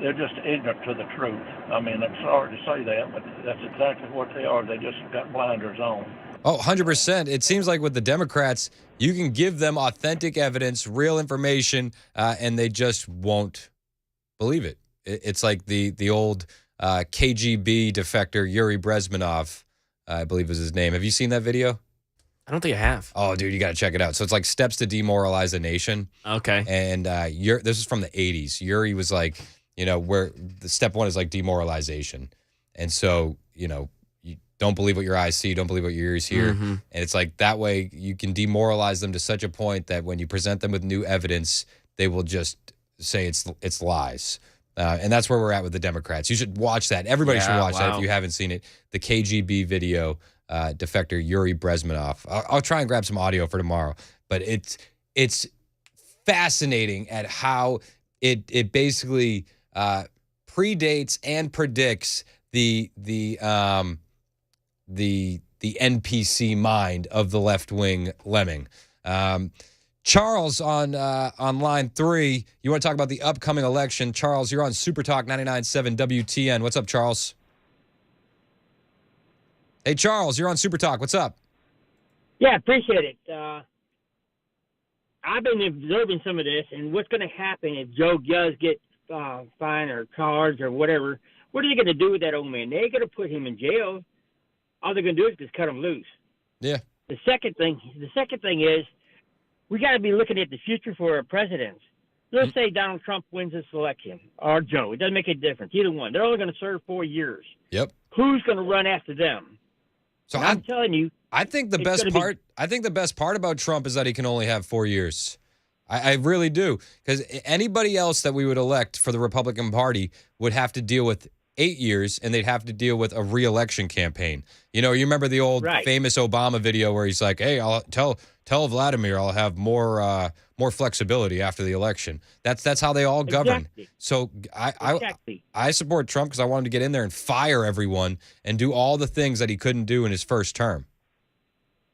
they're just ignorant to the truth. I mean, I'm sorry to say that, but that's exactly what they are. They just got blinders on. Oh, 100%. It seems like with the Democrats, you can give them authentic evidence, real information, and they just won't believe it. It's like the old KGB defector Yuri Bezmenov, I believe is his name. Have you seen that video? I don't think I have. Oh, dude, you got to check it out. So it's like steps to demoralize a nation. Okay. And this is from the 80s. Yuri was like, where the step one is like demoralization. And so, you don't believe what your eyes see, don't believe what your ears hear. Mm-hmm. And it's like that way you can demoralize them to such a point that when you present them with new evidence, they will just say it's lies. And that's where we're at with the Democrats. You should watch that. Everybody should watch that if you haven't seen it. The KGB video, defector Yuri Bezmenov. I'll try and grab some audio for tomorrow. But it's fascinating at how it basically predates and predicts the NPC mind of the left-wing lemming. Charles on line 3. You want to talk about the upcoming election. Charles, you're on Super Talk 99.7 WTN. What's up, Charles? Hey, Charles, you're on Super Talk. What's up? Yeah, appreciate it. I've been observing some of this, and what's going to happen if Joe does get fined or charged or whatever. What are they going to do with that old man? They're going to put him in jail. All they're going to do is just cut him loose. Yeah. The second thing is, we got to be looking at the future for our presidents. Let's say Donald Trump wins this election, or Joe. It doesn't make a difference. Either one. They're only going to serve 4 years. Yep. Who's going to run after them? So I'm telling you. I think the best part about Trump is that he can only have 4 years. I really do. Because anybody else that we would elect for the Republican Party would have to deal with 8 years, and they'd have to deal with a re-election campaign. You remember the old famous Obama video where he's like, "Hey, I'll tell Vladimir I'll have more flexibility after the election." That's how they all govern. Exactly. So I support Trump because I want him to get in there and fire everyone and do all the things that he couldn't do in his first term.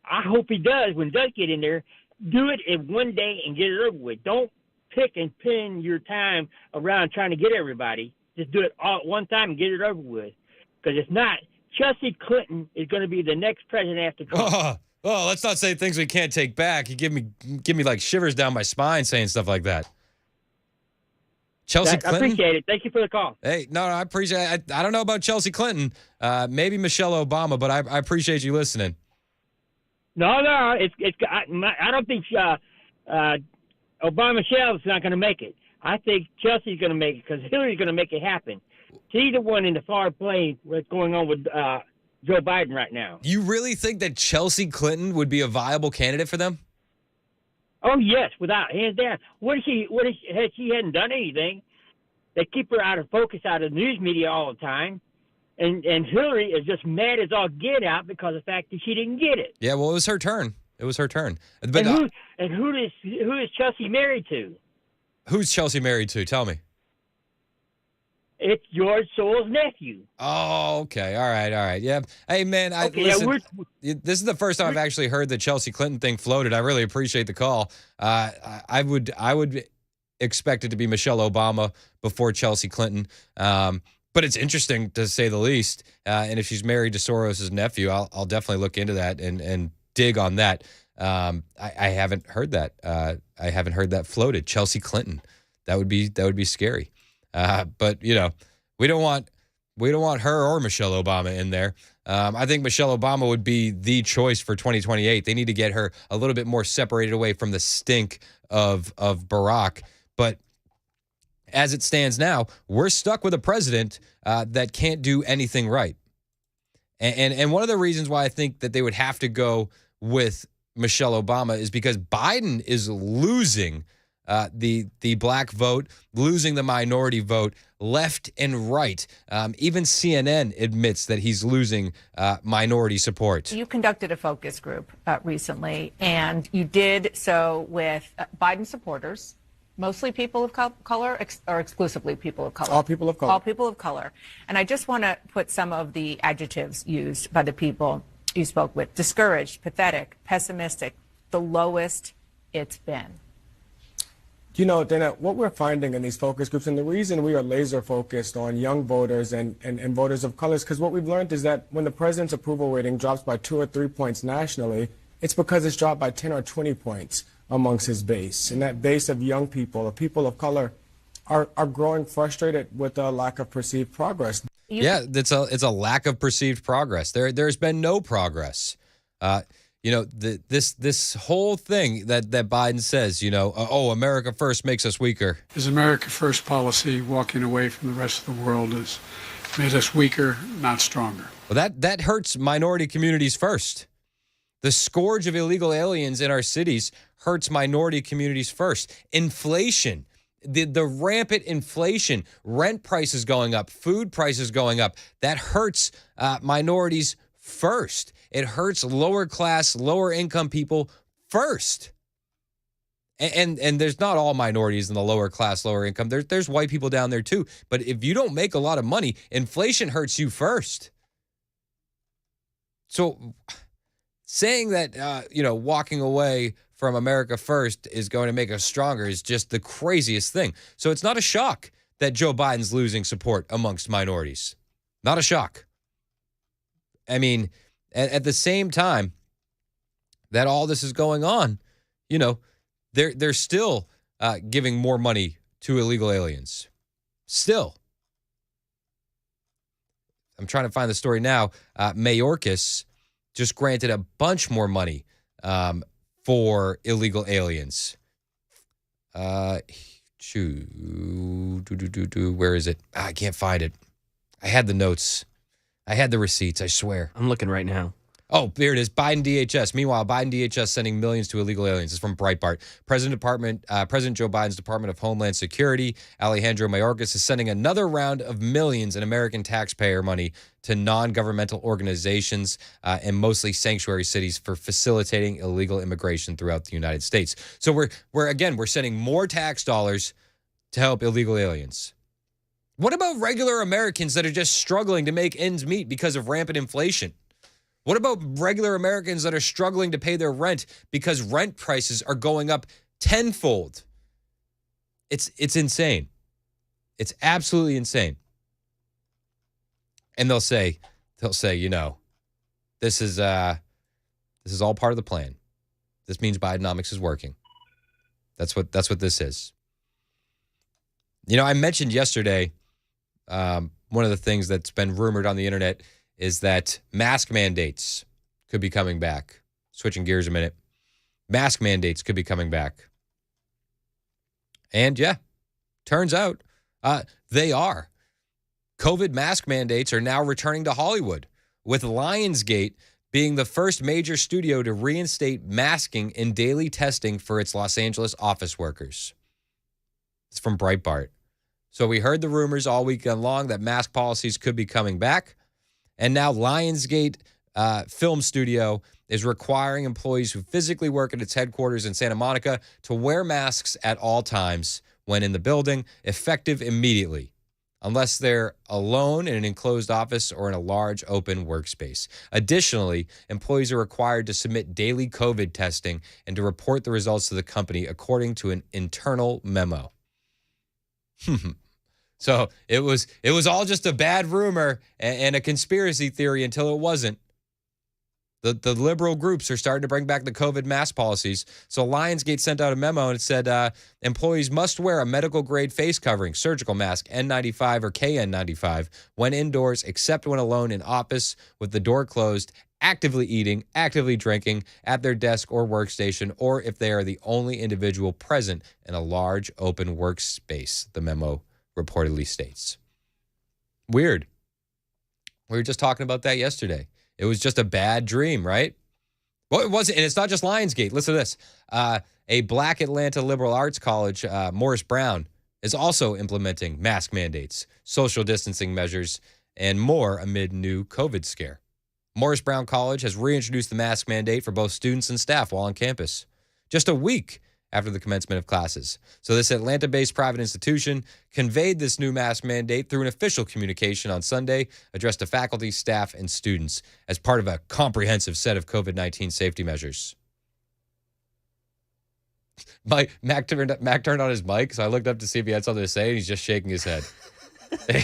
I hope he does. When he does get in there, do it in one day and get it over with. Don't pick and pin your time around trying to get everybody. Just do it all at one time and get it over with. Because if not, Chelsea Clinton is going to be the next president after Trump. Oh, let's not say things we can't take back. You give me like shivers down my spine saying stuff like that. Chelsea Clinton? I appreciate it. Thank you for the call. Hey, no, I appreciate it. I don't know about Chelsea Clinton. Maybe Michelle Obama, but I appreciate you listening. No, I don't think Obama Michelle's not going to make it. I think Chelsea's going to make it because Hillary's going to make it happen. She's the one in the far plane what's going on with Joe Biden right now. You really think that Chelsea Clinton would be a viable candidate for them? Oh yes, without hands down. She hadn't done anything. They keep her out of focus, out of the news media all the time. And Hillary is just mad as all get out because of the fact that she didn't get it. Yeah, well, it was her turn. But who is Chelsea married to? Who's Chelsea married to? Tell me. It's George Sorel's nephew. Oh, okay. All right. Yeah. Hey, man, listen, this is the first time I've actually heard the Chelsea Clinton thing floated. I really appreciate the call. I would expect it to be Michelle Obama before Chelsea Clinton. But it's interesting to say the least. And if she's married to Soros' nephew, I'll definitely look into that and dig on that. I haven't heard that. I haven't heard that floated. Chelsea Clinton. That would be scary. But we don't want her or Michelle Obama in there. I think Michelle Obama would be the choice for 2028. They need to get her a little bit more separated away from the stink of Barack. But as it stands now, we're stuck with a president that can't do anything right. And one of the reasons why I think that they would have to go with Michelle Obama is because Biden is losing the black vote, losing the minority vote left and right. Even CNN admits that he's losing minority support. You conducted a focus group recently, and you did so with Biden supporters, mostly people of color, or exclusively people of color? All people of color. All people of color. And I just want to put some of the adjectives used by the people you spoke with. Discouraged, pathetic, pessimistic, the lowest it's been. Dana, what we're finding in these focus groups, and the reason we are laser focused on young voters and voters of color is because what we've learned is that when the president's approval rating drops by 2 or 3 points nationally, it's because it's dropped by 10 or 20 points amongst his base. And that base of young people, of people of color, are growing frustrated with the lack of perceived progress. Yeah, it's a lack of perceived progress. There's been no progress. This whole thing that Biden says, America first makes us weaker. His America First policy, walking away from the rest of the world, has made us weaker, not stronger. Well, that hurts minority communities first. The scourge of illegal aliens in our cities hurts minority communities first. Inflation, the rampant inflation, rent prices going up, food prices going up, that hurts minorities first. It hurts lower class, lower income people first. And there's not all minorities in the lower class, lower income. There's white people down there too. But if you don't make a lot of money, inflation hurts you first. So saying that, walking away from America first is going to make us stronger is just the craziest thing. So it's not a shock that Joe Biden's losing support amongst minorities. Not a shock. I mean, at the same time that all this is going on, they're still giving more money to illegal aliens. Still. I'm trying to find the story now. Mayorkas just granted a bunch more money for illegal aliens. Where is it? I can't find it. I had the notes. I had the receipts, I swear. I'm looking right now. Oh, there it is. Biden DHS. Meanwhile, Biden DHS sending millions to illegal aliens. It's from Breitbart. President Joe Biden's Department of Homeland Security, Alejandro Mayorkas, is sending another round of millions in American taxpayer money to non-governmental organizations and mostly sanctuary cities for facilitating illegal immigration throughout the United States. So we're sending more tax dollars to help illegal aliens. What about regular Americans that are just struggling to make ends meet because of rampant inflation? What about regular Americans that are struggling to pay their rent because rent prices are going up tenfold? It's insane. It's absolutely insane. And they'll say, this is all part of the plan. This means Bidenomics is working. That's what this is. I mentioned yesterday, one of the things that's been rumored on the internet is that mask mandates could be coming back. Switching gears a minute. Mask mandates could be coming back. And yeah, turns out they are. COVID mask mandates are now returning to Hollywood, with Lionsgate being the first major studio to reinstate masking and daily testing for its Los Angeles office workers. It's from Breitbart. So we heard the rumors all weekend long that mask policies could be coming back. And now Lionsgate Film Studio is requiring employees who physically work at its headquarters in Santa Monica to wear masks at all times when in the building, effective immediately, unless they're alone in an enclosed office or in a large open workspace. Additionally, employees are required to submit daily COVID testing and to report the results to the company according to an internal memo. So it was all just a bad rumor and a conspiracy theory until it wasn't. The liberal groups are starting to bring back the COVID mask policies. So Lionsgate sent out a memo and it said employees must wear a medical grade face covering, surgical mask, N95 or KN95 when indoors, except when alone in office with the door closed, actively eating, actively drinking at their desk or workstation, or if they are the only individual present in a large open workspace, the memo reportedly states. Weird. We were just talking about that yesterday. It was just a bad dream, right? Well, it wasn't, and it's not just Lionsgate. Listen to this. A Black Atlanta liberal arts college, Morris Brown, is also implementing mask mandates, social distancing measures, and more amid new COVID scare. Morris Brown College has reintroduced the mask mandate for both students and staff while on campus, just a week after the commencement of classes. So this Atlanta-based private institution conveyed this new mask mandate through an official communication on Sunday addressed to faculty, staff, and students as part of a comprehensive set of COVID-19 safety measures. Mac turned on his mic, so I looked up to see if he had something to say, and he's just shaking his head.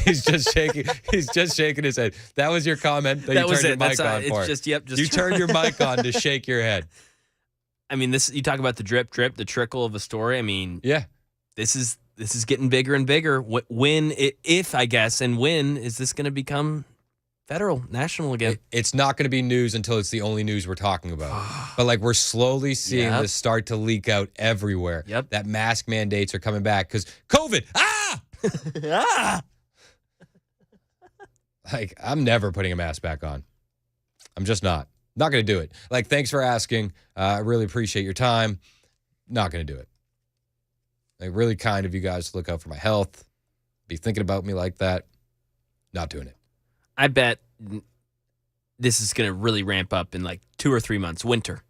He's just shaking his head. That was your comment that you turned your mic on for. You turned your mic on to shake your head. I mean, you talk about the drip, the trickle of a story. I mean, yeah, this is getting bigger and bigger. When is this going to become federal, national again? It's not going to be news until it's the only news we're talking about. But like we're slowly seeing this start to leak out everywhere. Yep. That mask mandates are coming back because COVID. Like, I'm never putting a mask back on. I'm just not. Not going to do it. Like, thanks for asking. I really appreciate your time. Not going to do it. Like, really kind of you guys to look out for my health, be thinking about me like that. Not doing it. I bet this is going to really ramp up in like 2 or 3 months, winter.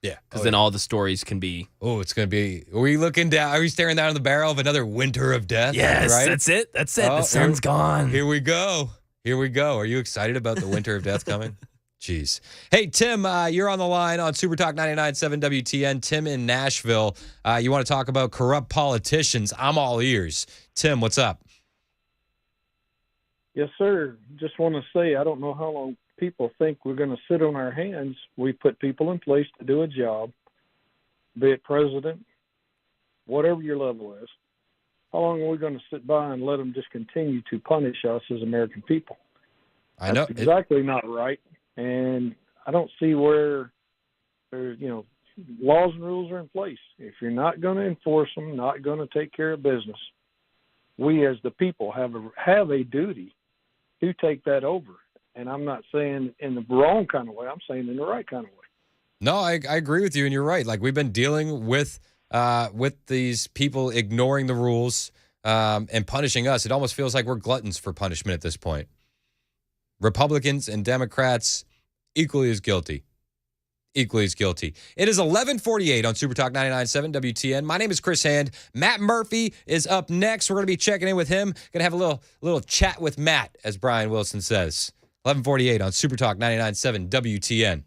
Yeah. Because then all the stories can be. Oh, it's going to be. Are we looking down? Are we staring down the barrel of another winter of death? Yes, right? That's it. Oh, the sun's gone. Here we go. Are you excited about the winter of death coming? Jeez. Hey, Tim, you're on the line on Super Talk 99.7 WTN. Tim in Nashville. You want to talk about corrupt politicians? I'm all ears. Tim, what's up? Yes, sir. Just want to say I don't know how long people think we're going to sit on our hands. We put people in place to do a job, be it president, whatever your level is. How long are we going to sit by and let them just continue to punish us as American people? I know. That's exactly not right. And I don't see where there's, laws and rules are in place. If you're not going to enforce them, not going to take care of business, we as the people have a duty to take that over. And I'm not saying in the wrong kind of way. I'm saying in the right kind of way. No, I agree with you, and you're right. Like, we've been dealing with these people ignoring the rules and punishing us. It almost feels like we're gluttons for punishment at this point. Republicans and Democrats equally as guilty. It is 11:48 on Super Talk 99.7 WTN. My name is Chris Hand. Matt Murphy is up next. We're going to be checking in with him. Going to have a little chat with Matt, as Brian Wilson says. 11:48 on Super Talk 99.7 WTN.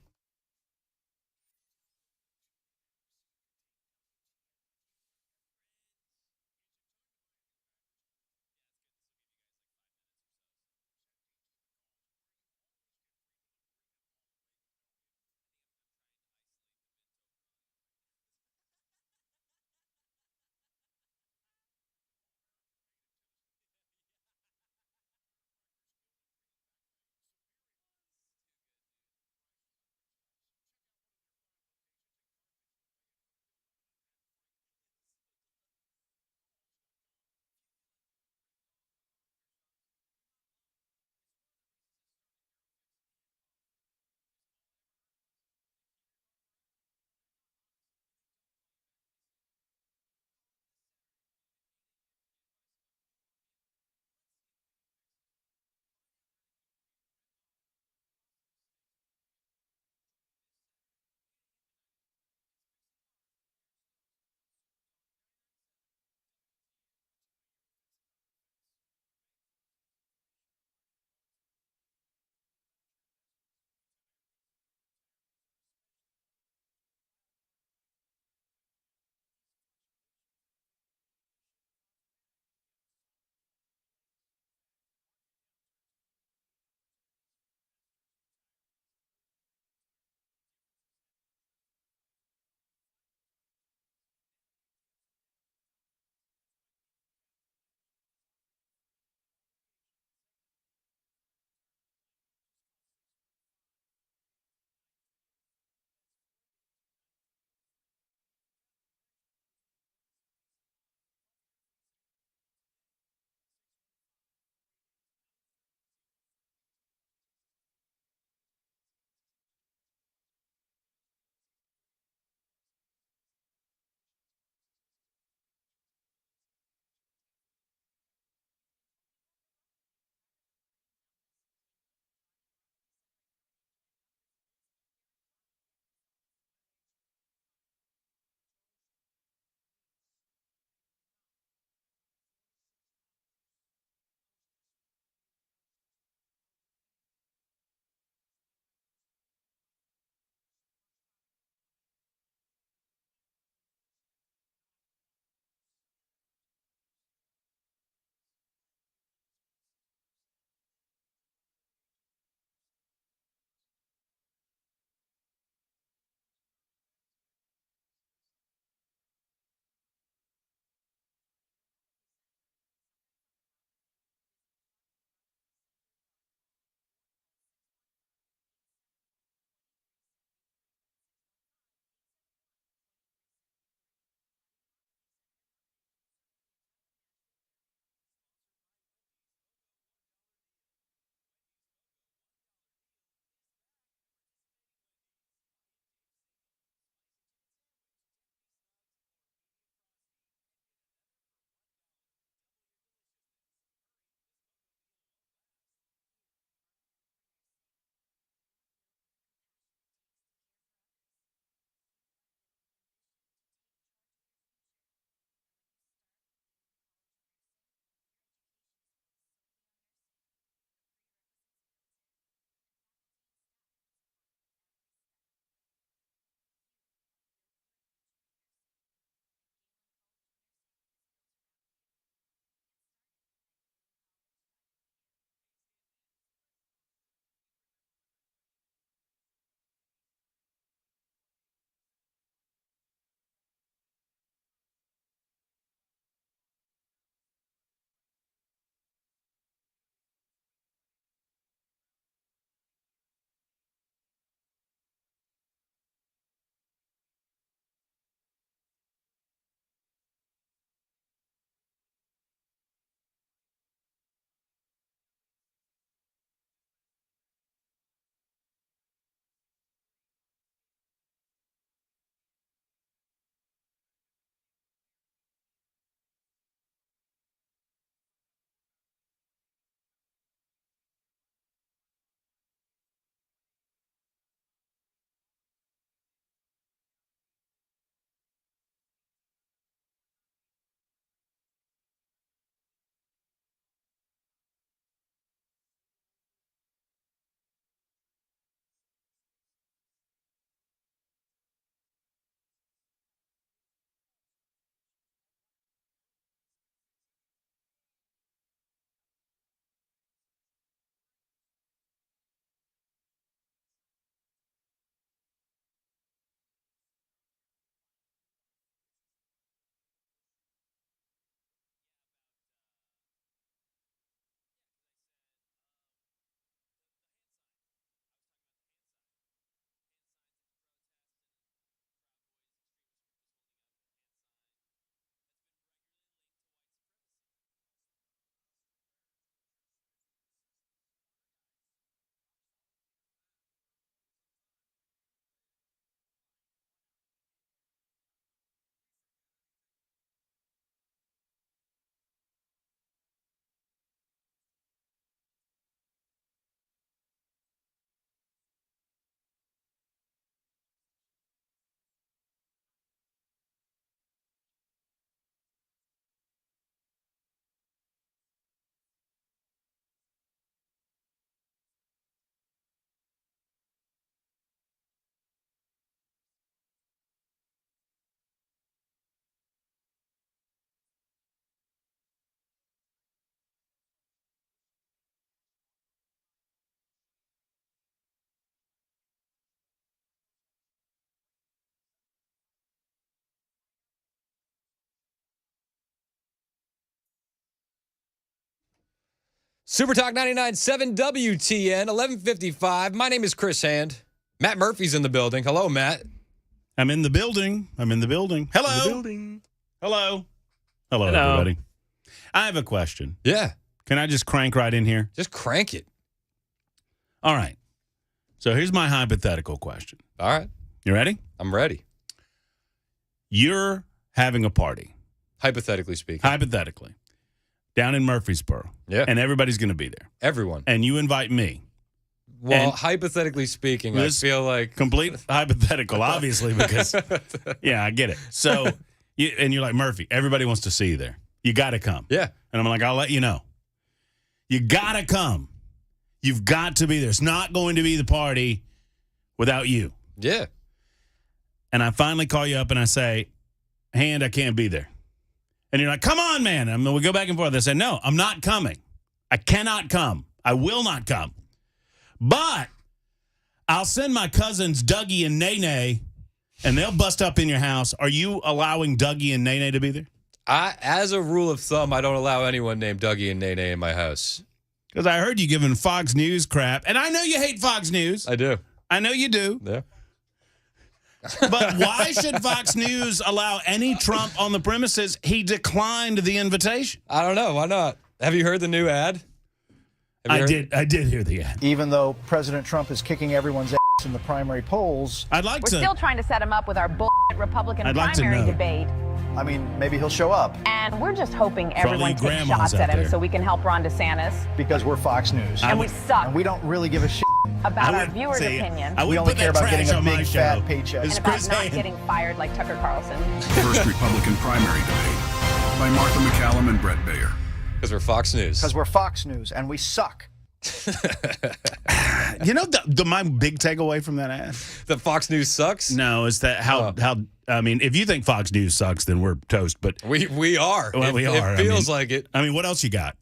Super Talk 99.7 WTN, 11:55. My name is Chris Hand. Matt Murphy's in the building. Hello, Matt. I'm in the building. Hello. Hello. Hello, everybody. I have a question. Yeah. Can I just crank right in here? Just crank it. All right. So here's my hypothetical question. All right. You ready? I'm ready. You're having a party. Hypothetically speaking. Hypothetically. Down in Murfreesboro. Yeah. And everybody's going to be there. Everyone. And you invite me. Well, And hypothetically speaking, I feel like complete hypothetical, obviously, because yeah, I get it. So, you're like, Murphy, everybody wants to see you there. You got to come. Yeah. And I'm like, I'll let you know. You got to come. You've got to be there. It's not going to be the party without you. Yeah. And I finally call you up and I say, Hand, I can't be there. And you're like, come on, man. And we go back and forth. I said, no, I'm not coming. I cannot come. I will not come. But I'll send my cousins Dougie and Nene, and they'll bust up in your house. Are you allowing Dougie and Nene to be there? As a rule of thumb, I don't allow anyone named Dougie and Nene in my house. Because I heard you giving Fox News crap, and I know you hate Fox News. I do. I know you do. Yeah. But why should Fox News allow any Trump on the premises? He declined the invitation. I don't know. Why not? Have you heard the new ad? I did hear the ad. Even though President Trump is kicking everyone's ass in the primary polls, I'd like We're still trying to set him up with our bullshit Republican I'd like to primary know. debate. I mean, maybe he'll show up And we're just hoping For all everyone you takes grandmas shots out at him there. so we can help Ron DeSantis because we're Fox News. And we suck. And we don't really give a shit about our viewers' opinion. We only care about getting a big fat paycheck. And about not getting fired like Tucker Carlson. First Republican primary debate by Martha McCallum and Brett Baer. Because we're Fox News. Because we're Fox News and we suck. You know, my big takeaway from that ad? That Fox News sucks? No, is that how I mean, if you think Fox News sucks, then we're toast. But we are. Well, we are. It feels like it. I mean, what else you got?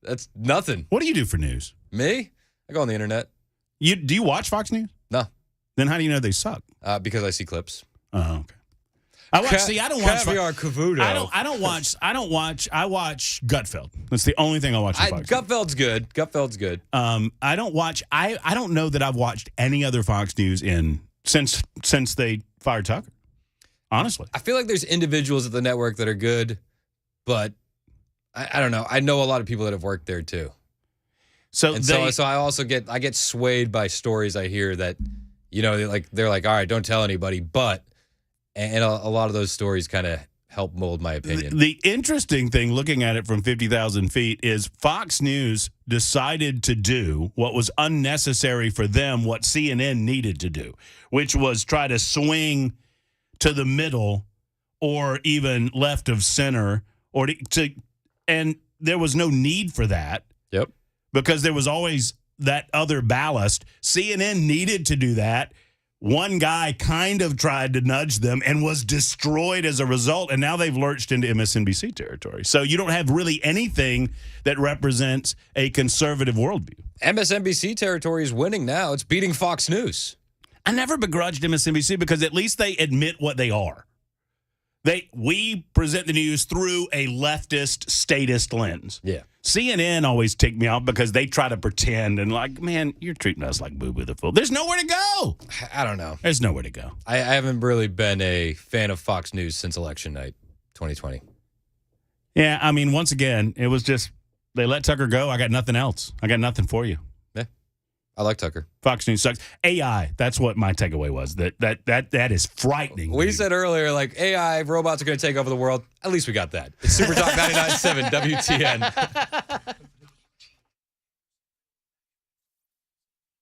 That's nothing. What do you do for news? Me? I go on the internet. Do you watch Fox News? No. Then how do you know they suck? Because I see clips. Oh, okay. I don't watch Caviar Cavuto. I watch Gutfeld. That's the only thing I watch on Fox. Gutfeld's good. I don't know that I've watched any other Fox News since they fired Tucker. Honestly. I feel like there's individuals at the network that are good, but I don't know. I know a lot of people that have worked there too. So I also get swayed by stories I hear that, they're like, all right, don't tell anybody, but and a lot of those stories kind of help mold my opinion. The interesting thing, looking at it from 50,000 feet, is Fox News decided to do what was unnecessary for them, what CNN needed to do, which was try to swing to the middle or even left of center, and there was no need for that. Yep. Because there was always that other ballast. CNN needed to do that. One guy kind of tried to nudge them and was destroyed as a result, and now they've lurched into MSNBC territory. So you don't have really anything that represents a conservative worldview. MSNBC territory is winning now. It's beating Fox News. I never begrudged MSNBC because at least they admit what they are. We present the news through a leftist, statist lens. Yeah. CNN always tick me off because they try to pretend and like, man, you're treating us like Boo Boo the Fool. There's nowhere to go. I don't know. There's nowhere to go. I haven't really been a fan of Fox News since election night 2020. Yeah, I mean, once again, it was just they let Tucker go. I got nothing else. I got nothing for you. Yeah, I like Tucker. Fox News sucks. AI, that's what my takeaway was. That is frightening. We said earlier, like, AI, robots are going to take over the world. At least we got that. It's Super Talk 99.7 WTN.